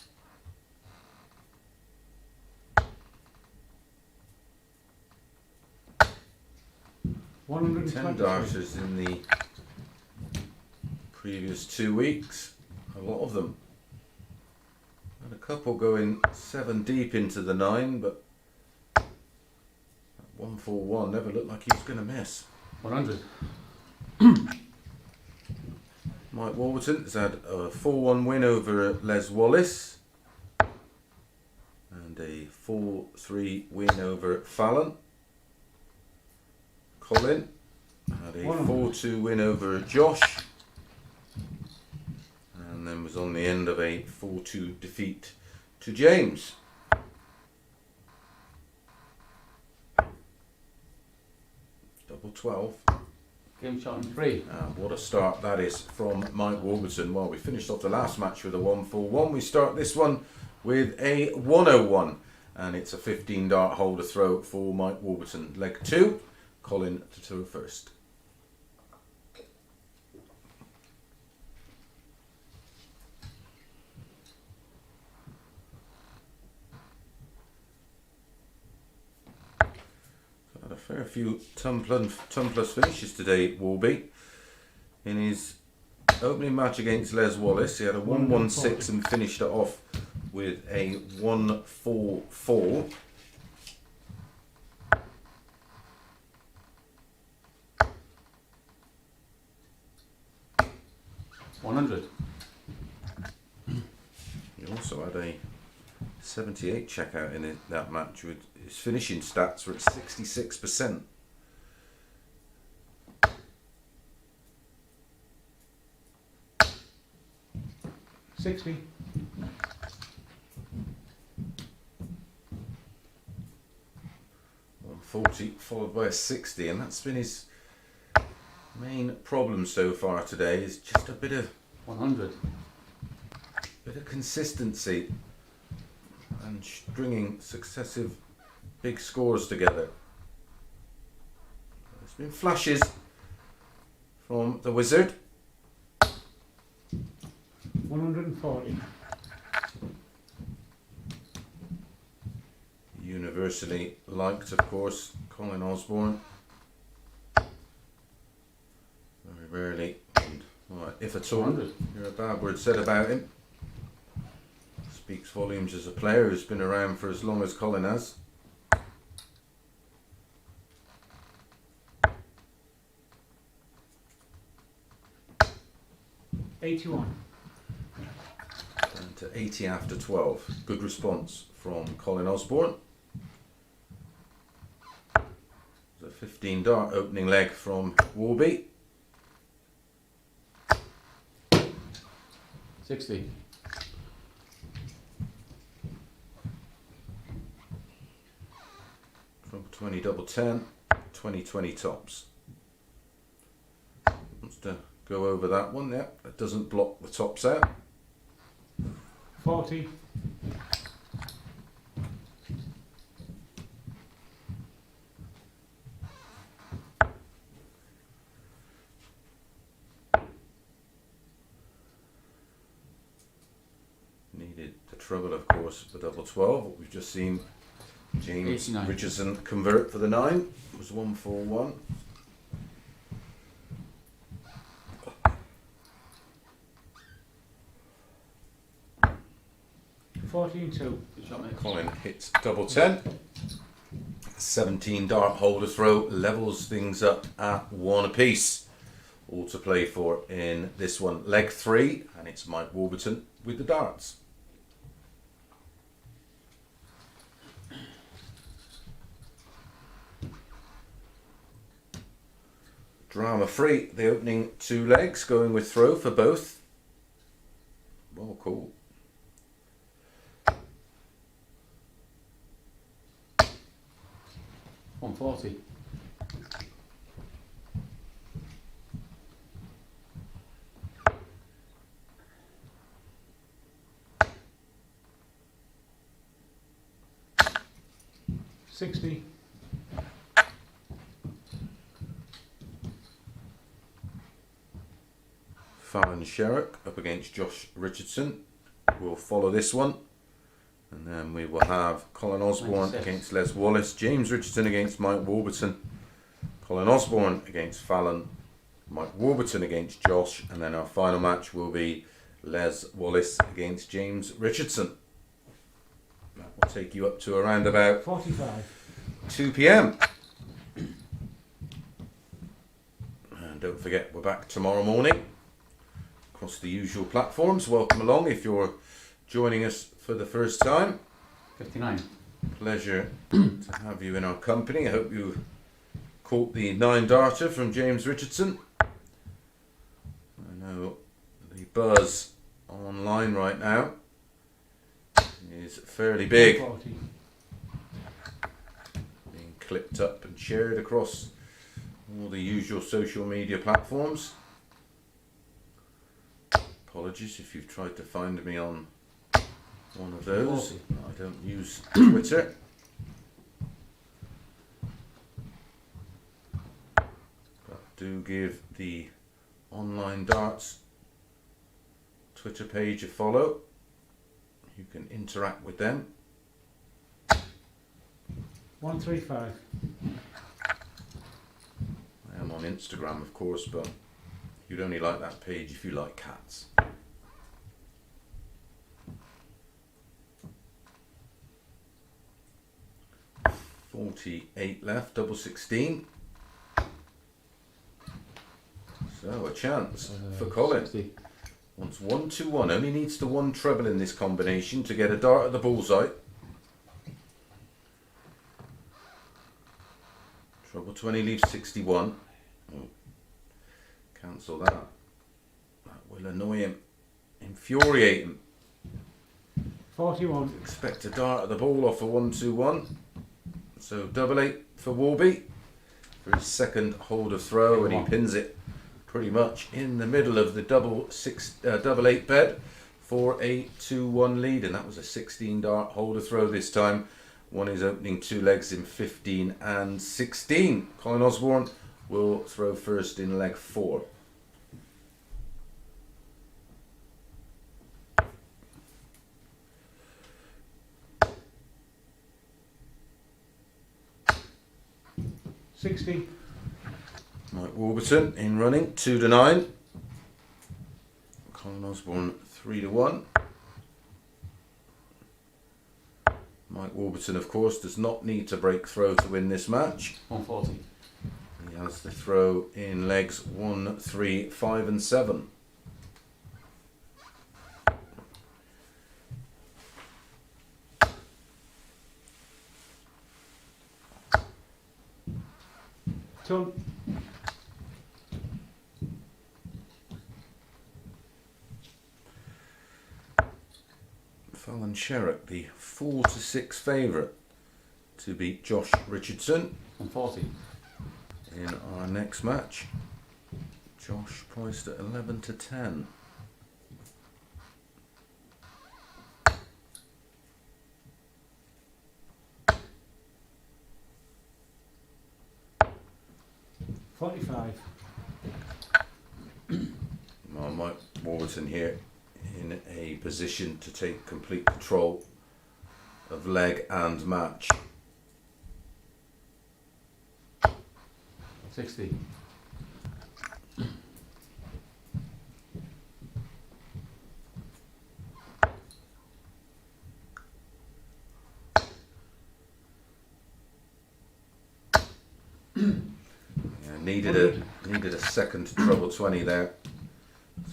10 darters in the previous 2 weeks. A lot of them. Had a couple going 7 deep into the 9, but that 1-4-1 never looked like he was going to miss.
100.
Mike Warburton has had a 4-1 win over Les Wallace and a 4-3 win over Fallon. Colin had a 4-2 win over Josh and then was on the end of a 4-2 defeat to James. Double 12.
Game shot in 3.
What a start that is from Mike Warburton. Well, we finished off the last match with a 1-4-1. We start this one with a 101, and it's a 15-dart holder throw for Mike Warburton. Leg 2, Colin to throw first. Had a fair few ton-plus finishes today, Warby. In his opening match against Les Wallace, he had a 1-1-6 and finished it off with a 1-4-4. He also had a 78 checkout in that match with his finishing stats were at 66%.
$60.
140 followed by a 60, and that's been his main problem so far today, is just a bit of
100.
consistency and stringing successive big scores together. There's been flashes from the wizard.
140.
Universally liked, of course, Colin Osborne. Very rarely, and, well, if at all,
100.
hear a bad word said about him. Speaks volumes as a player who's been around for as long as Colin has.
$81.
Down to 80 after 12. Good response from Colin Osborne. There's a 15 dart opening leg from Warby.
60.
From 20 double 10, 20 tops. Wants to go over that one, yeah. That doesn't block the tops out.
40.
Needed the trouble, of course, for double 12. What we've just seen James
89.
Richardson convert for the 9 was 141.
$14.2.
Good shot, mate.
Colin hits double 10. 17 dart holder throw levels things up at 1 apiece. All to play for in this one. Leg 3, and it's Mike Warburton with the darts. Drama free, the opening 2 legs, going with throw for both. Well, cool.
$140.
$60.
Fallon Sherrock up against Josh Richardson. We'll follow this one. And then we will have Colin Osborne
96.
against Les Wallace, James Richardson against Mike Warburton, Colin Osborne against Fallon, Mike Warburton against Josh, and then our final match will be Les Wallace against James Richardson. That will take you up to around about
45.
2 p.m. And don't forget, we're back tomorrow morning across the usual platforms. Welcome along if you're joining us for the first time.
59.
Pleasure to have you in our company. I hope you caught the 9 darter from James Richardson. I know the buzz online right now is fairly big,
40.
being clipped up and shared across all the usual social media platforms. Apologies if you've tried to find me on one of those. I don't use Twitter. But do give the Online Darts Twitter page a follow. You can interact with them.
135.
I am on Instagram, of course, but you'd only like that page if you like cats. $48 left, double 16. So a chance for Colin.
60.
Wants 1-2-1. Only needs to 1 treble in this combination to get a dart at the bullseye. Treble 20 leaves 61. Oh, cancel that. That will annoy him, infuriate him.
41.
Expect a dart at the ball off a 1-2-1. So double 8 for Warby for his second holder throw, and he pins it pretty much in the middle of the double 8 bed for a 2-1 lead, and that was a 16 dart holder throw this time. One is opening 2 legs in 15 and 16. Colin Osborne will throw first in leg 4.
$60.
Mike Warburton in running 2-9. Colin Osborne 3-1. Mike Warburton, of course, does not need to break throw to win this match.
140.
He has the throw in legs 1, 3, 5 and 7.
Ton.
Fallon Sherrock, the 4 to 6 favourite to beat Josh Richardson
140.
in our next match. Josh priced at 11 to 10.
$45.
Well, Mike Warburton here in a position to take complete control of leg and match.
60.
Yeah, needed a second treble 20 there.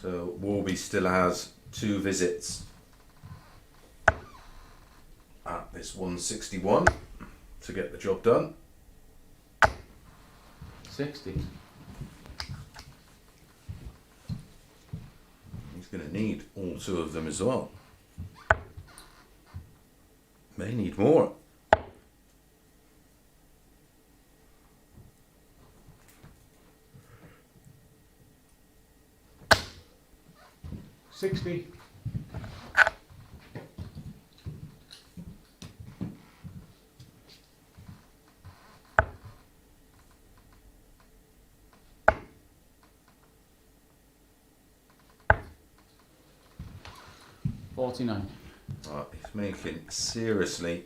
So Warby still has 2 visits at this 161 to get the job done.
60.
He's going to need all 2 of them as well. May need more.
$60.
$49.
Right, he's making seriously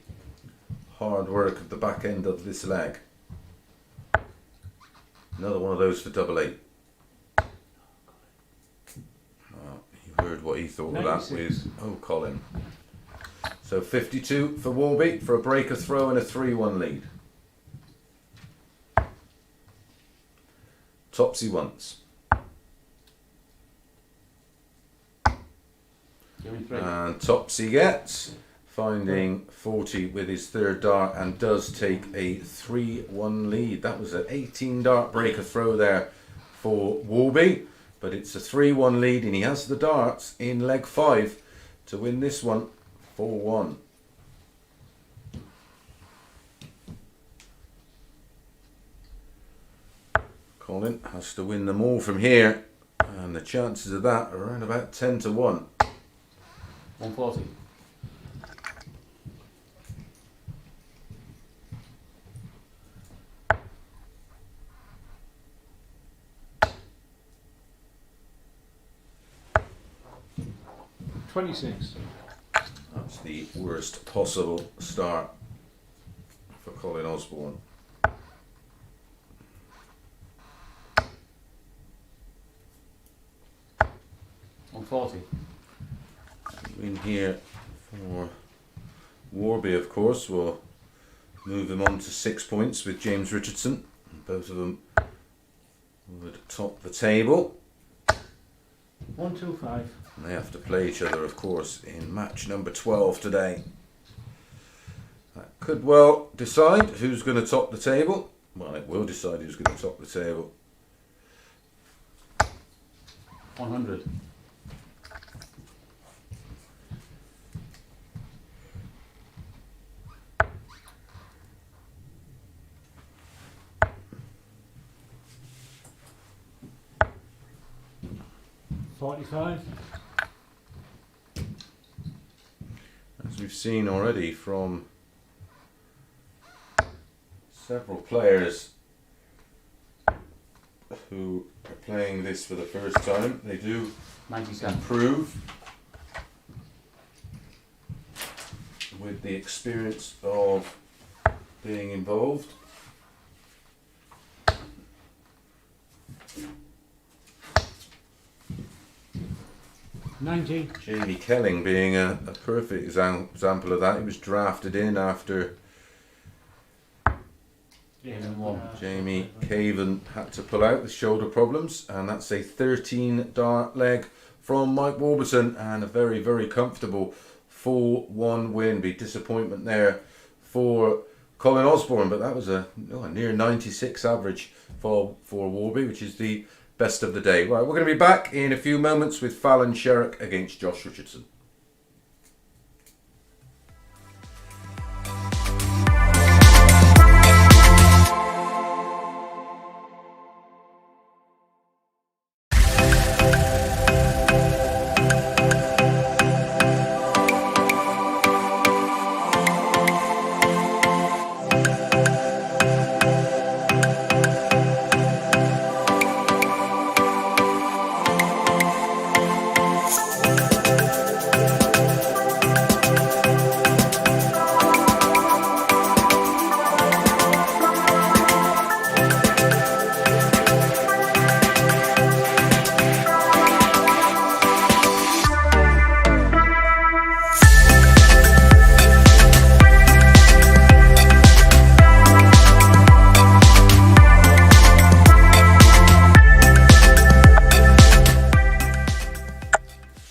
hard work of the back end of this leg. Another one of those for double 8. You heard what he thought of that
96.
with Colin. So 52 for Warby for a break, a throw and a 3-1 lead. Topsy once.
Give me 3.
And Topsy gets, finding 40 with his 3rd dart and does take a 3-1 lead. That was an 18 dart break, a throw there for Warby. But it's a 3-1 lead and he has the darts in leg 5 to win this one 4-1. Colin has to win them all from here and the chances of that are around about 10 to 1.
140.
$26.
That's the worst possible start for Colin Osborne.
$140.
Win here for Warby, of course, will move him on to 6 points with James Richardson. Both of them would top the table.
125.
And they have to play each other, of course, in match number 12 today. That could well decide who's going to top the table. Well, it will decide who's going to top the table.
100.
$45.
As we've seen already from several players who are playing this for the first time, they do
97.
improve with the experience of being involved.
90.
Jamie Kelling being a perfect example of that. He was drafted in after Jamie Caven had to pull out with shoulder problems, and that's a 13 dart leg from Mike Warburton, and a very, very comfortable 4-1 win. Be disappointment there for Colin Osborne, but that was a near 96 average for Warby, which is the best of the day. Right, we're going to be back in a few moments with Fallon Sherrock against Josh Richardson.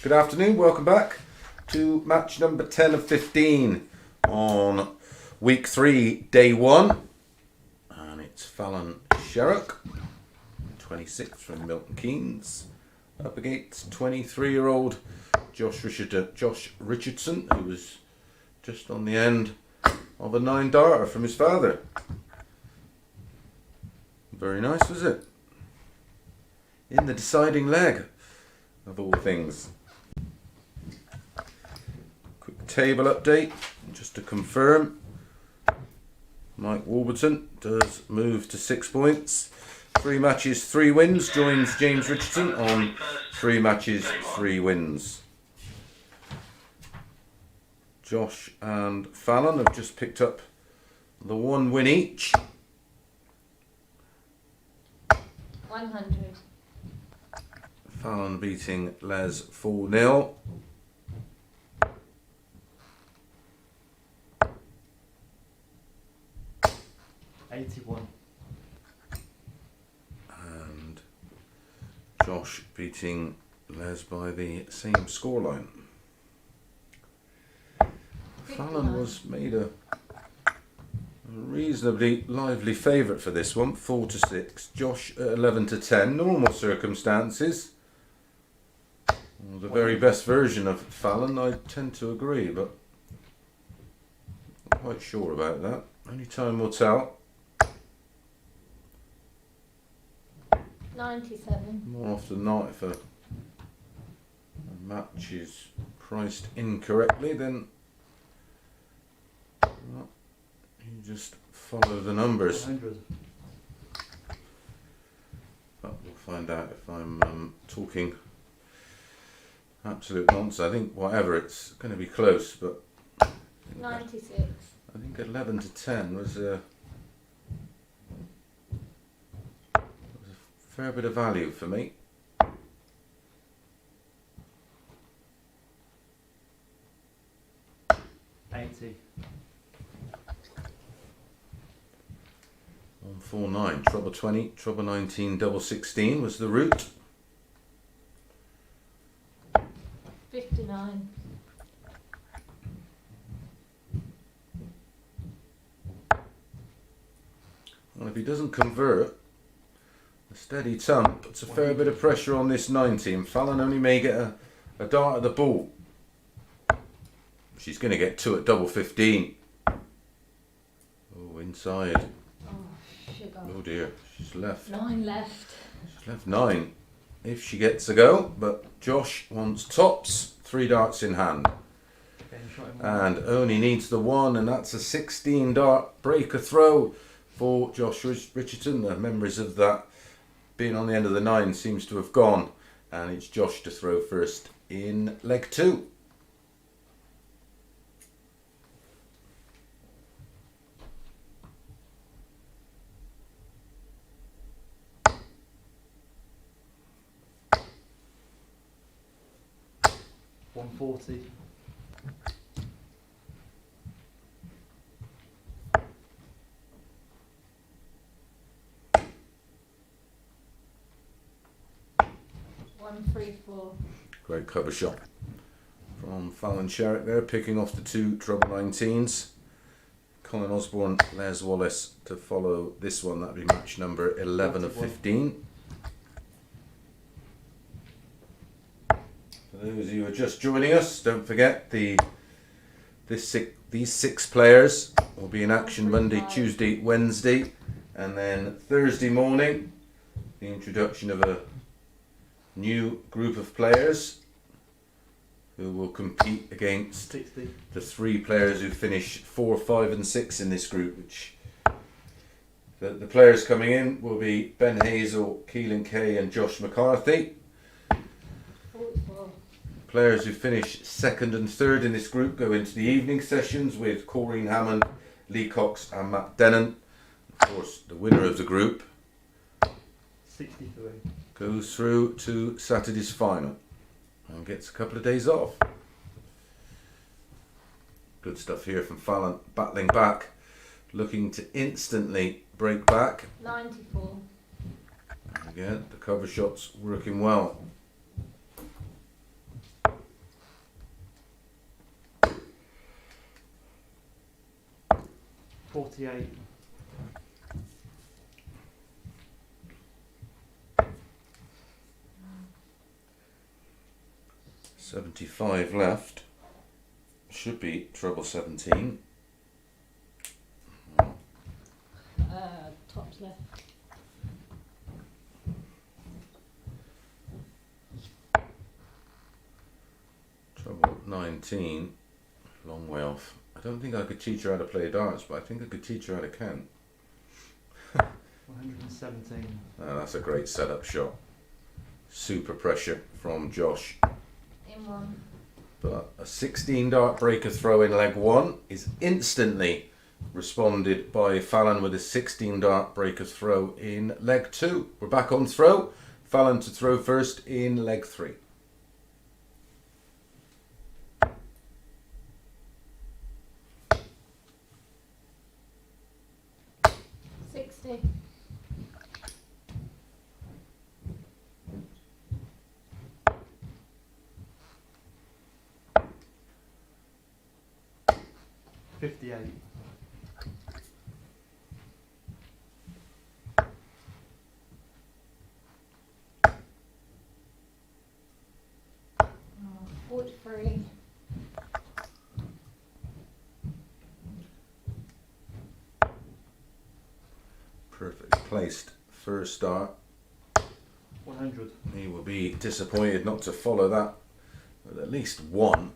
Good afternoon, welcome back to match number 10 of 15 on week 3, day 1. And it's Fallon Sherrock, 26 from Milton Keynes, up against 23-year-old Josh Richardson, who was just on the end of a 9-darter from his father. Very nice, was it? In the deciding leg, of all things. Table update, just to confirm. Mike Warburton does move to 6 points. 3 matches, 3 wins. Joins James Richardson on 3 matches, 3 wins. Josh and Fallon have just picked up the 1 win each.
100.
Fallon beating Les 4-0. And Josh beating Les by the same scoreline. Fallon was made a reasonably lively favourite for this one, 4-6. Josh at 11-10. Normal circumstances. Well, the very best version of Fallon, I tend to agree, but I'm not quite sure about that. Only time will tell.
97.
More often than not, if a match is priced incorrectly, then well, you just follow the numbers.
100.
But we'll find out if I'm talking absolute nonsense. I think whatever, it's going to be close, but
96.
I think 11-10 was a fair bit of value for me. On 4-9, treble 20, treble 19, double 16 was the route.
59.
Well, if he doesn't convert, a steady thump puts a fair bit of pressure on this 90, and Fallon only may get a dart at the ball. She's going to get 2 at double 15. Oh, inside.
Oh, sugar.
Oh dear, she's left.
9 left.
She's left 9 if she gets a go, but Josh wants tops, 3 darts in hand.
Game shot in 1.
And only needs the 1, and that's a 16 dart breaker throw for Josh Richardson. The memories of that being on the end of the 9 seems to have gone, and it's Josh to throw first in leg 2.
140.
One, three, four.
Great cover shot from Fallon Sherrock there, picking off the two treble 19s. Colin Osborne, Les Wallace to follow this one. That'd be match number 11 of 15. For those of you who are just joining us, don't forget these six players will be in action Monday, Tuesday, Wednesday, and then Thursday morning the introduction of a new group of players who will compete against
60.
the three players who finish 4, 5 and 6 in this group. Which the players coming in will be Ben Hazel, Keelan Kay and Josh McCarthy.
44.
Players who finish 2nd and 3rd in this group go into the evening sessions with Corrine Hammond, Lee Cox and Matt Denon. Of course, the winner of the group
63.
goes through to Saturday's final and gets a couple of days off. Good stuff here from Fallon, battling back, looking to instantly break back.
94.
Again, the cover shot's working well.
$48.
75 left. Should be treble 17.
Tops left.
Treble 19. Long way off. I don't think I could teach her how to play darts, but I think I could teach her how to count.
117.
That's a great setup shot. Super pressure from Josh.
In one.
But a 16 dart breaker throw in leg 1 is instantly responded by Fallon with a 16 dart breaker throw in leg 2. We're back on throw. Fallon to throw first in leg 3.
$58.
Oh, 43.
Perfect placed first dart.
100.
He will be disappointed not to follow that with at least one.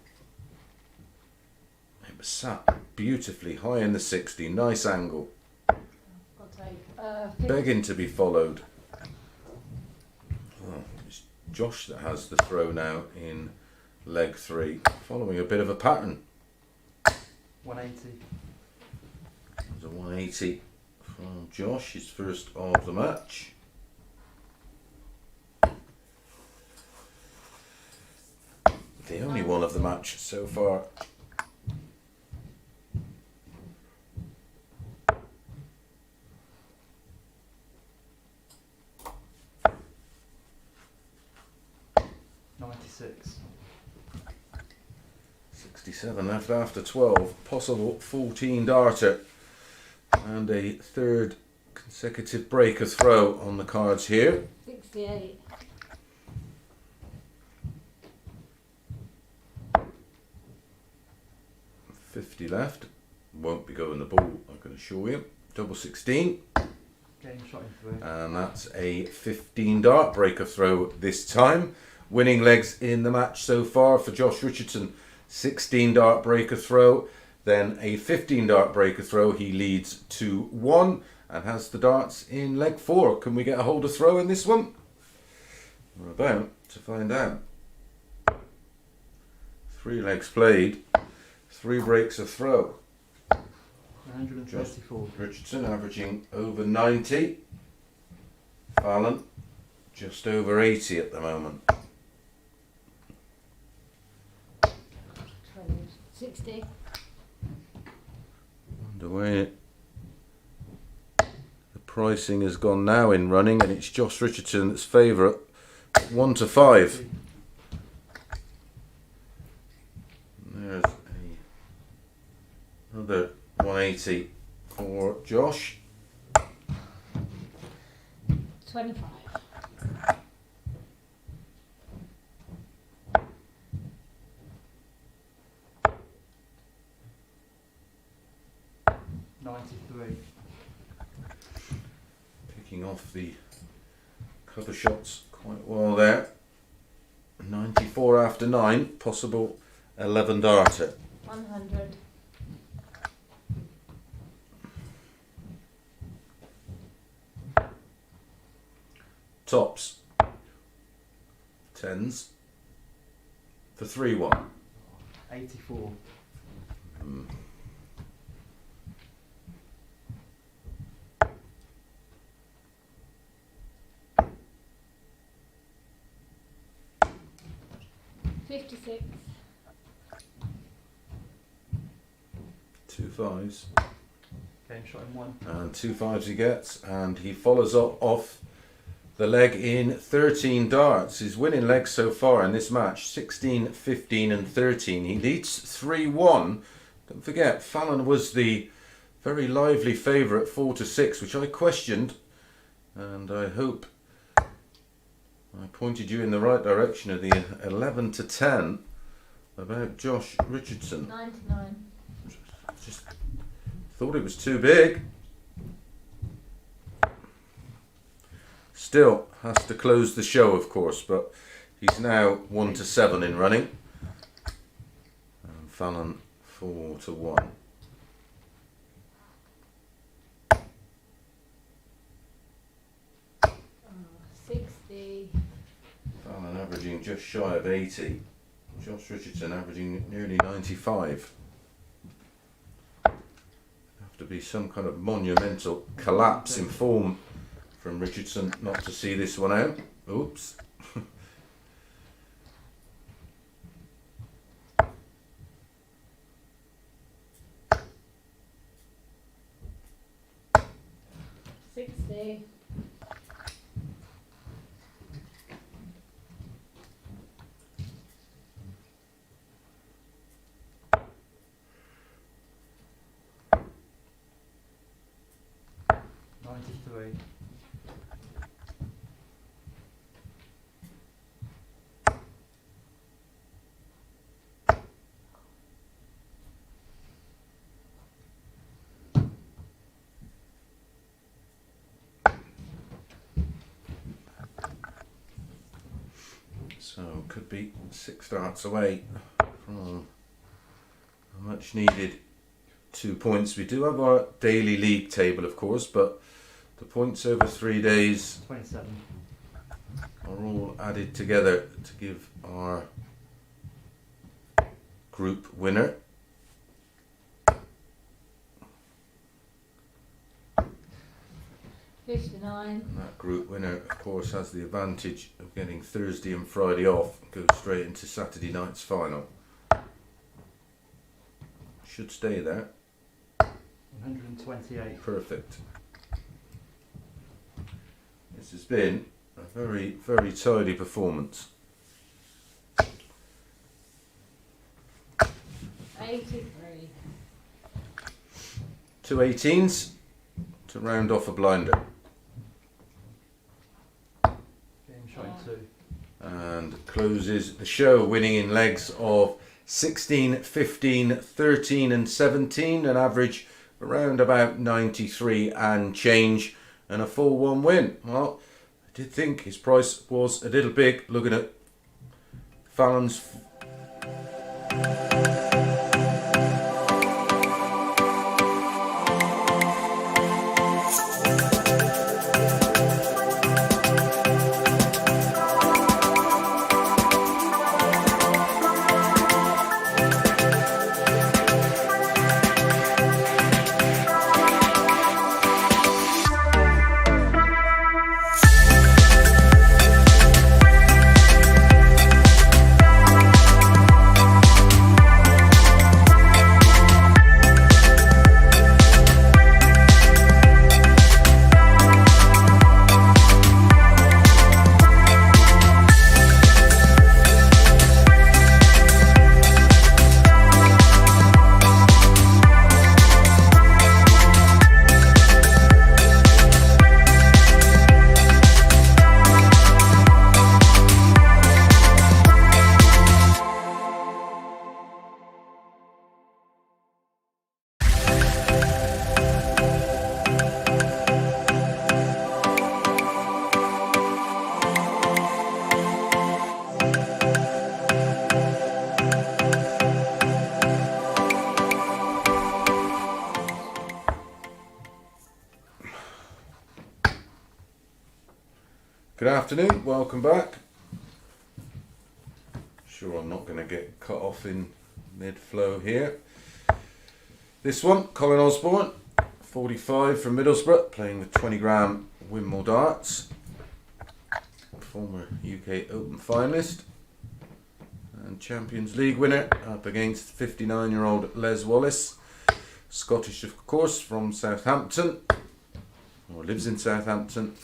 It was sat beautifully high in the 60, nice angle,
Got eight.
begging to be followed. Oh, it's Josh that has the throw now in leg 3, following a bit of a pattern.
180.
There's a 180 from Josh, his first of the match. The only one of the match so far.
$96.
67 left after 12. Possible 14 darter. And a third consecutive breaker throw on the cards here.
68.
$50 left. Won't be going the ball, I can assure you. Double 16.
Game shot in 3.
And that's a 15 dart breaker throw this time. Winning legs in the match so far for Josh Richardson. 16 dart breaker throw, then a 15 dart breaker throw. He leads 2-1 and has the darts in leg 4. Can we get a hold of throw in this one? We're about to find out. 3 legs played, 3 breaks of throw.
134.
Richardson averaging over 90. Fallon just over 80 at the moment.
60.
Underway. The pricing has gone now in running, and it's Josh Richardson that's favourite. 1 to 5. There's another 180 for Josh.
25.
$93.
Picking off the cover shots quite well there. 94 after 9, possible 11 darter.
100.
Tops. 10s. For 3-1.
84.
56.
2 5s.
Game shot in 1.
And 2 5s he gets, and he follows off the leg in 13 darts. His winning legs so far in this match, 16, 15 and 13. He leads 3-1. Don't forget, Fallon was the very lively favourite 4 to 6, which I questioned, and I hope I pointed you in the right direction of the 11 to 10 about Josh Richardson.
99.
Just thought it was too big. Still has to close the show, of course, but he's now 1 to 7 in running. And Fallon 4 to 1.
Oh, 60.
Fallon averaging just shy of 80. Josh Richardson averaging nearly 95. Have to be some kind of monumental collapse in form from Richardson not to see this one out. Oops.
$60.
$93.
So could be 6 darts away from a much needed 2 points. We do have our daily league table, of course, but the points over 3 days
27.
are all added together to give our group winner.
$59.
And that group winner, of course, has the advantage of getting Thursday and Friday off and goes straight into Saturday night's final. Should stay there.
128.
Perfect. This has been a very, very tidy performance.
83.
2 18s to round off a blinder.
Game shot in 2.
And closes the show, winning in legs of 16, 15, 13 and 17, an average around about 93 and change, and a 4-1 win. Well, I did think his price was a little big, looking at Fallon's Good afternoon, welcome back. Sure, I'm not going to get cut off in mid-flow here. This one, Colin Osborne, 45 from Middlesbrough, playing with 20 gram windmill darts. Former UK Open finalist and Champions League winner, up against 59-year-old Les Wallace, Scottish of course, from Southampton, or lives in Southampton,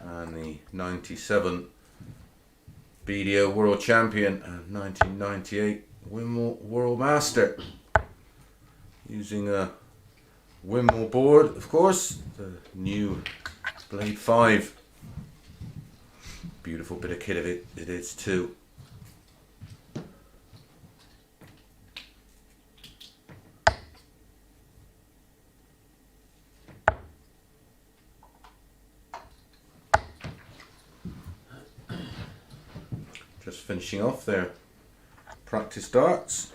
and the 97 BDO World Champion and 1998 Windmill World Master. Using a windmill board, of course, the new Blade 5. Beautiful bit of kit of it is too. Just finishing off their practice darts.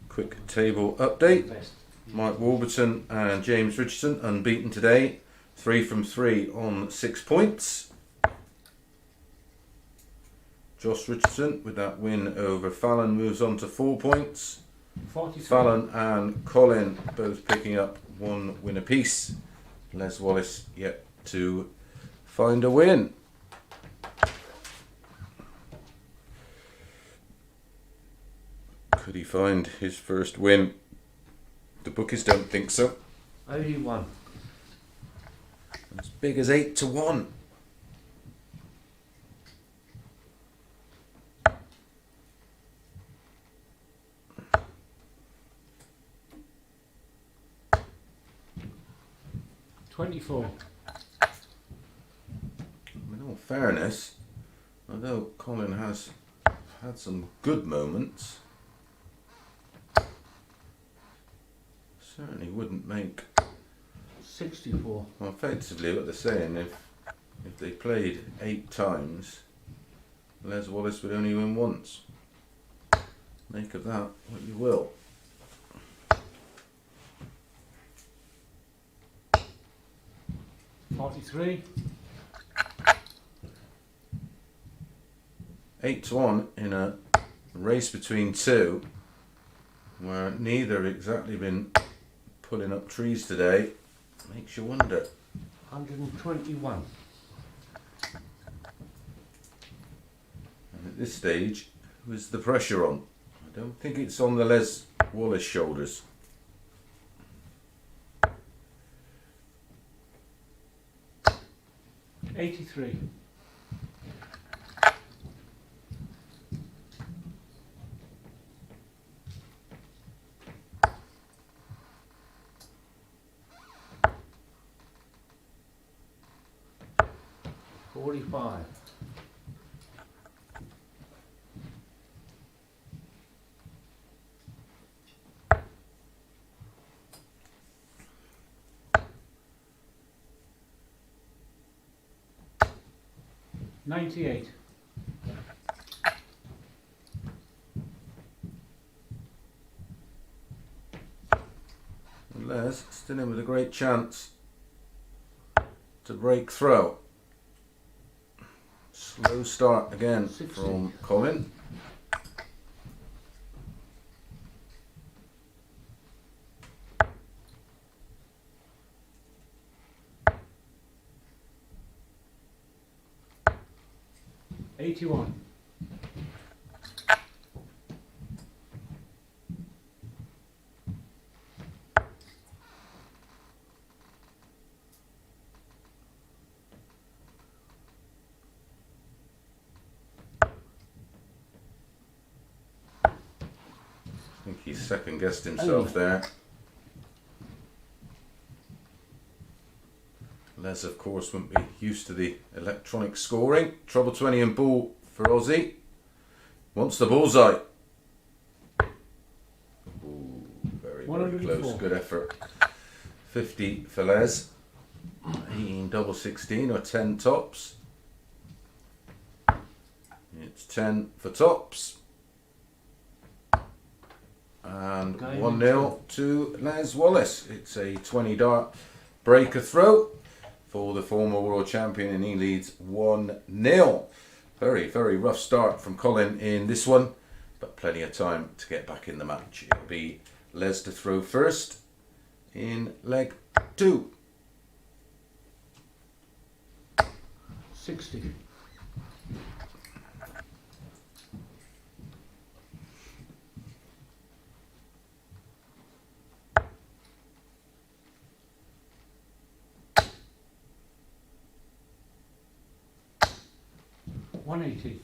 Quick table update. Mike Warburton and James Richardson unbeaten today. 3 from 3 on 6 points. Josh Richardson with that win over Fallon moves on to 4 points.
43.
Fallon and Colin both picking up 1 win apiece. Les Wallace yet to find a win. Could he find his first win? The bookies don't think so.
Only one.
As big as 8 to 1.
$24.
In all fairness, although Colin has had some good moments, certainly wouldn't make,
64.
well, effectively what they're saying, if they played 8 times, Les Wallace would only win once. Make of that what you will.
$43.
8 to 1 in a race between two where neither exactly been pulling up trees today. Makes you wonder.
121.
And at this stage, who's the pressure on? I don't think it's on the Les Wallace shoulders.
$83.
$45.
$98.
And Les still in with a great chance to break through. Slow start again
60.
from Colin.
$81.
I think he's second guessed himself there. Les, of course, wouldn't be used to the electronic scoring. Trouble 20 and ball for Aussie. Wants the bullseye. Ooh, very, very
104.
close. Good effort. 50 for Les. 18 double 16 or 10 tops. It's 10 for tops. And
Going
1-0 to Les Wallace. It's a 20 dart breaker throw. for the former world champion, and he leads 1-0. Very, very rough start from Colin in this one, but plenty of time to get back in the match. It'll be Les to throw first in leg 2.
60.
$180.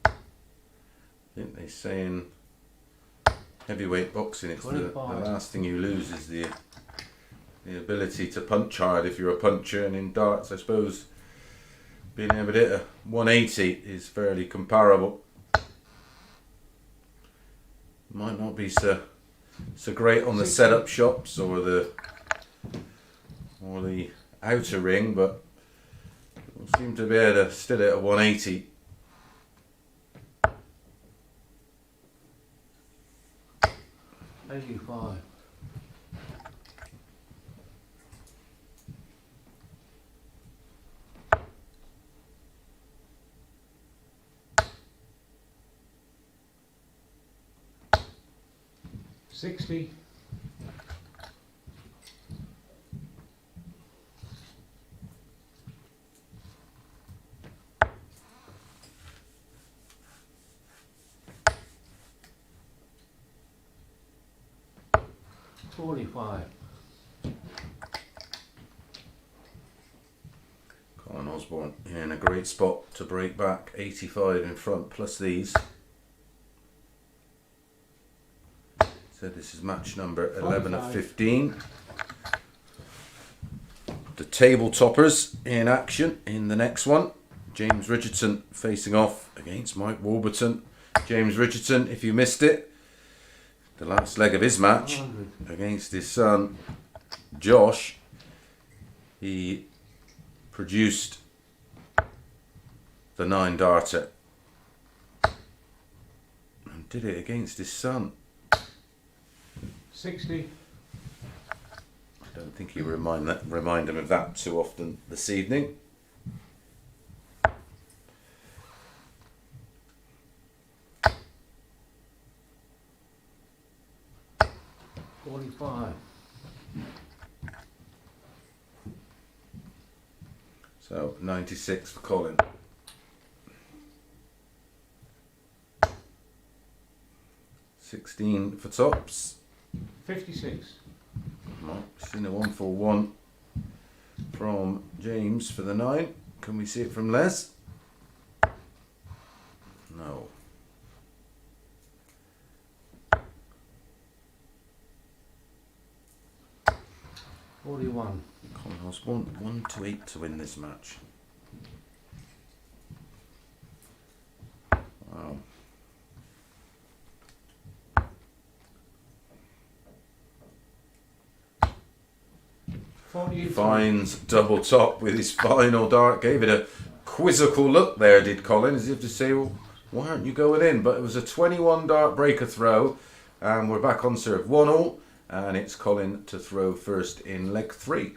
I think they say in heavyweight boxing, it's the
25.
last thing you lose is the ability to punch hard if you're a puncher, and in darts, I suppose, being able to hit a 180 is fairly comparable. Might not be so great on the setup shops or the outer ring, but we'll seem to be able to still hit a 180.
$85.
$60.
$45.
Colin Osborne in a great spot to break back, 85 in front plus these. So this is match number 11 of 15. The table toppers in action in the next one. James Richardson facing off against Mike Warburton. James Richardson, if you missed it, the last leg of his match
100.
against his son Josh, he produced the 9-darter and did it against his son.
60.
I don't think he remind him of that too often this evening.
$45.
So 96 for Colin. $16 for tops.
56.
Right, seen a 1 for 1 from James for the 9. Can we see it from Les? No.
$41.
Colin Osborne 1 to 8 to win this match. Wow.
$48.
Finds double top with his final dart. Gave it a quizzical look there, did Colin, as if to say, well, why aren't you going in? But it was a 21 dart breaker throw, and we're back on serve 1-all, and it's Colin to throw first in leg 3.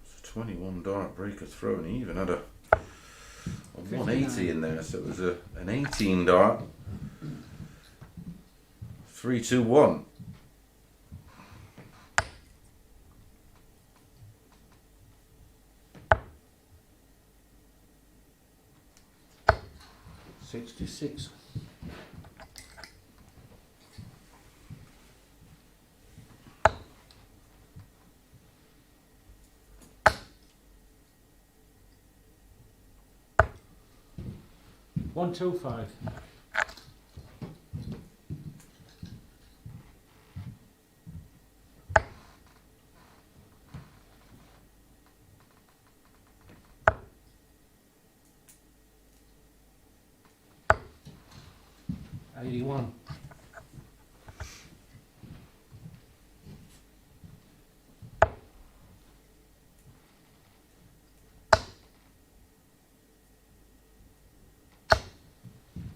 It's a 21 dart breaker throw, and he even had a 180 in there, so it was an 18 dart. 3, 2, 1.
$66.
$125.
81.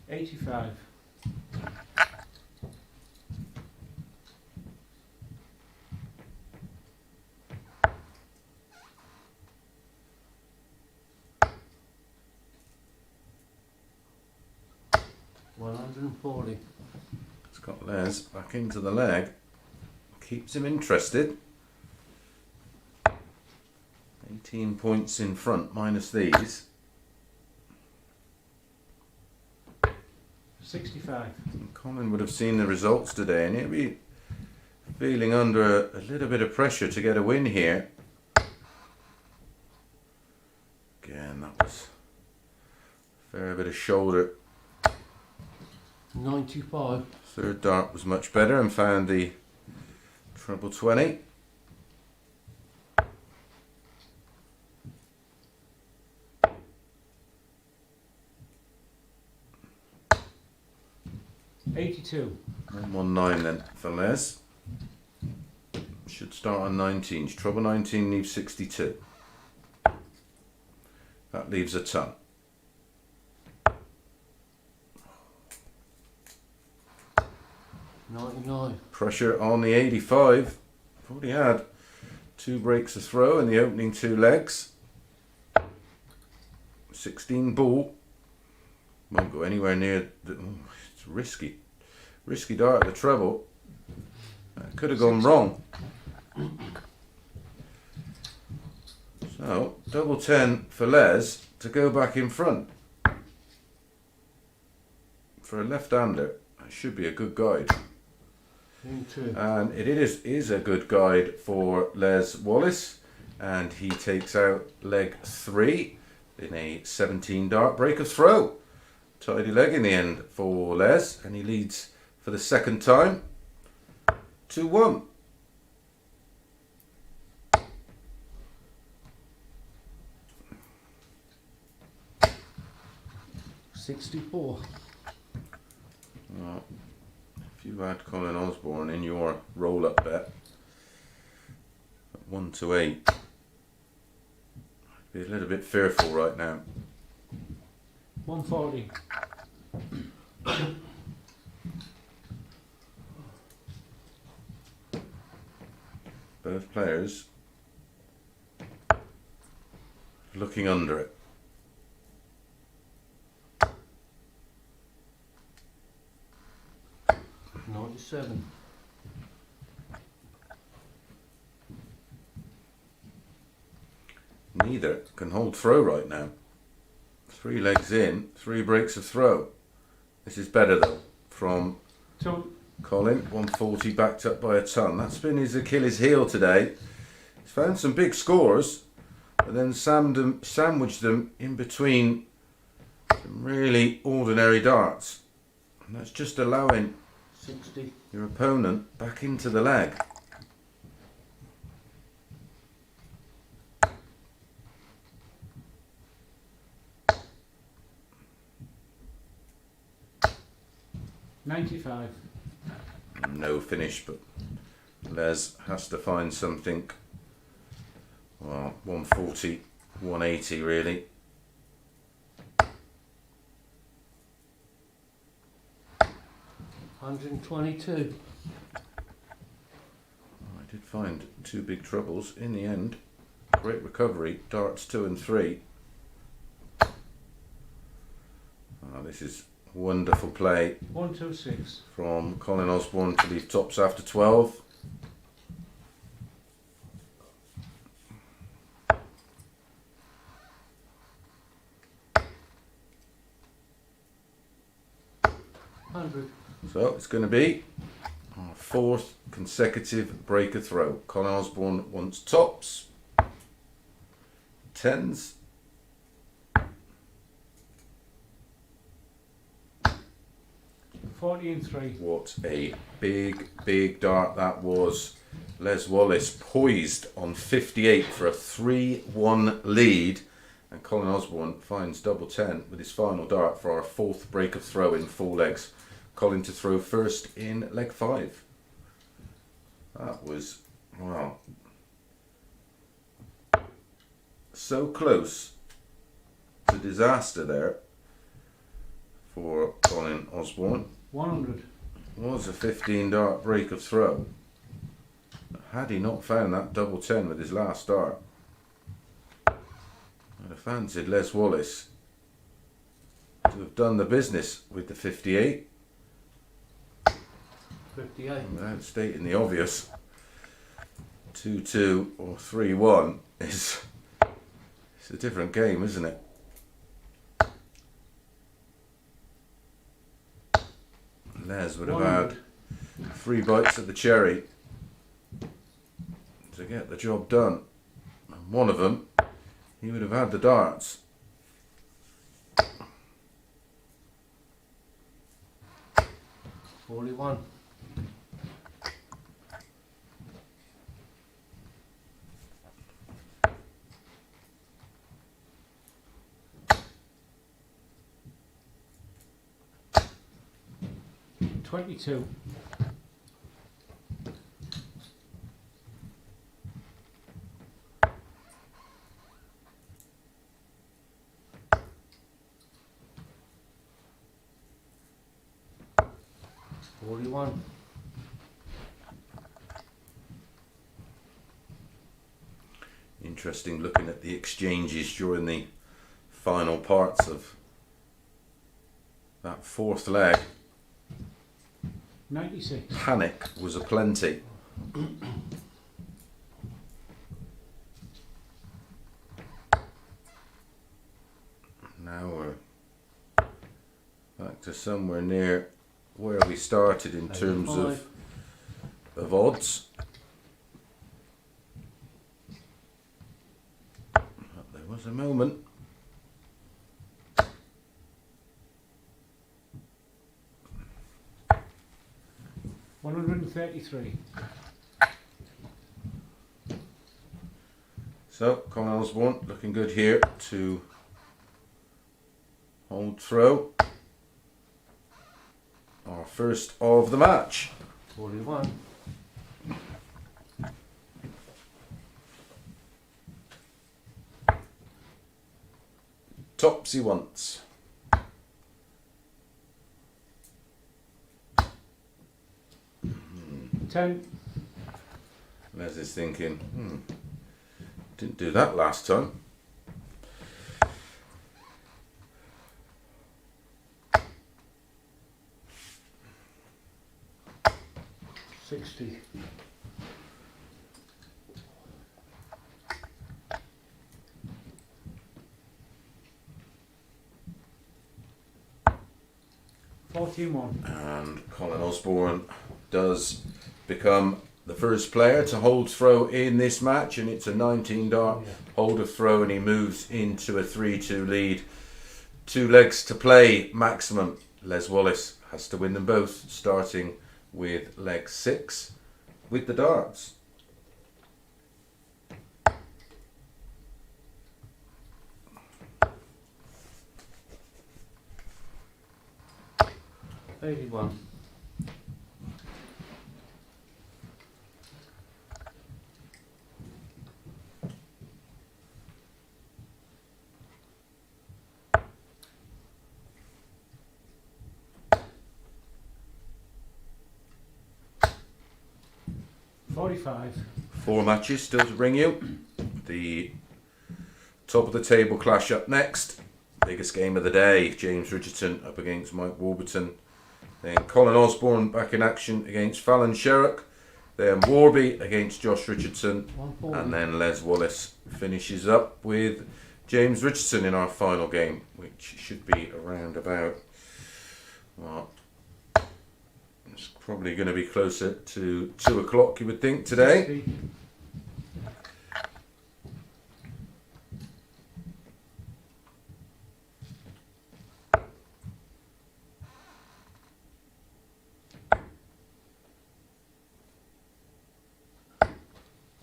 $85.
140.
It's got Les back into the leg. Keeps him interested. 18 points in front, minus these.
65.
And Colin would have seen the results today and he'll be feeling under a little bit of pressure to get a win here. Again, that was a fair bit of shoulder.
95.
Third dart was much better and found the treble 20.
$82.
119 then for Les. Should start on 19. Treble 19 leaves 62. That leaves a ton.
$99.
Pressure on the 85. I've already had 2 breaks of throw in the opening 2 legs. 16 ball. Won't go anywhere near the, it's risky. Risky dart at the treble. That could have gone wrong. So, double 10 for Les to go back in front. For a left-hander, that should be a good guide.
Into.
And it is a good guide for Les Wallace, and he takes out leg 3 in a 17 dart break of throw. Tidy leg in the end for Les, and he leads for the second time 2-1.
$64.
Well, if you had Colin Osborne in your roll-up bet, 1 to 8, I'd be a little bit fearful right now.
140.
Both players looking under it.
$97.
Neither can hold throw right now. 3 legs in, 3 breaks of throw. This is better though from
So,
Colin. 140 backed up by a ton. That's been his Achilles heel today. He's found some big scores, but then sandwiched them in between some really ordinary darts. And that's just allowing
60.
your opponent back into the leg.
$95.
No finish, but Les has to find something. Well, 140, 180 really.
$122.
I did find 2 big troubles in the end. Great recovery, darts 2 and 3. This is wonderful play
126.
from Colin Osborne to leave tops after 12.
$100.
So it's going to be our 4th consecutive break of throw. Colin Osborne wants tops, 10s,
$40
What a big dart that was. Les Wallace poised on 58 for a 3-1 lead, and Colin Osborne finds double 10 with his final dart for our 4th break of throw in 4 legs. Colin to throw first in leg 5. That was, wow, so close to disaster there for Colin Osborne.
100.
Was a 15 dart break of throw. Had he not found that double 10 with his last dart, I'd have fancied Les Wallace to have done the business with the 58.
58.
Without stating the obvious, 2-2 or 3-1 is it's a different game, isn't it? Les would have
100.
had 3 bites at the cherry to get the job done. And one of them, he would have had the darts.
Forty-one.
Twenty-two.
Forty-one.
Interesting looking at the exchanges during the final parts of that 4th leg.
96.
Panic was aplenty. Now we're back to somewhere near where we started in terms of odds. But there was a moment.
$133.
So Colin Osborne looking good here to hold throw. Our first of the match.
41.
Topsy once.
$10.
Les is thinking, didn't do that last time.
$60.
$41.
And Colin Osborne does become the first player to hold throw in this match, and it's a 19 dart hold of throw, and he moves into a 3-2 lead. 2 legs to play maximum. Les Wallace has to win them both, starting with leg 6 with the darts.
$81.
$45.
4 matches still to bring you. The top of the table clash up next. Biggest game of the day. James Richardson up against Mike Warburton. Then Colin Osborne back in action against Fallon Sherrock. Then Warby against Josh Richardson.
140.
And then Les Wallace finishes up with James Richardson in our final game, which should be around about, well, it's probably going to be closer to 2 o'clock, you would think, today.
60.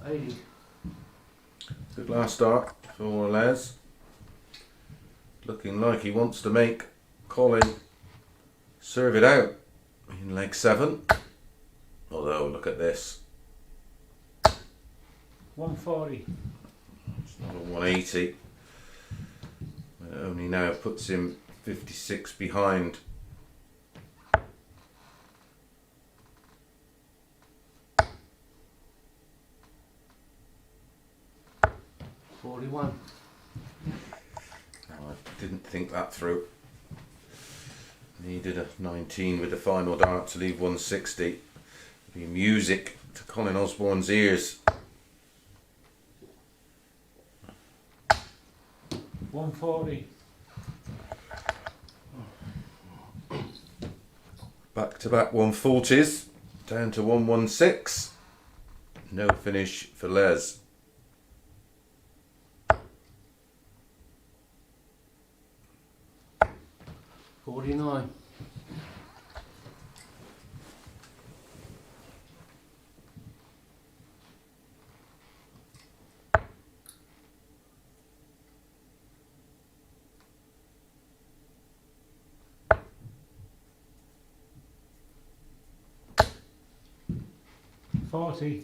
$80.
Good last start for Les. Looking like he wants to make Colin serve it out. in leg 7. Although, look at this.
140.
It's not a 180. It only now puts him 56 behind.
$41.
I didn't think that through. Needed a 19 with the final dart to leave 160. Be music to Colin Osborne's ears.
140.
Back to back 140s, down to 116. No finish for Les.
$49.
$40.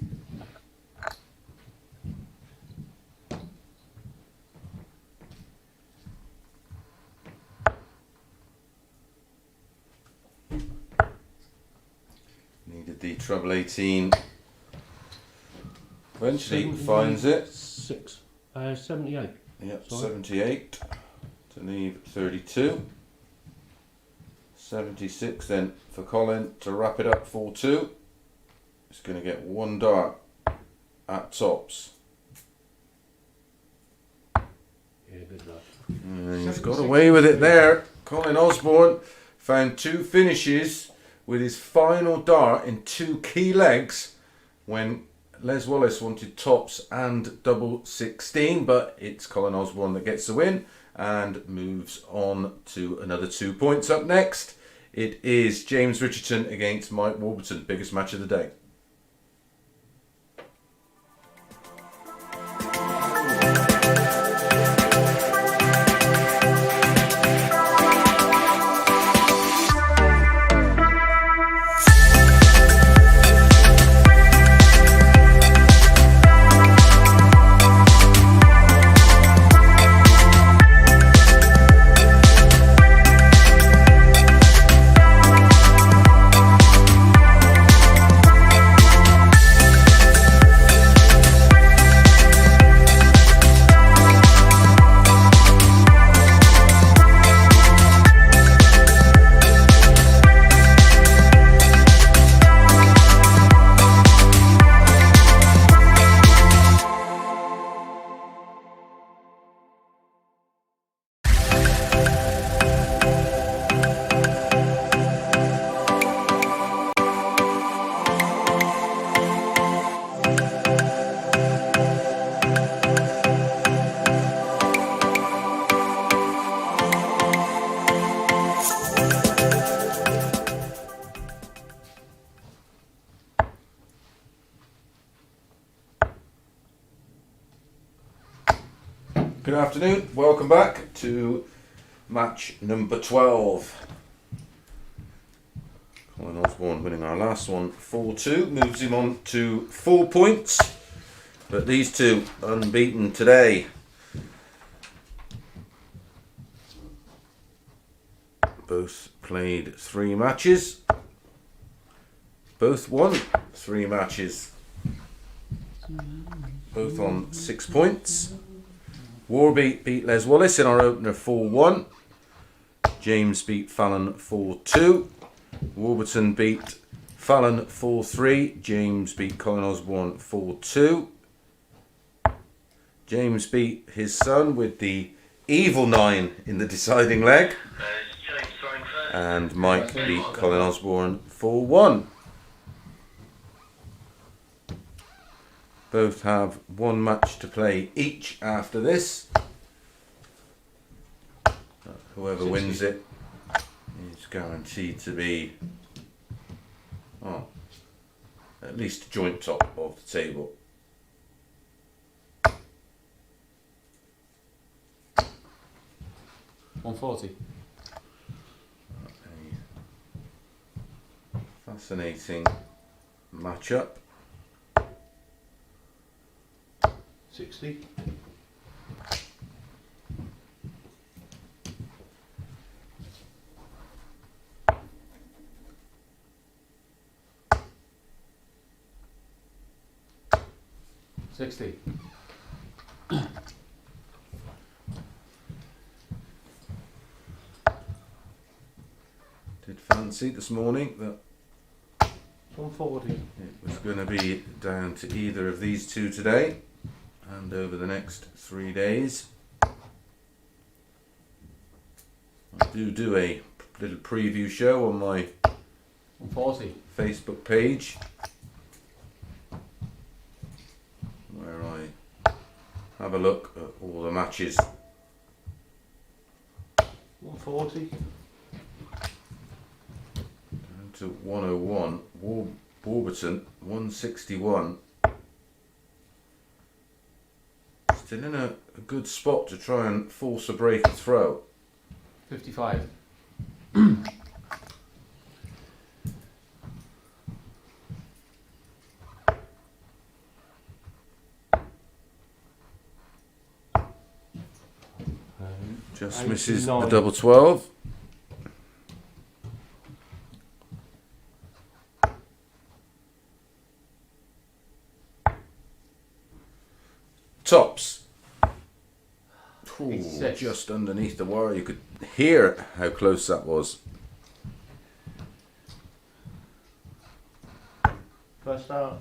Needed the treble 18. Eventually finds it.
78.
Yep,
Sorry.
78 to leave 32. 76 then for Colin to wrap it up 4-2. He's going to get one dart at tops.
Yeah, good luck.
And he's got away with it there. Colin Osborne found 2 finishes with his final dart in 2 key legs when Les Wallace wanted tops and double 16, but it's Colin Osborne that gets the win and moves on to another 2 points. Up next, it is James Richardson against Mike Warburton, biggest match of the day. Good afternoon, welcome back to match number 12. Colin Osborne winning our last one 4-2, moves him on to 4 points, but these two unbeaten today. Both played 3 matches, both won 3 matches, both on 6 points. Warby beat Les Wallace in our opener 4-1. James beat Fallon 4-2. Warburton beat Fallon 4-3. James beat Colin Osborne 4-2. James beat his son with the evil 9 in the deciding leg.
It's James throwing first.
And Mike beat Colin Osborne 4-1. Both have 1 match to play each after this. Whoever wins it is guaranteed to be at least joint top of the table.
$140.
Fascinating matchup.
60.
$60.
Did fancy this morning that
140.
it was going to be down to either of these two today and over the next 3 days. I do a little preview show on my
140.
Facebook page where I have a look at all the matches.
140.
Down to 101. Warburton 161. Still in a good spot to try and force a break and throw.
55.
Just misses the
89.
double 12. Tops. Ooh,
86.
just underneath the wire. You could hear how close that was.
First start.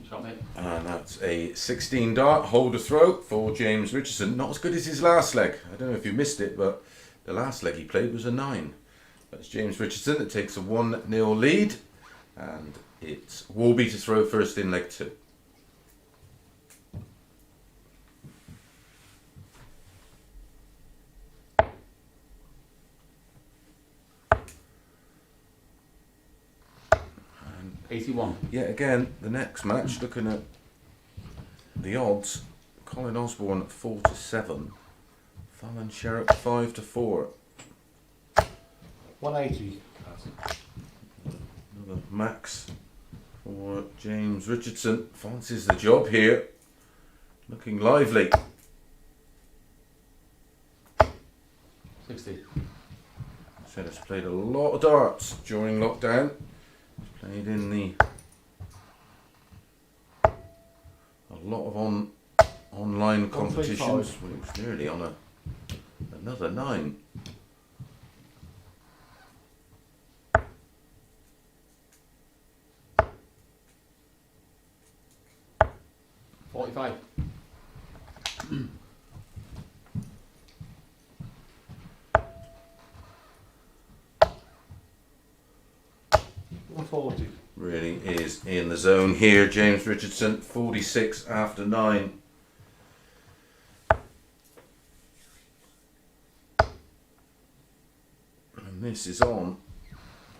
Shot mate.
And that's a 16 dart hold a throw for James Richardson. Not as good as his last leg. I don't know if you missed it, but the last leg he played was a 9. That's James Richardson that takes a 1-0 lead. And it's Warby to throw first in leg 2. And
81.
yet again, the next match, looking at the odds, Colin Osborne 4-7, Fallon Sherrock 5-4.
180.
Another max for James Richardson. Fancies the job here. Looking lively.
60.
Said has played a lot of darts during lockdown. Played in the a lot of online competitions. Well, it was nearly on another 9.
$45.
Really is in the zone here. James Richardson 46 after 9. And this is on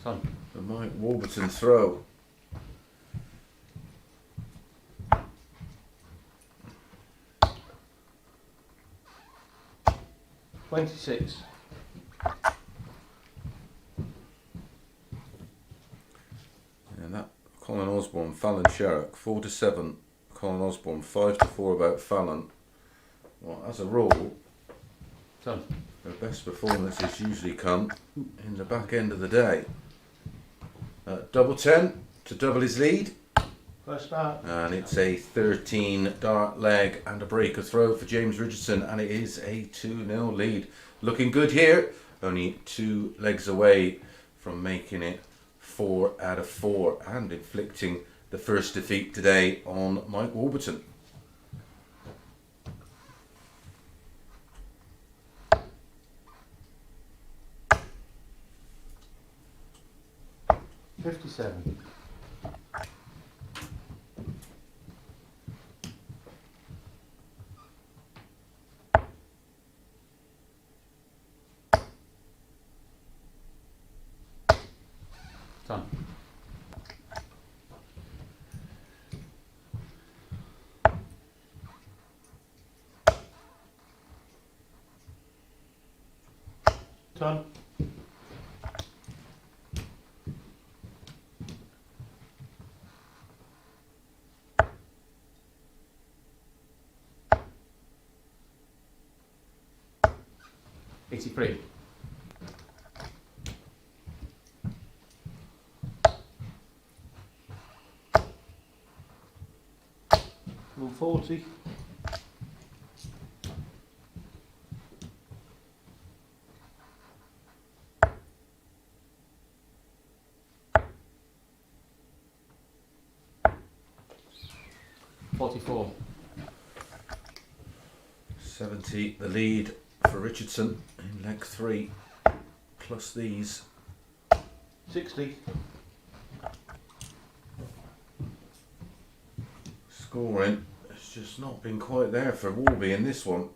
Son.
the Mike Warburton throw.
$26.
And that Colin Osborne, Fallon Sherrock 4-7. Colin Osborne 5-4 about Fallon. Well, as a rule,
Son.
their best performances usually come in the back end of the day. Double 10 to double his lead.
First start.
And it's a 13 dart leg and a breaker throw for James Richardson, and it is a 2-0 lead. Looking good here, only 2 legs away from making it 4 out of 4 and inflicting the first defeat today on Mike Warburton.
$57.
Son.
Ton.
83.
One 40.
$44.
70 the lead for Richardson in leg 3, plus these.
60.
Scoring has just not been quite there for Warby in this one.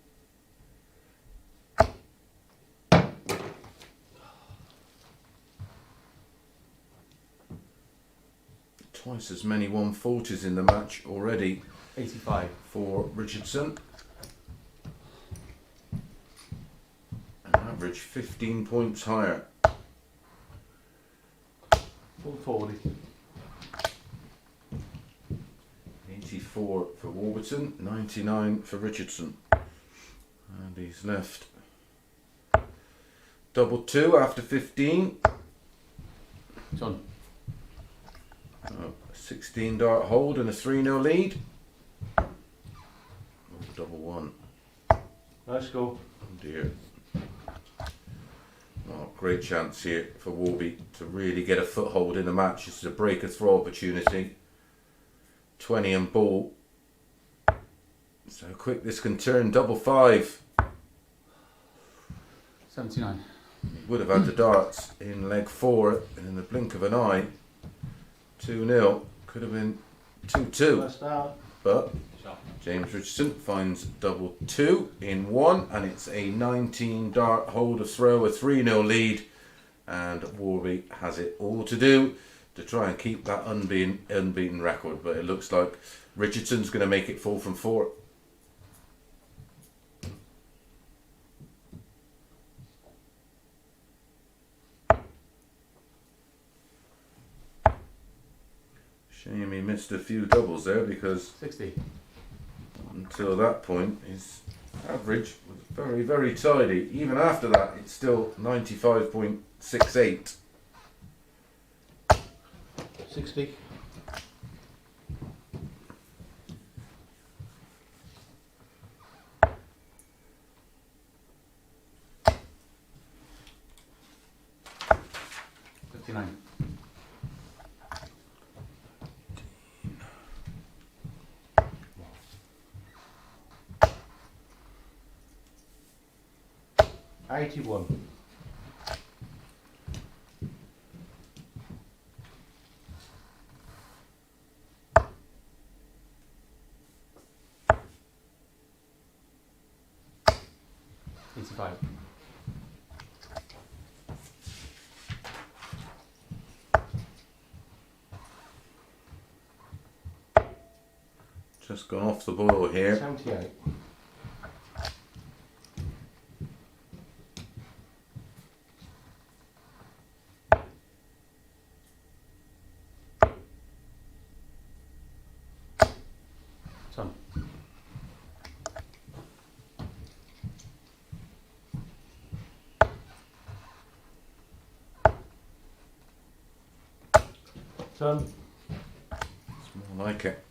Twice as many 140s in the match already
85.
for Richardson. An average 15 points higher.
140.
84 for Warburton, 99 for Richardson. And he's left double 2 after 15.
Done.
16 dart hold and a 3-0 lead. Oh, double 1.
Nice go.
Oh dear. Oh, great chance here for Warby to really get a foothold in the match. This is a break and throw opportunity. 20 and ball. So quick this can turn. Double 5.
79.
He would have had the darts in leg 4 and in the blink of an eye. 2-0. Could have been 2-2.
First start.
But
Shot.
James Richardson finds double 2 in 1, and it's a 19 dart hold of throw, a 3-0 lead, and Warby has it all to do to try and keep that unbeaten record, but it looks like Richardson's going to make it 4 from 4. Shame he missed a few doubles there, because
60.
until that point his average was very, very tidy. Even after that it's still 95.68.
60.
$59.
81.
$85.
Just gone off the boil here.
78.
Done.
Done.
It's more like it.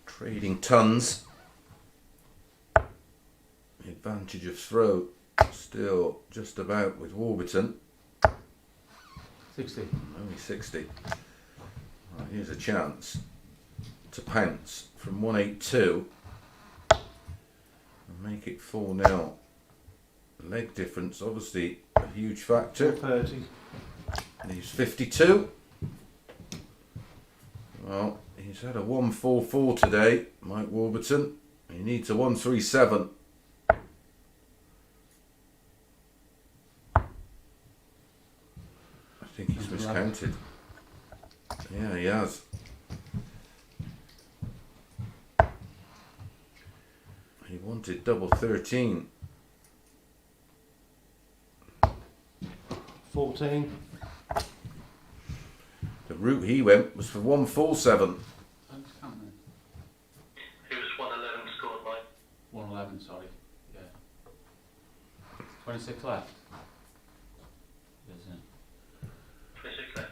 Trading tons. The advantage of throw still just about with Warburton.
60.
Only 60. Right, here's a chance to pounce from 182 and make it 4-0. Leg difference, obviously a huge factor.
30.
And he's 52. Well, he's had a 144 today, Mike Warburton. He needs a 137. I think he's miscounted. Yeah, he has. He wanted double 13.
14.
The route he went was for 147.
I'm just counting
It was 111 scored by.
111, sorry. Yeah. 26 left. Isn't it?
26 left.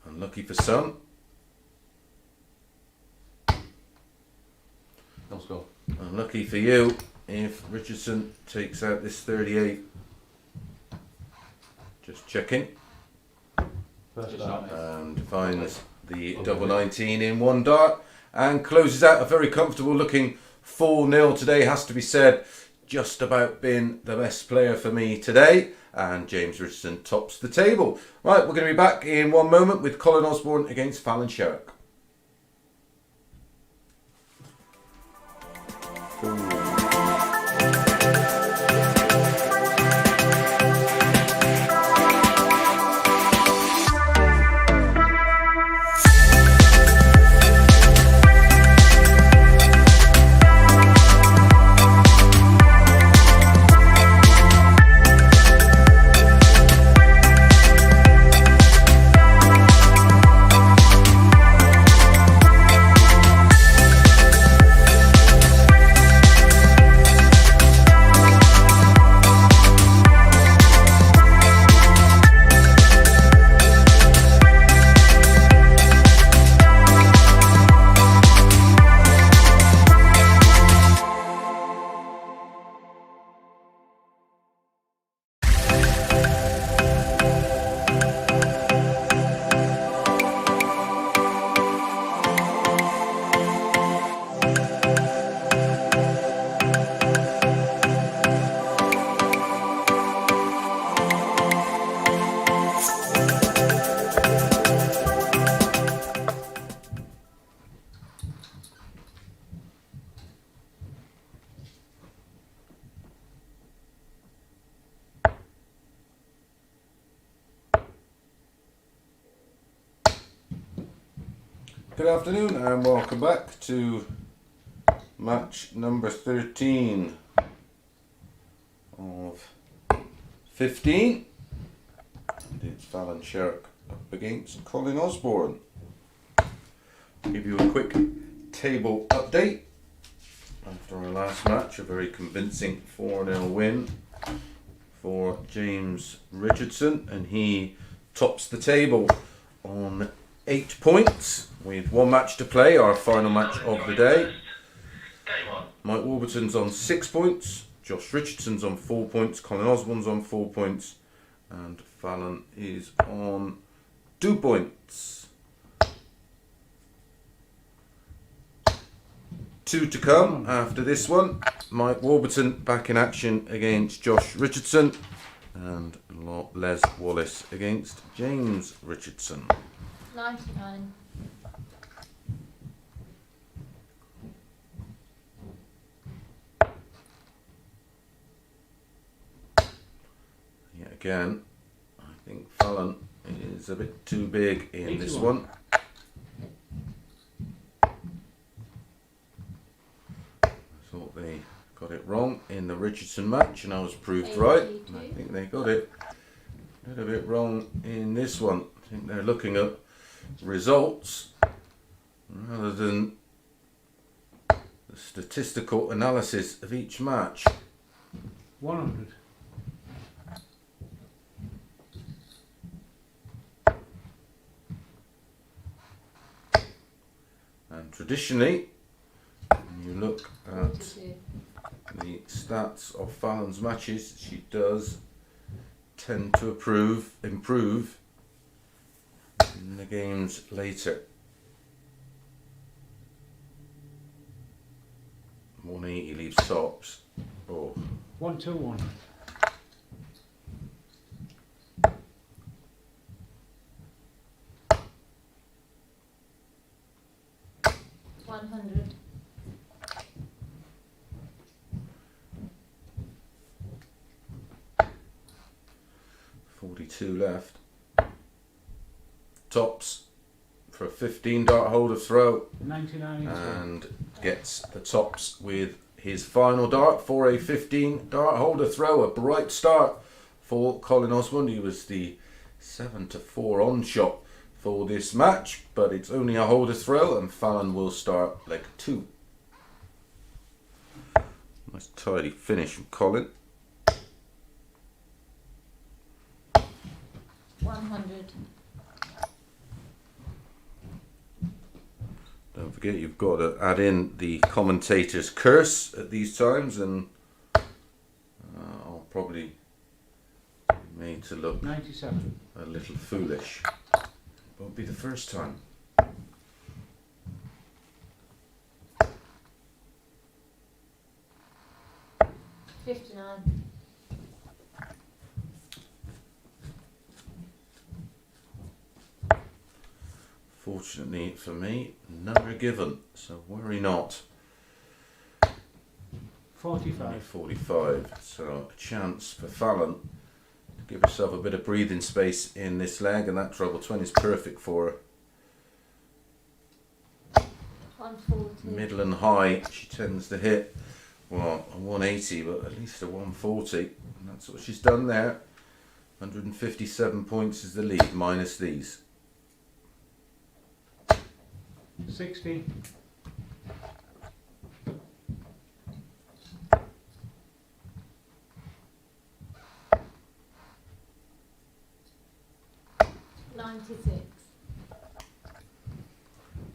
Unlucky for some.
No score.
Unlucky for you if Richardson takes out this 38. Just checking.
First
Good
start.
shot, mate.
And finds the double 19 in one dart and closes out a very comfortable looking 4-0 today, has to be said. Just about been the best player for me today, and James Richardson tops the table. Right, we're going to be back in one moment with Colin Osborne against Fallon Sherrock. Good afternoon and welcome back to match number 13 of 15. And it's Fallon Sherrock up against Colin Osborne. Give you a quick table update after our last match, a very convincing 4-0 win for James Richardson, and he tops the table on 8 points with one match to play, our final match of the day.
Day 1.
Mike Warburton's on 6 points, Josh Richardson's on 4 points, Colin Osborne's on 4 points, and Fallon is on 2 points. 2 to come after this one. Mike Warburton back in action against Josh Richardson, and Les Wallace against James Richardson.
99.
Yet again, I think Fallon is a bit too big in this one. I thought they got it wrong in the Richardson match, and I was proved right. And I think they got it a little bit wrong in this one. I think they're looking at results rather than the statistical analysis of each match.
100.
And traditionally, when you look at
42.
the stats of Fallon's matches, she does tend to improve in the games later. 180 leaves tops. Oh,
121.
$100.
$42 left. Tops for a 15 dart holder throw,
99.
and gets the tops with his final dart for a 15 dart holder throw. A bright start for Colin Osborne. He was the 7-4 on shot for this match, but it's only a holder throw, and Fallon will start leg 2. Nice tidy finish from Colin.
100.
Don't forget you've got to add in the commentator's curse at these times, and I'll probably be made to look
97.
a little foolish. Won't be the first time.
59.
Fortunately for me, number given, so worry not.
45.
45, so a chance for Fallon to give herself a bit of breathing space in this leg, and that treble 20 is perfect for her.
140.
Middle and high, she tends to hit, well, a 180, but at least a 140, and that's what she's done there. 157 points is the lead, minus these.
60.
96.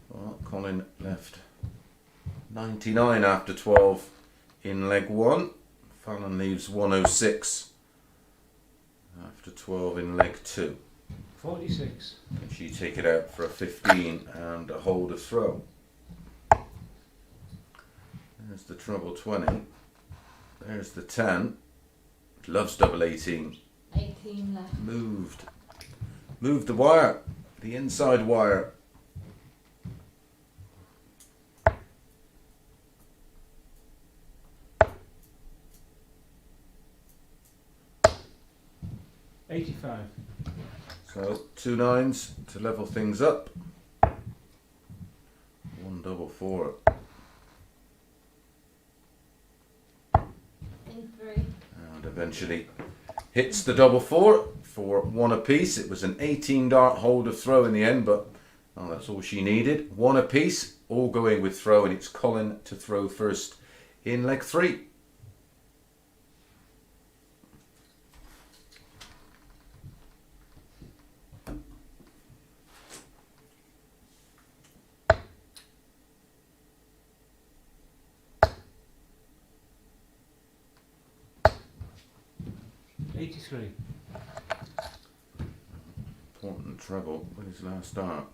Well, Colin left 99 after 12 in leg 1. Fallon leaves 106 after 12 in leg 2.
46.
Can she take it out for a 15 and a hold of throw? There's the treble 20. There's the 10. Loves double 18.
18 left.
Moved the wire, the inside wire.
$85.
So 2 9s to level things up. 1 double 4.
In 3.
And eventually hits the double 4 for 1 apiece. It was an 18 dart hold of throw in the end, but that's all she needed. 1 apiece, all going with throw, and it's Colin to throw first in leg 3.
$83.
Important treble with his last dart.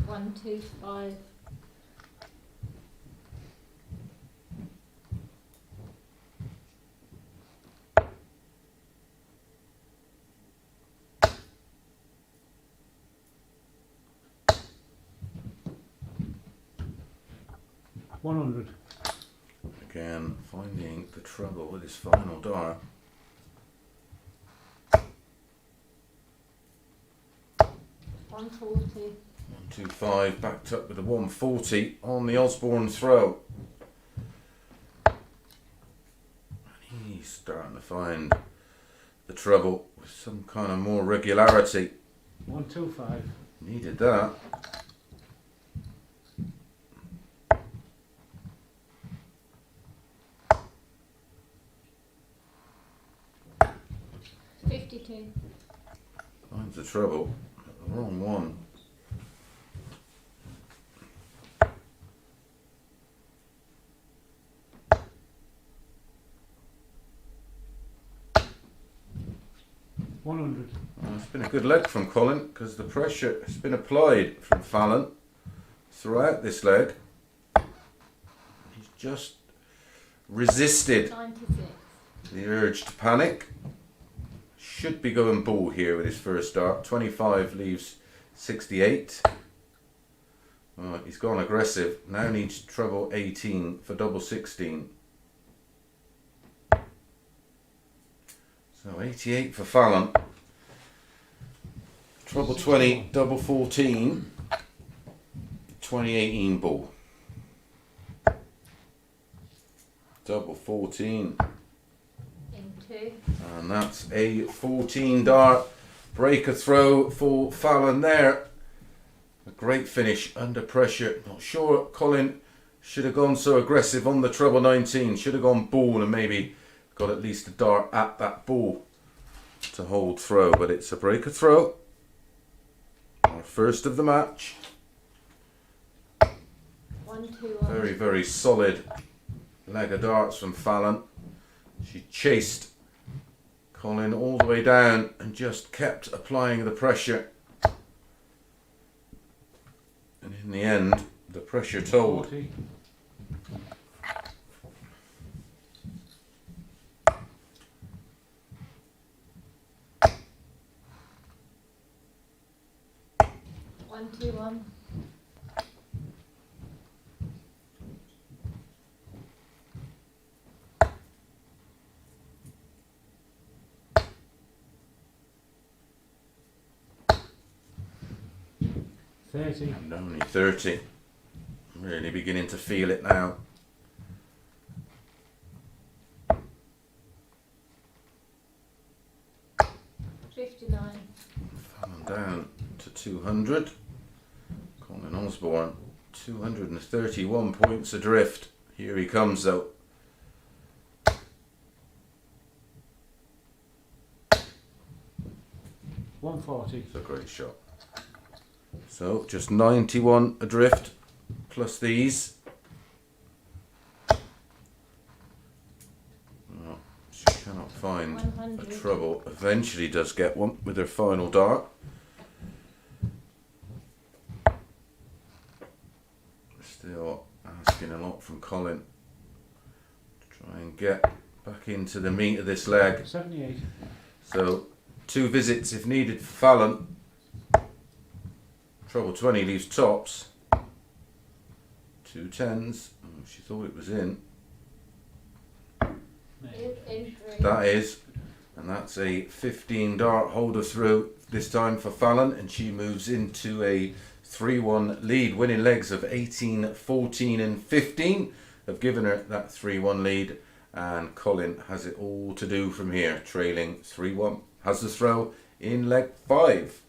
One, two, five.
$100.
Again, finding the treble with his final dart.
$140.
125, backed up with a 140 on the Osborne throw. He's starting to find the treble with some kind of more regularity.
125.
Needed that.
$52.
Finds the treble. The wrong one.
$100.
It's been a good leg from Colin because the pressure has been applied from Fallon throughout this leg. He's just resisted
96.
the urge to panic. Should be going ball here with his first dart. 25 leaves 68. He's gone aggressive. Now needs treble 18 for double 16. So 88 for Fallon. Treble 20, double 14. 2018 ball. Double 14.
In 2.
And that's a 14 dart breaker throw for Fallon there. A great finish under pressure. Not sure Colin should have gone so aggressive on the treble 19. Should have gone ball and maybe got at least a dart at that ball to hold throw. But it's a breaker throw. Our first of the match.
1, 2, 1.
Very, very solid leg of darts from Fallon. She chased Colin all the way down and just kept applying the pressure. And in the end, the pressure told.
40.
One, 2, 1.
$30.
And only 30. Really beginning to feel it now.
$59.
Fallon down to 200. Colin Osborne, 231 points adrift. Here he comes though.
$140.
It's a great shot. So just 91 adrift plus these. Well, she cannot find a
100.
trouble. Eventually does get one with her final dart. Still asking a lot from Colin to try and get back into the meat of this leg.
78.
So 2 visits if needed for Fallon. Treble 20 leaves tops. 2 10s. Oh, she thought it was in.
In 3.
That is. And that's a 15 dart holder through this time for Fallon. And she moves into a 3-1 lead. Winning legs of 18, 14 and 15 have given her that 3-1 lead. And Colin has it all to do from here. Trailing 3-1. Has the throw in leg 5.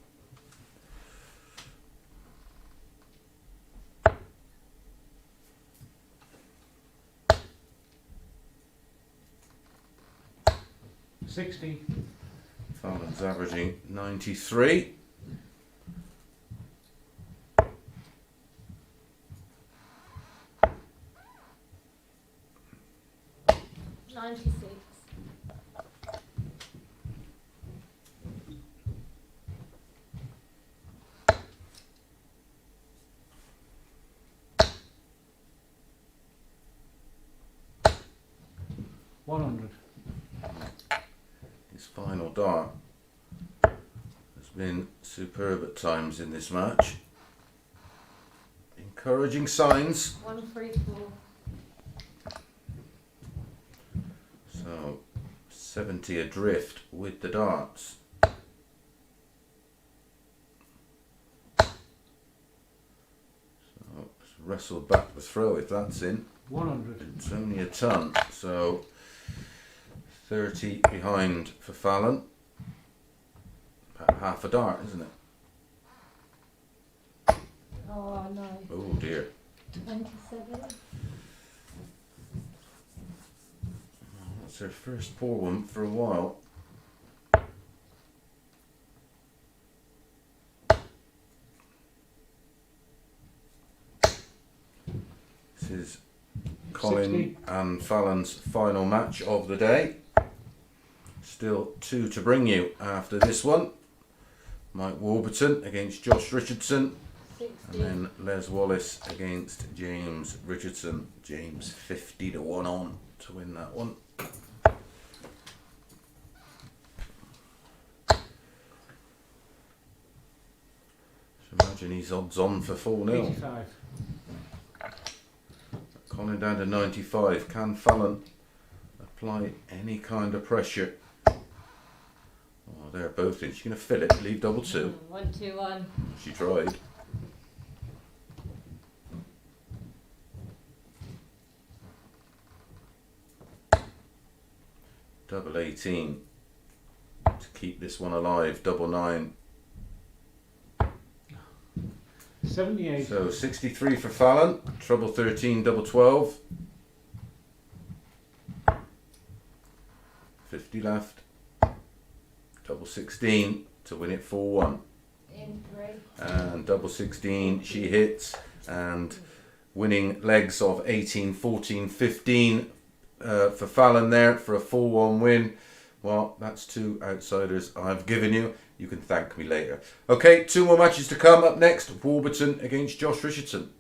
$60.
Fallon's averaging 93.
$96.
$100.
His final dart has been superb at times in this match. Encouraging signs.
134.
So 70 adrift with the darts. So it's wrestled back the throw if that's in.
100.
It's only a ton, so 30 behind for Fallon. About half a dart, isn't it?
Oh no.
Oh dear.
27.
That's her first poor one for a while. This is Colin
60.
and Fallon's final match of the day. Still 2 to bring you after this one. Mike Warburton against Josh Richardson.
60.
And then Les Wallace against James Richardson. James 50 to 1 on to win that one. So imagine he's odds on for 4-0.
85.
Colin down to 95. Can Fallon apply any kind of pressure? Oh, they're both in. She's going to fill it, leave double 2.
1, 2, 1.
She tried. Double 18 to keep this one alive. Double 9.
78.
So 63 for Fallon, treble 13, double 12. 50 left. Double 16 to win it 4-1.
In 3.
And double 16 she hits, and winning legs of 18, 14, 15 for Fallon there for a 4-1 win. Well, that's 2 outsiders I've given you. You can thank me later. Okay, 2 more matches to come. Up next, Warburton against Josh Richardson.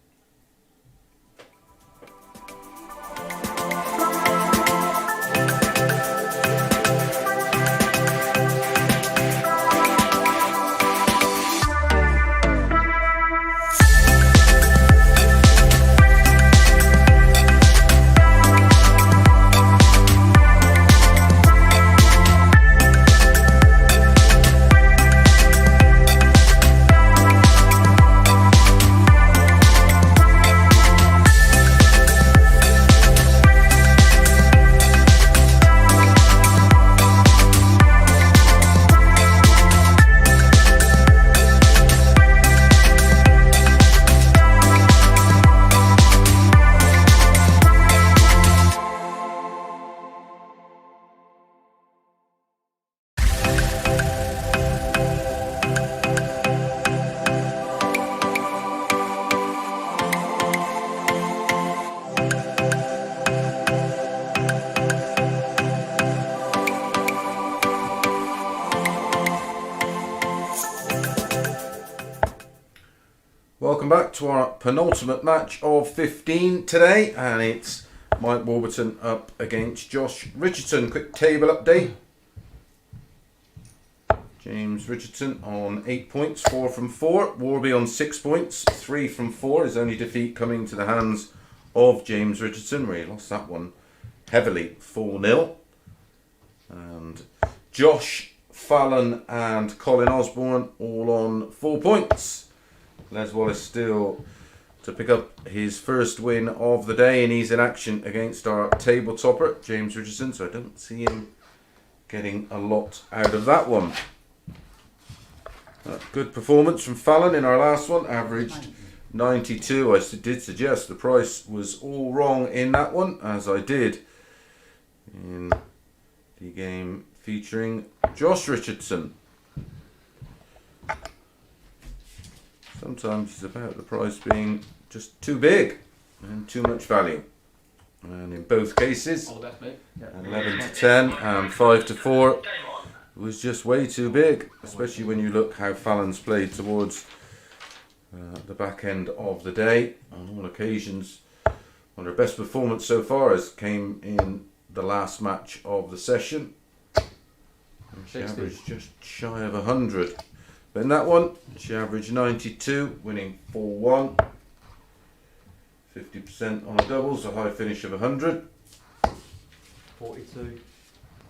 Welcome back to our penultimate match of 15 today, and it's Mike Warburton up against Josh Richardson. Quick table update. James Richardson on 8 points, 4 from 4. Warby on 6 points, 3 from 4. His only defeat coming to the hands of James Richardson, where he lost that one heavily, 4-0. And Josh, Fallon and Colin Osborne all on 4 points. Les Wallace still to pick up his first win of the day, and he's in action against our table topper, James Richardson, so I don't see him getting a lot out of that one. Good performance from Fallon in our last one, averaged 92. I did suggest the price was all wrong in that one, as I did in the game featuring Josh Richardson. Sometimes it's about the price being just too big and too much value. And in both cases,
All the best, mate.
11 to 10 and 5 to 4 was just way too big, especially when you look how Fallon's played towards the back end of the day. On all occasions, one of her best performance so far has came in the last match of the session. And she
60.
averaged just shy of 100. But in that one, she averaged 92, winning 4-1. 50% on the doubles, a high finish of 100.
42.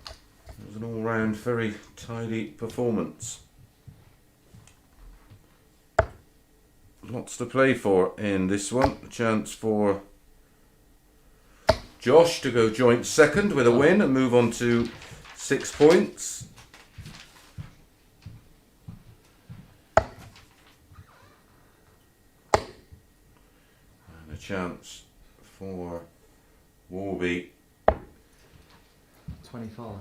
It was an all-round very tidy performance. Lots to play for in this one. A chance for Josh to go joint second with a win and move on to 6 points. And a chance for Warby
25.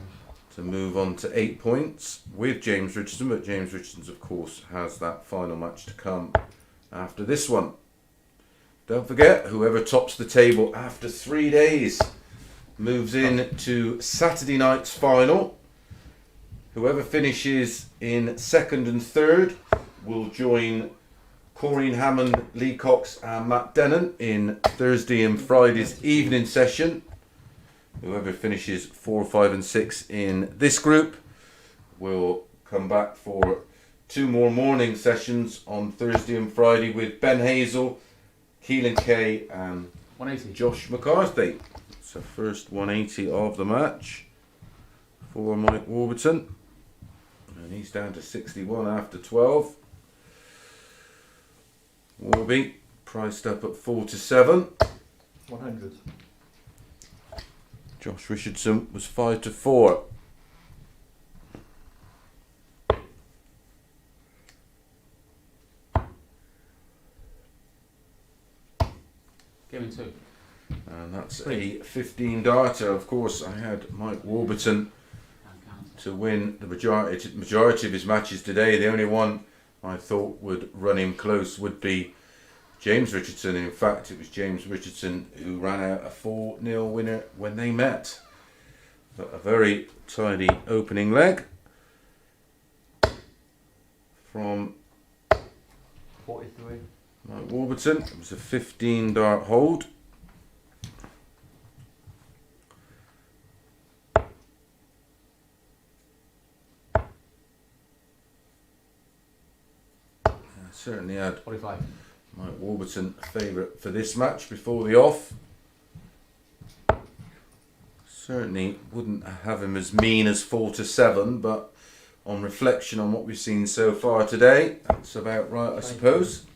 to move on to 8 points with James Richardson, but James Richardson, of course, has that final match to come after this one. Don't forget, whoever tops the table after 3 days moves in to Saturday night's final. Whoever finishes in second and third will join Corrine Hammond, Lee Cox and Matt Denon in Thursday and Friday's evening session. Whoever finishes 4, 5 and 6 in this group will come back for 2 more morning sessions on Thursday and Friday with Ben Hazel, Keelan Kay and
180.
Josh McCarthy. It's the first 180 of the match for Mike Warburton. And he's down to 61 after 12. Warby priced up at 4 to 7.
100.
Josh Richardson was 5 to 4.
Give me 2.
And that's a 15 darter. Of course, I had Mike Warburton
Can't count.
to win the majority of his matches today. The only one I thought would run him close would be James Richardson. In fact, it was James Richardson who ran out a 4-0 winner when they met. But a very tidy opening leg from
43.
Mike Warburton. It was a 15 dart hold. Certainly had
45.
Mike Warburton a favourite for this match before the off. Certainly wouldn't have him as mean as 4-7, but on reflection on what we've seen so far today, that's about right, I suppose.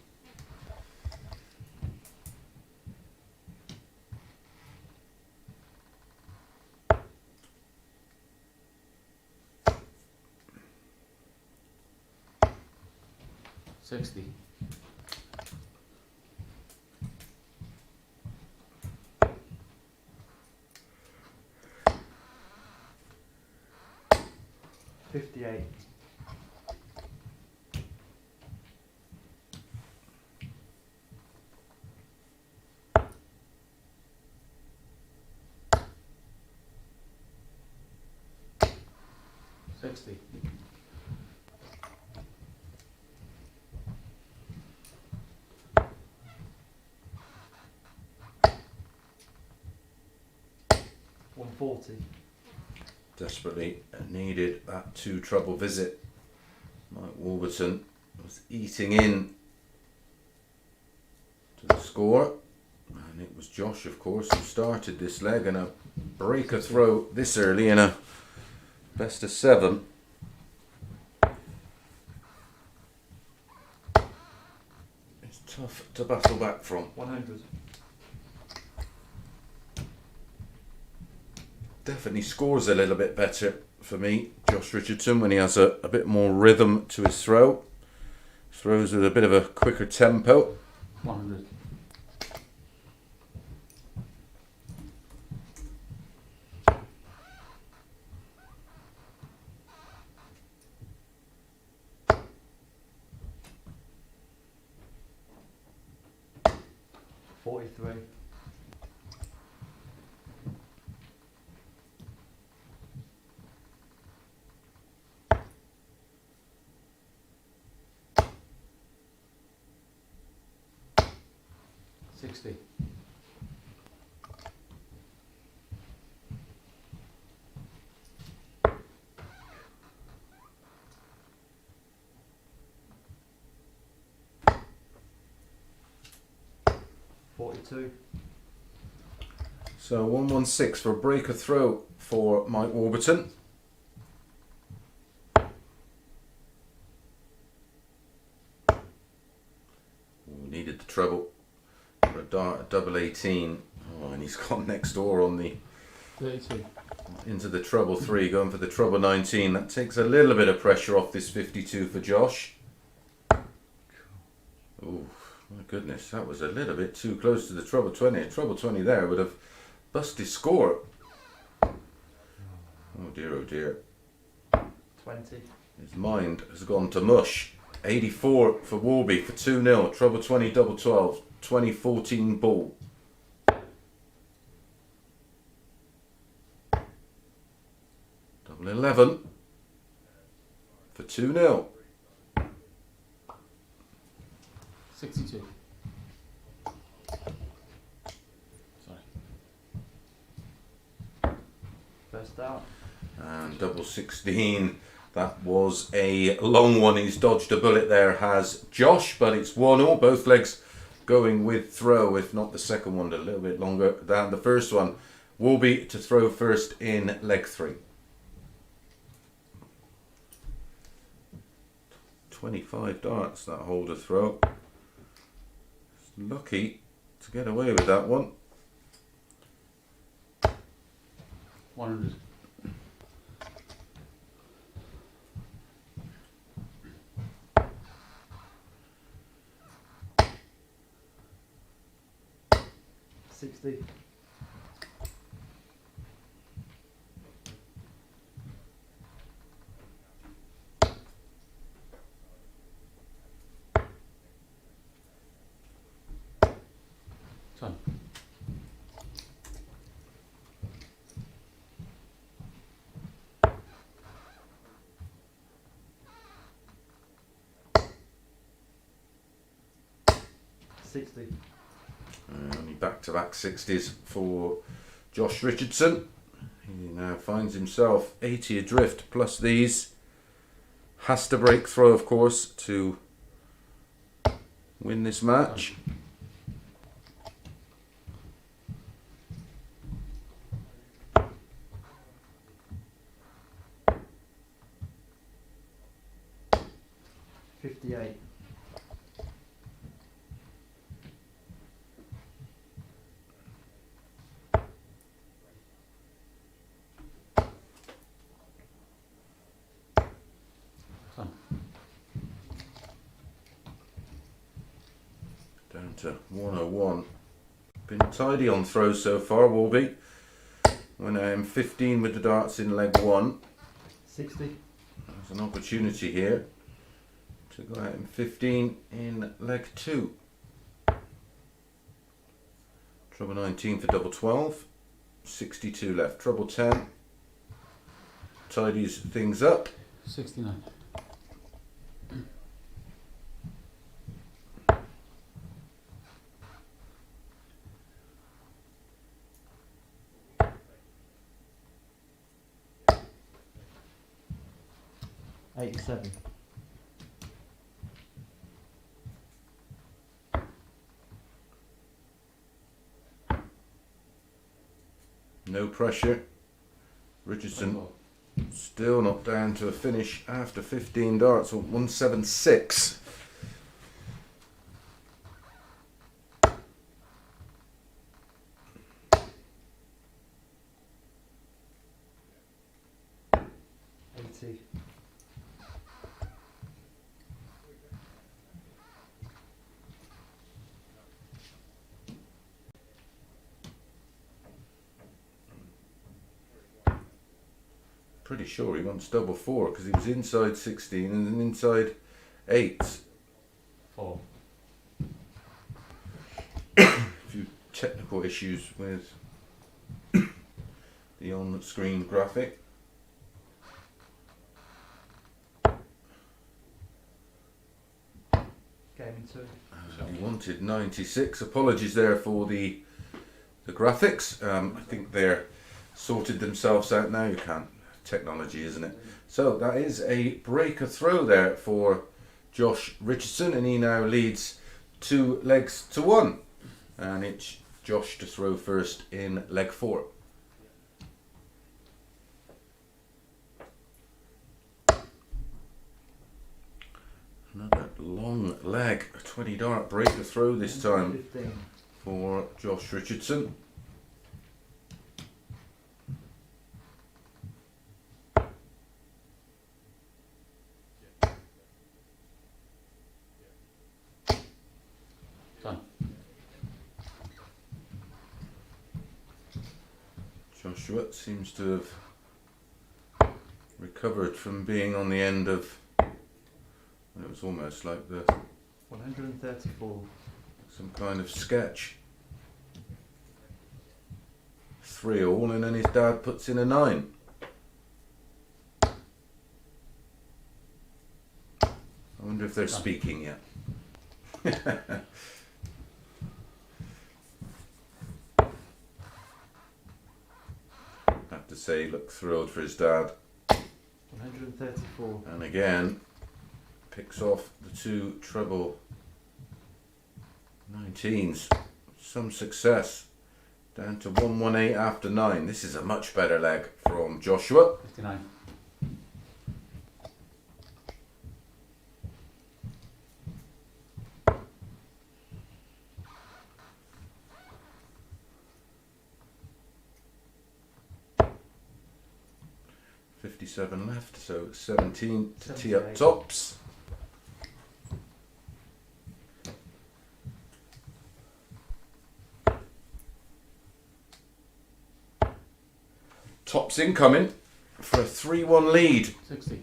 $60.
$58.
$60.
$140.
Desperately needed that 2 treble visit. Mike Warburton was eating in to the score, and it was Josh, of course, who started this leg, and a breaker throw this early in a best of 7. It's tough to battle back from.
100.
Definitely scores a little bit better for me, Josh Richardson, when he has a bit more rhythm to his throw. Throws with a bit of a quicker tempo.
100.
$43.
$60.
$42.
So 116 for a breaker throw for Mike Warburton. Needed the treble for a dart, a double 18. Oh, and he's gone next door on the
32.
into the treble 3, going for the treble 19. That takes a little bit of pressure off this 52 for Josh. Oh my goodness, that was a little bit too close to the treble 20. A treble 20 there would have busted his score. Oh dear, oh dear.
20.
His mind has gone to mush. 84 for Warby for 2-0. Treble 20, double 12. 2014 ball. Double 11 for 2-0.
62. Sorry.
First out.
And double 16. That was a long one. He's dodged a bullet there, has Josh, but it's 1-1. Both legs going with throw, if not the second one, a little bit longer than the first one. Warby to throw first in leg 3. 25 darts that holder throw. Lucky to get away with that one.
100.
60.
Ton.
Only back-to-back 60s for Josh Richardson. He now finds himself 80 adrift plus these. Has to break throw, of course, to win this match.
$58.
Ton.
Down to 101. Been tidy on throws so far, Warby. Went out 15 with the darts in leg 1.
60.
There's an opportunity here to go out in 15 in leg 2. Treble 19 for double 12. 62 left. Treble 10. Tidies things up.
69.
$87.
No pressure. Richardson still not down to a finish after 15 darts on 176.
$80.
Pretty sure he wants double 4 because he was inside 16 and then inside 8.
4.
A few technical issues with the on-screen graphic.
Game 2.
He wanted 96. Apologies there for the graphics. I think they're sorted themselves out now. You can't. Technology, isn't it? So that is a breaker throw there for Josh Richardson, and he now leads 2 legs to 1. And it's Josh to throw first in leg 4. Another long leg, a 20 dart breaker throw this time
15.
for Josh Richardson.
Ton.
Joshua seems to have recovered from being on the end of, it was almost like the
134.
some kind of sketch. 3-all, and then his dad puts in a 9. I wonder if they're speaking yet. Have to say, he looked thrilled for his dad.
134.
And again, picks off the 2 treble 19s. Some success. Down to 118 after 9. This is a much better leg from Joshua.
59.
.57 left, so 17 to tee up
78.
tops. Tops incoming for a 3-1 lead.
60.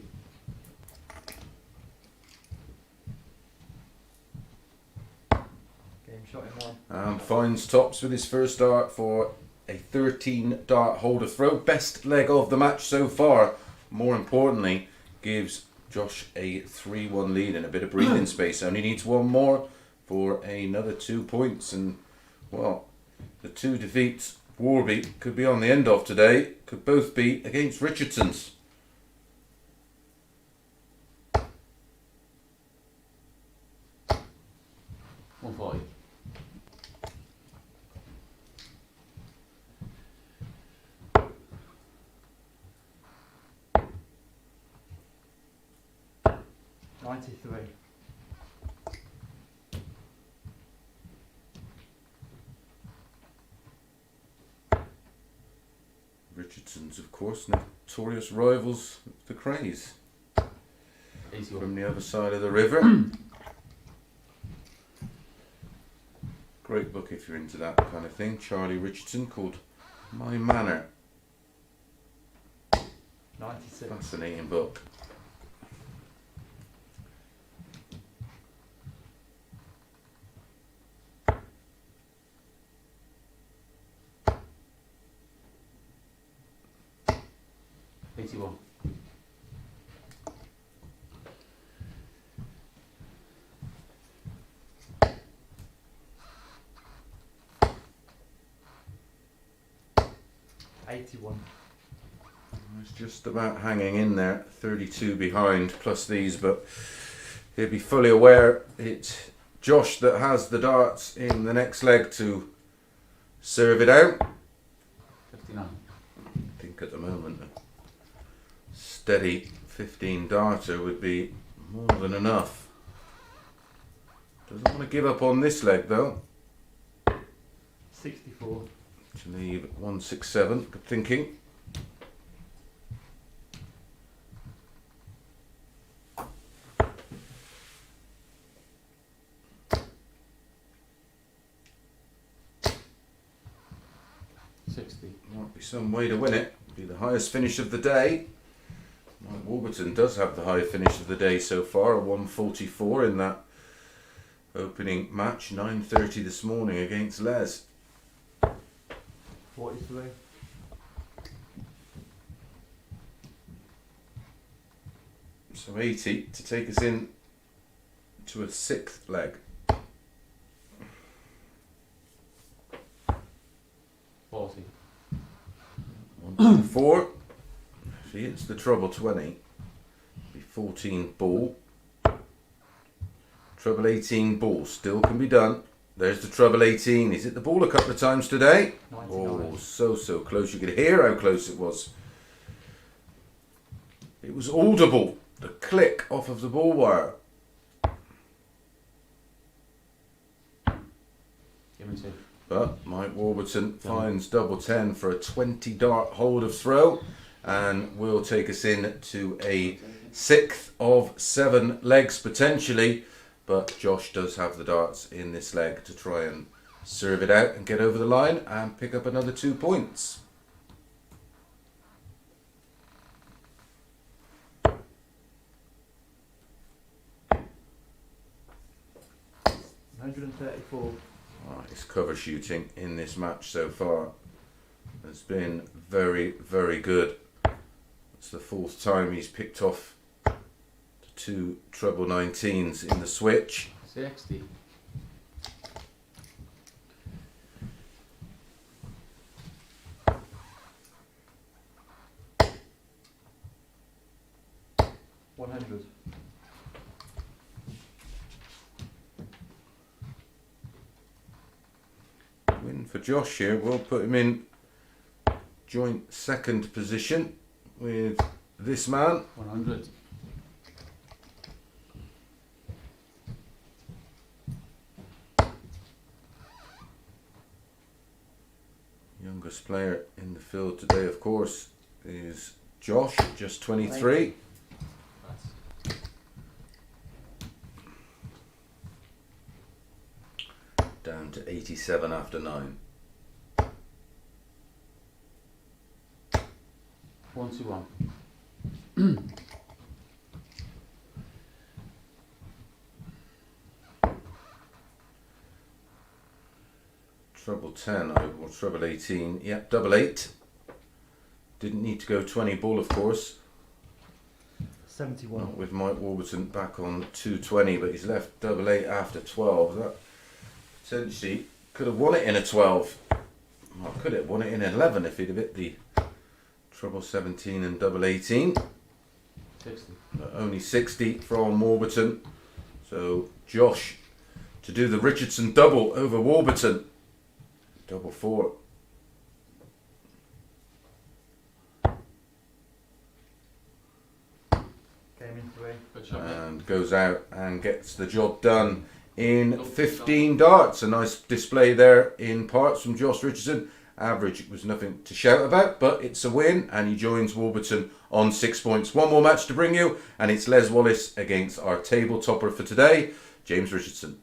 Game shot in one.
Finds tops with his first dart for a 13 dart holder throw. Best leg of the match so far. More importantly, gives Josh a 3-1 lead and a bit of breathing space. Only needs one more for another 2 points. And, well, the 2 defeats Warby could be on the end of today. Could both be against Richardson's.
$140.
$93.
Richardson's, of course, notorious rivals of the Crays
81.
from the other side of the river. Great book if you're into that kind of thing. Charlie Richardson, called My Manor.
96.
Fascinating book.
$81.
$81.
It's just about hanging in there. 32 behind plus these, but he'll be fully aware it's Josh that has the darts in the next leg to serve it out.
59.
I think at the moment a steady 15 darter would be more than enough. Doesn't want to give up on this leg though.
64.
To leave 167. Good thinking. Might be some way to win it. Be the highest finish of the day. Mike Warburton does have the high finish of the day so far, a 144 in that opening match, 9:30 this morning against Les.
43.
So 80 to take us in to a 6th leg.
40.
1, 2, 4. If he hits the treble 20, be 14 ball. Treble 18 ball still can be done. There's the treble 18. He's hit the ball a couple of times today.
99.
Oh, so close. You could hear how close it was. It was audible. The click off of the ball wire.
Give me 2.
But Mike Warburton finds double 10 for a 20 dart hold of throw and will take us in to a 6th of 7 legs potentially. But Josh does have the darts in this leg to try and serve it out and get over the line and pick up another 2 points.
$134.
His cover shooting in this match so far has been very, very good. It's the 4th time he's picked off 2 treble 19s in the switch.
60.
$100.
Win for Josh here. We'll put him in joint 2nd position with this man.
100.
Youngest player in the field today, of course, is Josh, just 23.
That's
Down to 87 after 9.
121.
Treble 10 or treble 18. Yep, double 8. Didn't need to go 20 ball, of course.
71.
Not with Mike Warburton back on 220, but he's left double 8 after 12. That potentially could have won it in a 12. Well, could have won it in 11 if he'd have hit the treble 17 and double 18.
60.
But only 60 from Warburton. So Josh to do the Richardson double over Warburton. Double 4.
Came in 3.
Good job, mate.
And goes out and gets the job done in 15 darts. A nice display there in parts from Josh Richardson. Average was nothing to shout about, but it's a win, and he joins Warburton on 6 points. One more match to bring you, and it's Les Wallace against our table topper for today, James Richardson.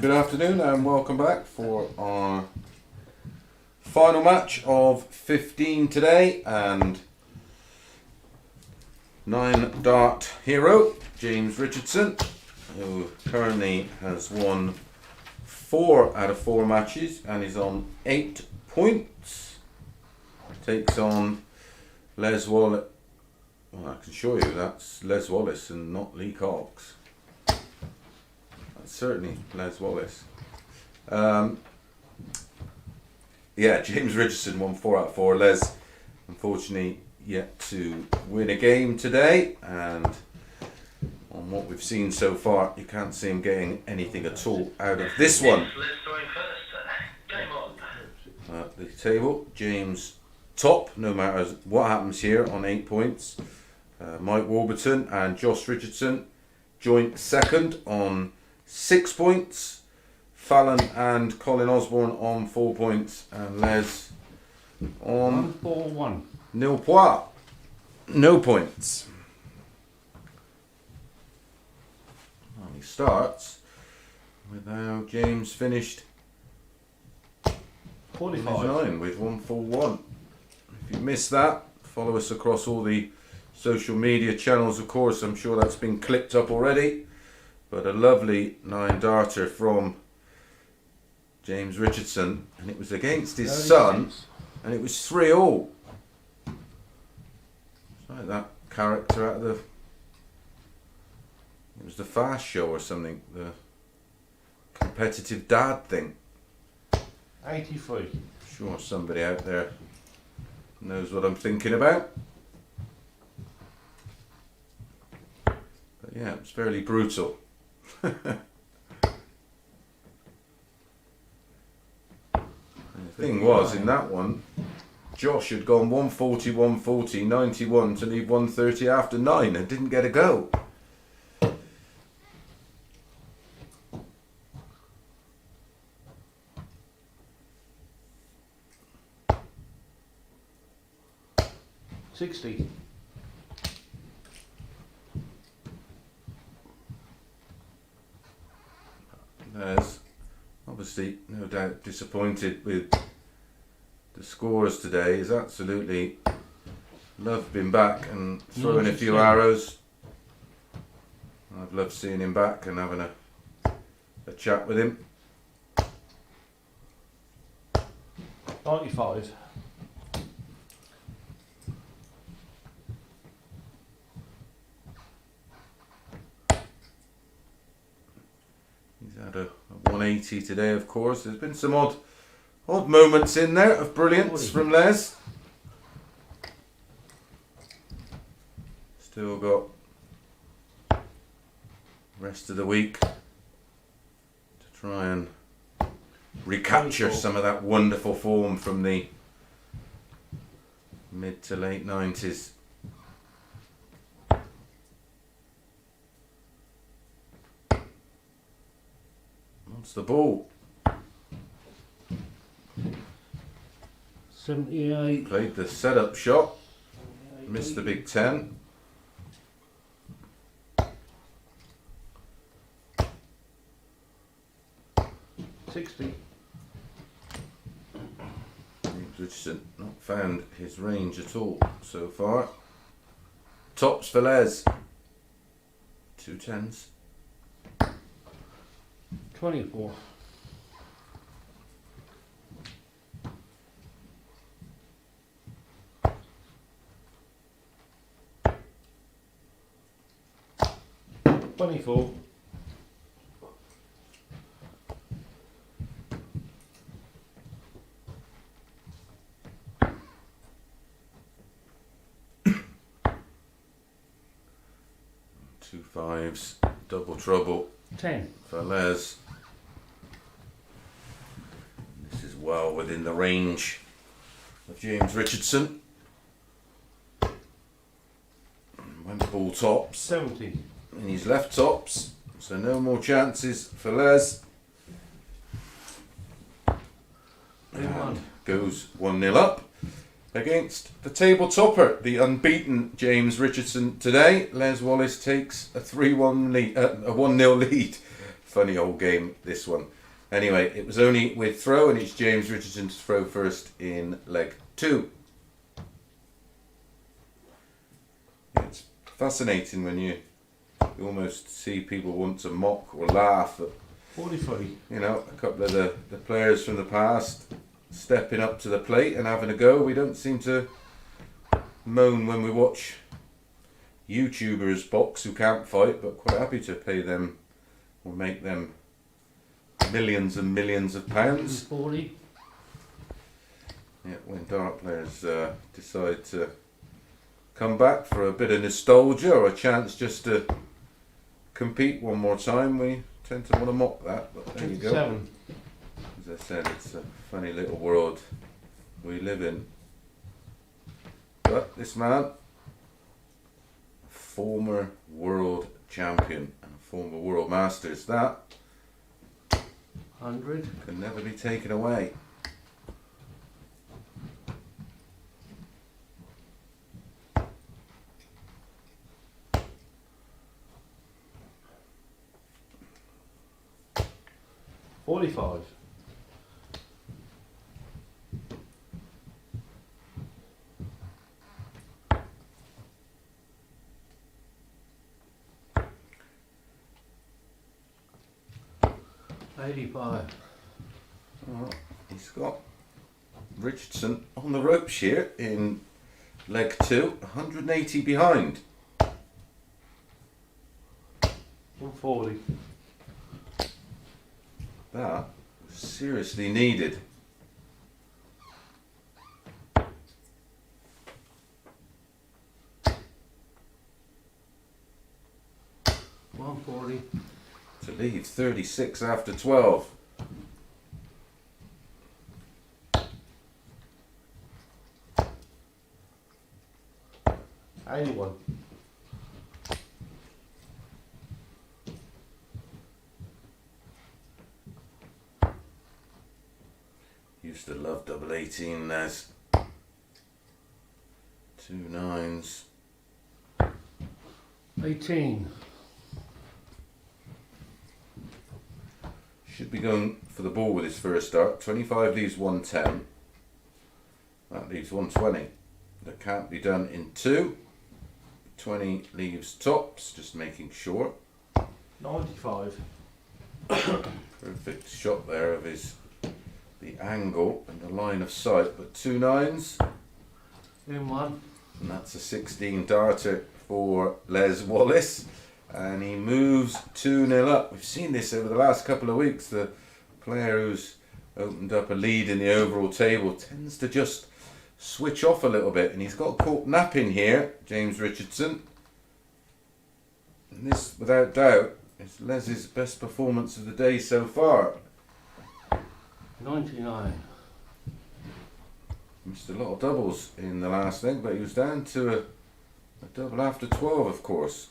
Good afternoon and welcome back for our final match of 15 today, and 9 dart hero James Richardson, who currently has won 4 out of 4 matches and is on 8 points, takes on Les Wallace. Well, I can show you that's Les Wallace and not Lee Cox. Certainly Les Wallace. Yeah, James Richardson won 4 out of 4. Les, unfortunately, yet to win a game today, and on what we've seen so far, you can't see him getting anything at all out of this one.
Let's go in first. Game on.
At the table, James top, no matter what happens here, on 8 points. Mike Warburton and Josh Richardson joint second on 6 points. Fallon and Colin Osborne on 4 points, and Les on
141.
nil point. No points. Well, he starts with how James finished in his
45.
9 with 141. If you missed that, follow us across all the social media channels, of course. I'm sure that's been clipped up already. But a lovely 9 darter from James Richardson, and it was against his son, and it was 3-all. It's like that character out of it was the Fast Show or something, the competitive dad thing.
83.
Sure somebody out there knows what I'm thinking about. But yeah, it was fairly brutal. The thing was, in that one, Josh had gone 140, 140, 91 to leave 130 after 9 and didn't get a go.
60.
Les, obviously, no doubt disappointed with the scores today. He's absolutely loved being back and throwing a few
97.
arrows. I've loved seeing him back and having a chat with him.
95.
He's had a 180 today, of course. There's been some odd moments in there of brilliance from Les. Still got rest of the week to try and recapture some of that wonderful form from the mid to late 90s. What's the ball?
78.
Played the setup shot, missed the big 10. Richardson not found his range at all so far. Tops for Les. 2 10s.
24. $24.
Two fives. Double trouble
10.
for Les. This is well within the range of James Richardson. Went ball tops.
70.
And he's left tops, so no more chances for Les. And goes 1-0 up against the table topper, the unbeaten James Richardson today. Les Wallace takes a 3-1 lead, a 1-0 lead. Funny old game, this one. Anyway, it was only with throw, and it's James Richardson to throw first in leg 2. It's fascinating when you almost see people want to mock or laugh at,
43.
you know, a couple of the players from the past stepping up to the plate and having a go. We don't seem to moan when we watch YouTubers box who can't fight, but quite happy to pay them or make them millions and millions of pounds.
40.
Yeah, when dart players decide to come back for a bit of nostalgia or a chance just to compete one more time, we tend to want to mock that, but there you go.
57.
As I said, it's a funny little world we live in. But this man, a former world champion and a former world masters, that
100.
can never be taken away.
$45. $85.
Well, he's got Richardson on the ropes here in leg 2, 180 behind.
140.
That was seriously needed.
$140.
To leave 36 after 12.
$81.
Used to love double 18 as 2 nines.
18.
Should be going for the ball with his first start. 25 leaves 110. That leaves 120. That can't be done in 2. 20 leaves tops, just making sure.
95.
Perfect shot there of the angle and the line of sight, but 2 nines,
In 1.
and that's a 16 darter for Les Wallace, and he moves 2-0 up. We've seen this over the last couple of weeks. The player who's opened up a lead in the overall table tends to just switch off a little bit, and he's got caught napping here, James Richardson. And this, without doubt, is Les's best performance of the day so far.
99.
Missed a lot of doubles in the last leg, but he was down to a double after 12, of course.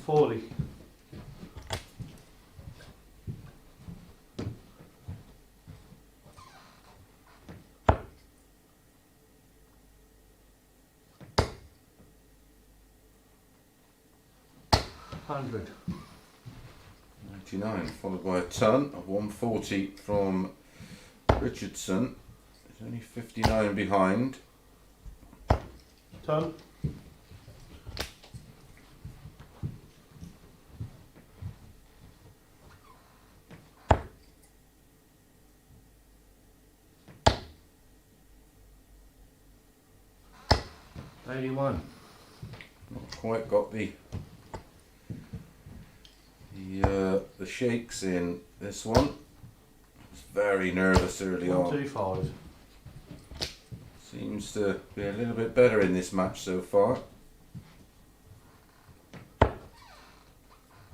40. $100.
99, followed by a ton of 140 from Richardson. He's only 59 behind.
Ton. $81.
Not quite got the shakes in this one. Was very nervous early on.
125.
Seems to be a little bit better in this match so far.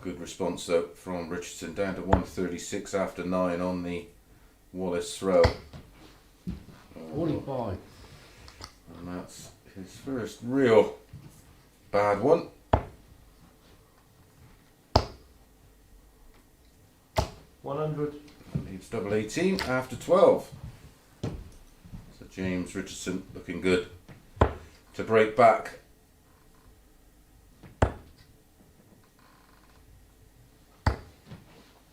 Good response though from Richardson, down to 136 after 9 on the Wallace throw.
45.
And that's his first real bad one.
100.
That leaves double 18 after 12. So James Richardson looking good to break back.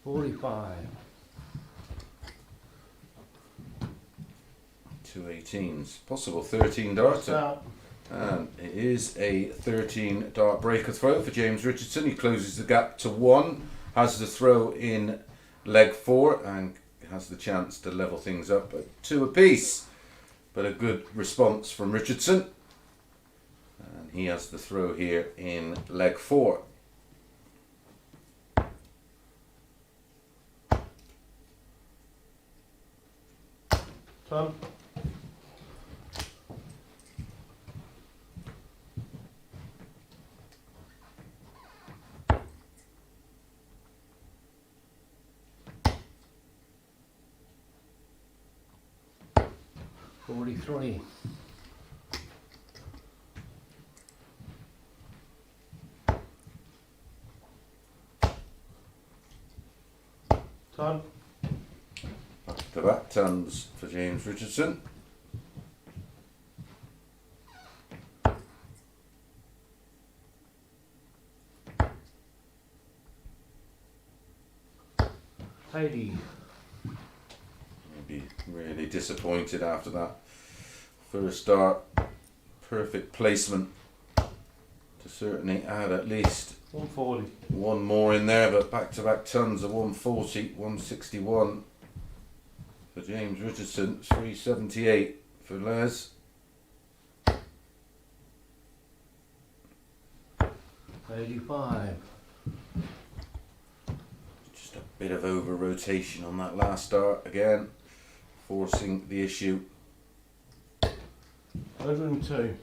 $45.
2 18s, possible 13 darter.
Start.
And it is a 13 dart breaker throw for James Richardson. He closes the gap to 1, has the throw in leg 4, and has the chance to level things up at 2 apiece. But a good response from Richardson. And he has the throw here in leg 4.
Ton. $43. Ton.
Back to back tons for James Richardson.
$80.
Maybe really disappointed after that first start. Perfect placement to certainly add at least
140.
one more in there, but back to back tons of 140, 161 for James Richardson, 378 for Les.
85.
Just a bit of over rotation on that last start again, forcing the issue.
102.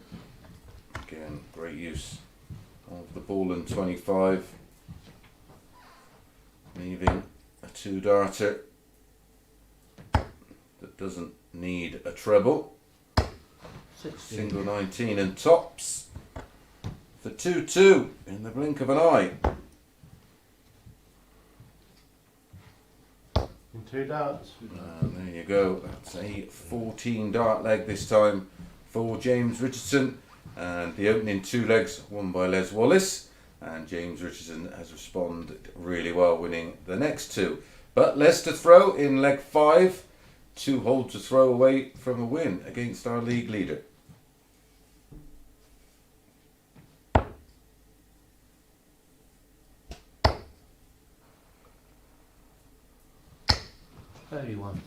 Again, great use of the ball in 25, leaving a 2 darter that doesn't need a treble.
60.
Single 19 and tops for 2-2 in the blink of an eye.
And 2 darts.
And there you go. That's a 14 dart leg this time for James Richardson. And the opening 2 legs won by Les Wallace. And James Richardson has responded really well, winning the next 2. But Les to throw in leg 5. 2 hold to throw away from a win against our league leader.
$31.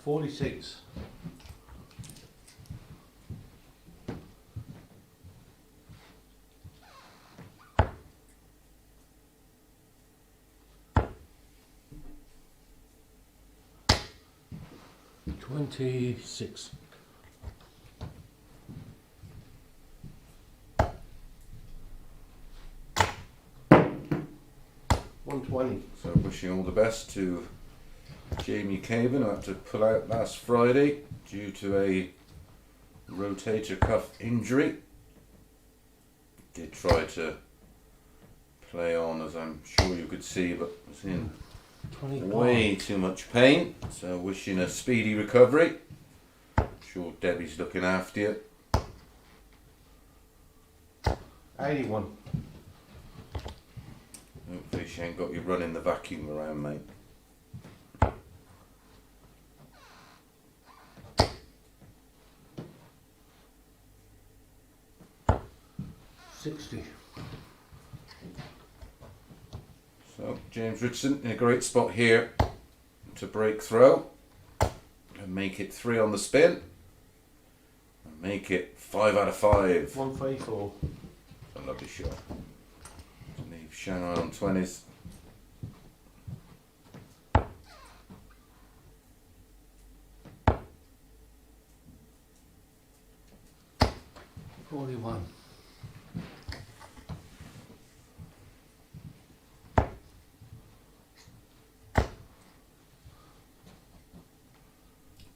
$46. $26. $120.
So wishing all the best to Jamie Caven, who had to pull out last Friday due to a rotator cuff injury. Did try to play on, as I'm sure you could see, but was in
25.
way too much pain. So wishing a speedy recovery. I'm sure Debbie's looking after you.
81.
Hopefully she ain't got you running the vacuum around, mate.
$60.
So James Richardson in a great spot here to break throw and make it 3 on the spin and make it 5 out of 5.
$134.
A lovely shot. Leave Shanghai on 20s.
$41.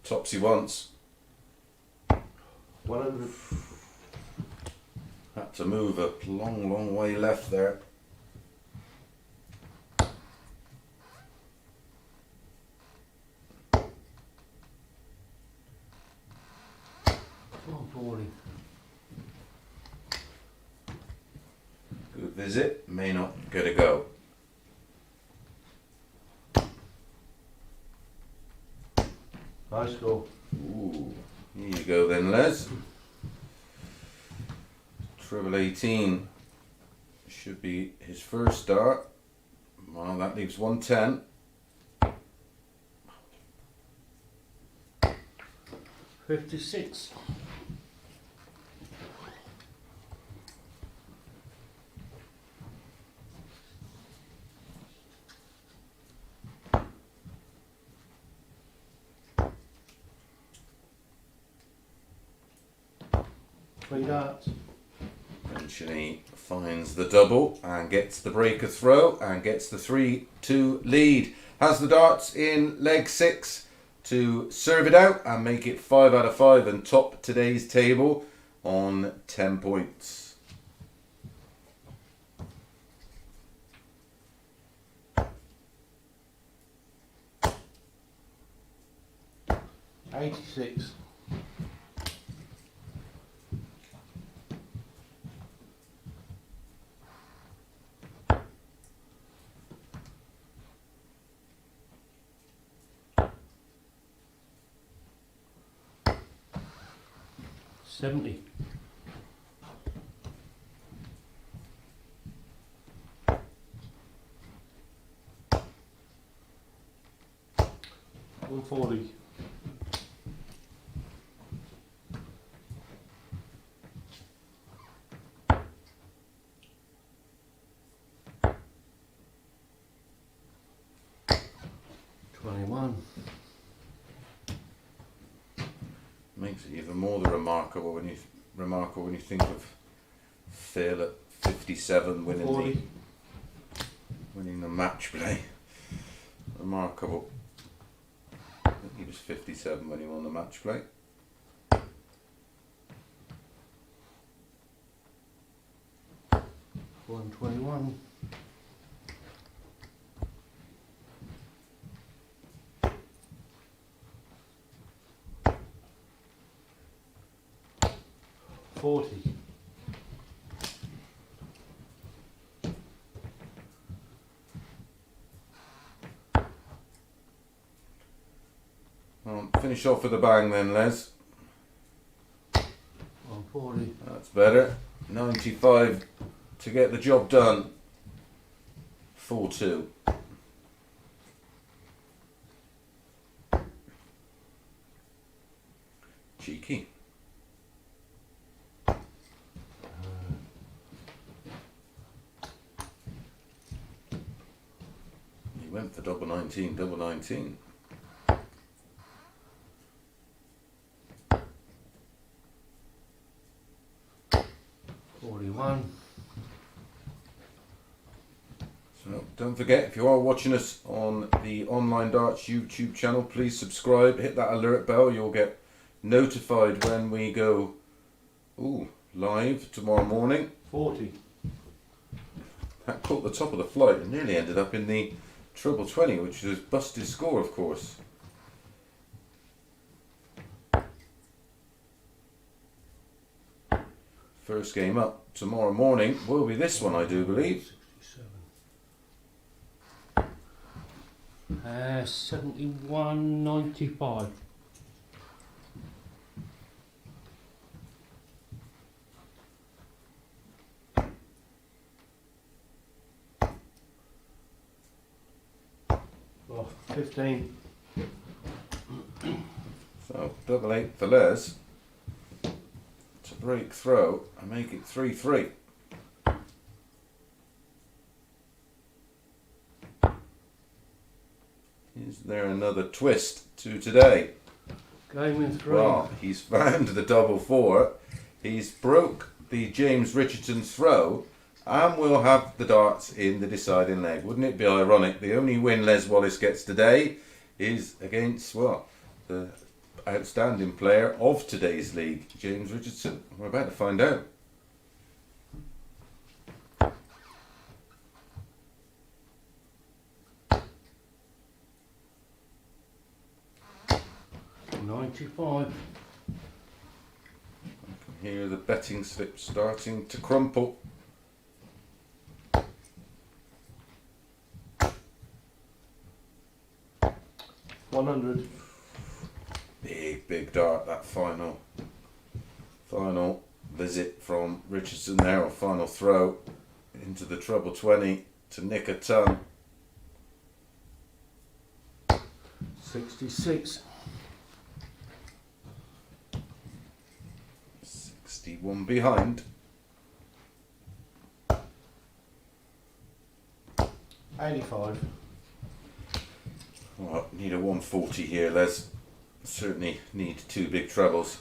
Topsy once.
100.
Had to move a long way left there.
$140.
Good visit, may not get a go.
High score.
Ooh, here you go then, Les. Treble 18 should be his first start. Well, that leaves 110.
$56. Three darts.
Eventually finds the double and gets the breaker throw and gets the 3-2 lead. Has the darts in leg 6 to serve it out and make it 5 out of 5 and top today's table on 10 points.
$86. $70. $140. $21.
Makes it even more remarkable when you think of Phil at 57
$40.
winning the match play. Remarkable. think he was 57 when he won the match play.
$121. $40.
Well, finish off with a bang then, Les.
$140.
That's better. 95 to get the job done. 4-2. Cheeky. He went for double 19, double 19.
$41.
So don't forget, if you are watching us on the Online Darts YouTube channel, please subscribe, hit that alert bell. You'll get notified when we go live tomorrow morning.
$40.
That caught the top of the flight and nearly ended up in the treble 20, which is a busted score, of course. First game up tomorrow morning will be this one, I do believe.
71.95. Oh, 15.
So double 8 for Les to break throw and make it 3-3. Is there another twist to today?
Game in 3.
Well, he's found the double 4. He's broke the James Richardson throw, and we'll have the darts in the deciding leg. Wouldn't it be ironic? The only win Les Wallace gets today is against, well, the outstanding player of today's league, James Richardson. We're about to find out.
$95.
I can hear the betting slip starting to crumple.
$100.
Big dart, that final visit from Richardson there, or final throw into the treble 20 to nick a ton.
66.
61 behind.
85.
Well, need a 140 here, Les. Certainly need 2 big trebles.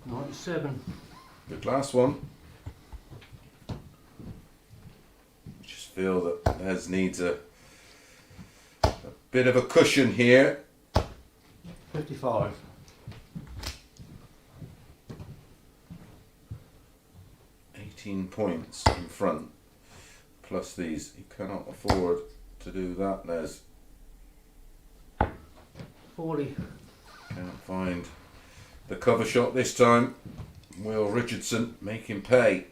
$97.
Good last one. Just feel that Les needs a bit of a cushion here.
55.
Points in front, plus these. You cannot afford to do that, Les.
40.
Can't find the cover shot this time. Will Richardson make him pay?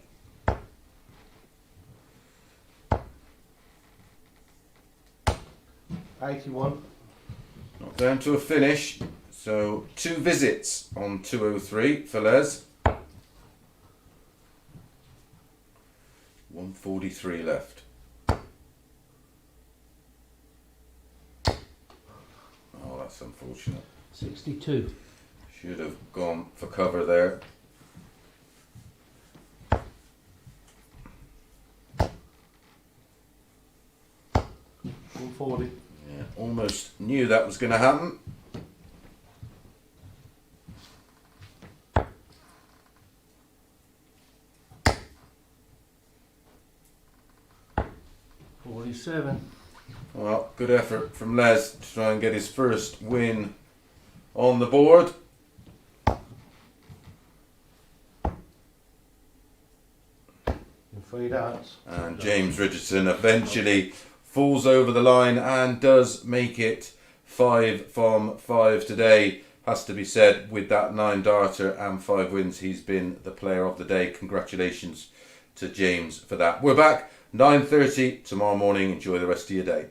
$81.
Not down to a finish, so 2 visits on 203 for Les. 143 left. Oh, that's unfortunate.
62.
Should have gone for cover there.
$140.
Yeah, almost knew that was going to happen.
47.
Well, good effort from Les to try and get his first win on the board.
In 3 darts.
And James Richardson eventually falls over the line and does make it 5 from 5 today. Has to be said, with that 9 darter and 5 wins, he's been the player of the day. Congratulations to James for that. We're back 9:30 tomorrow morning. Enjoy the rest of your day.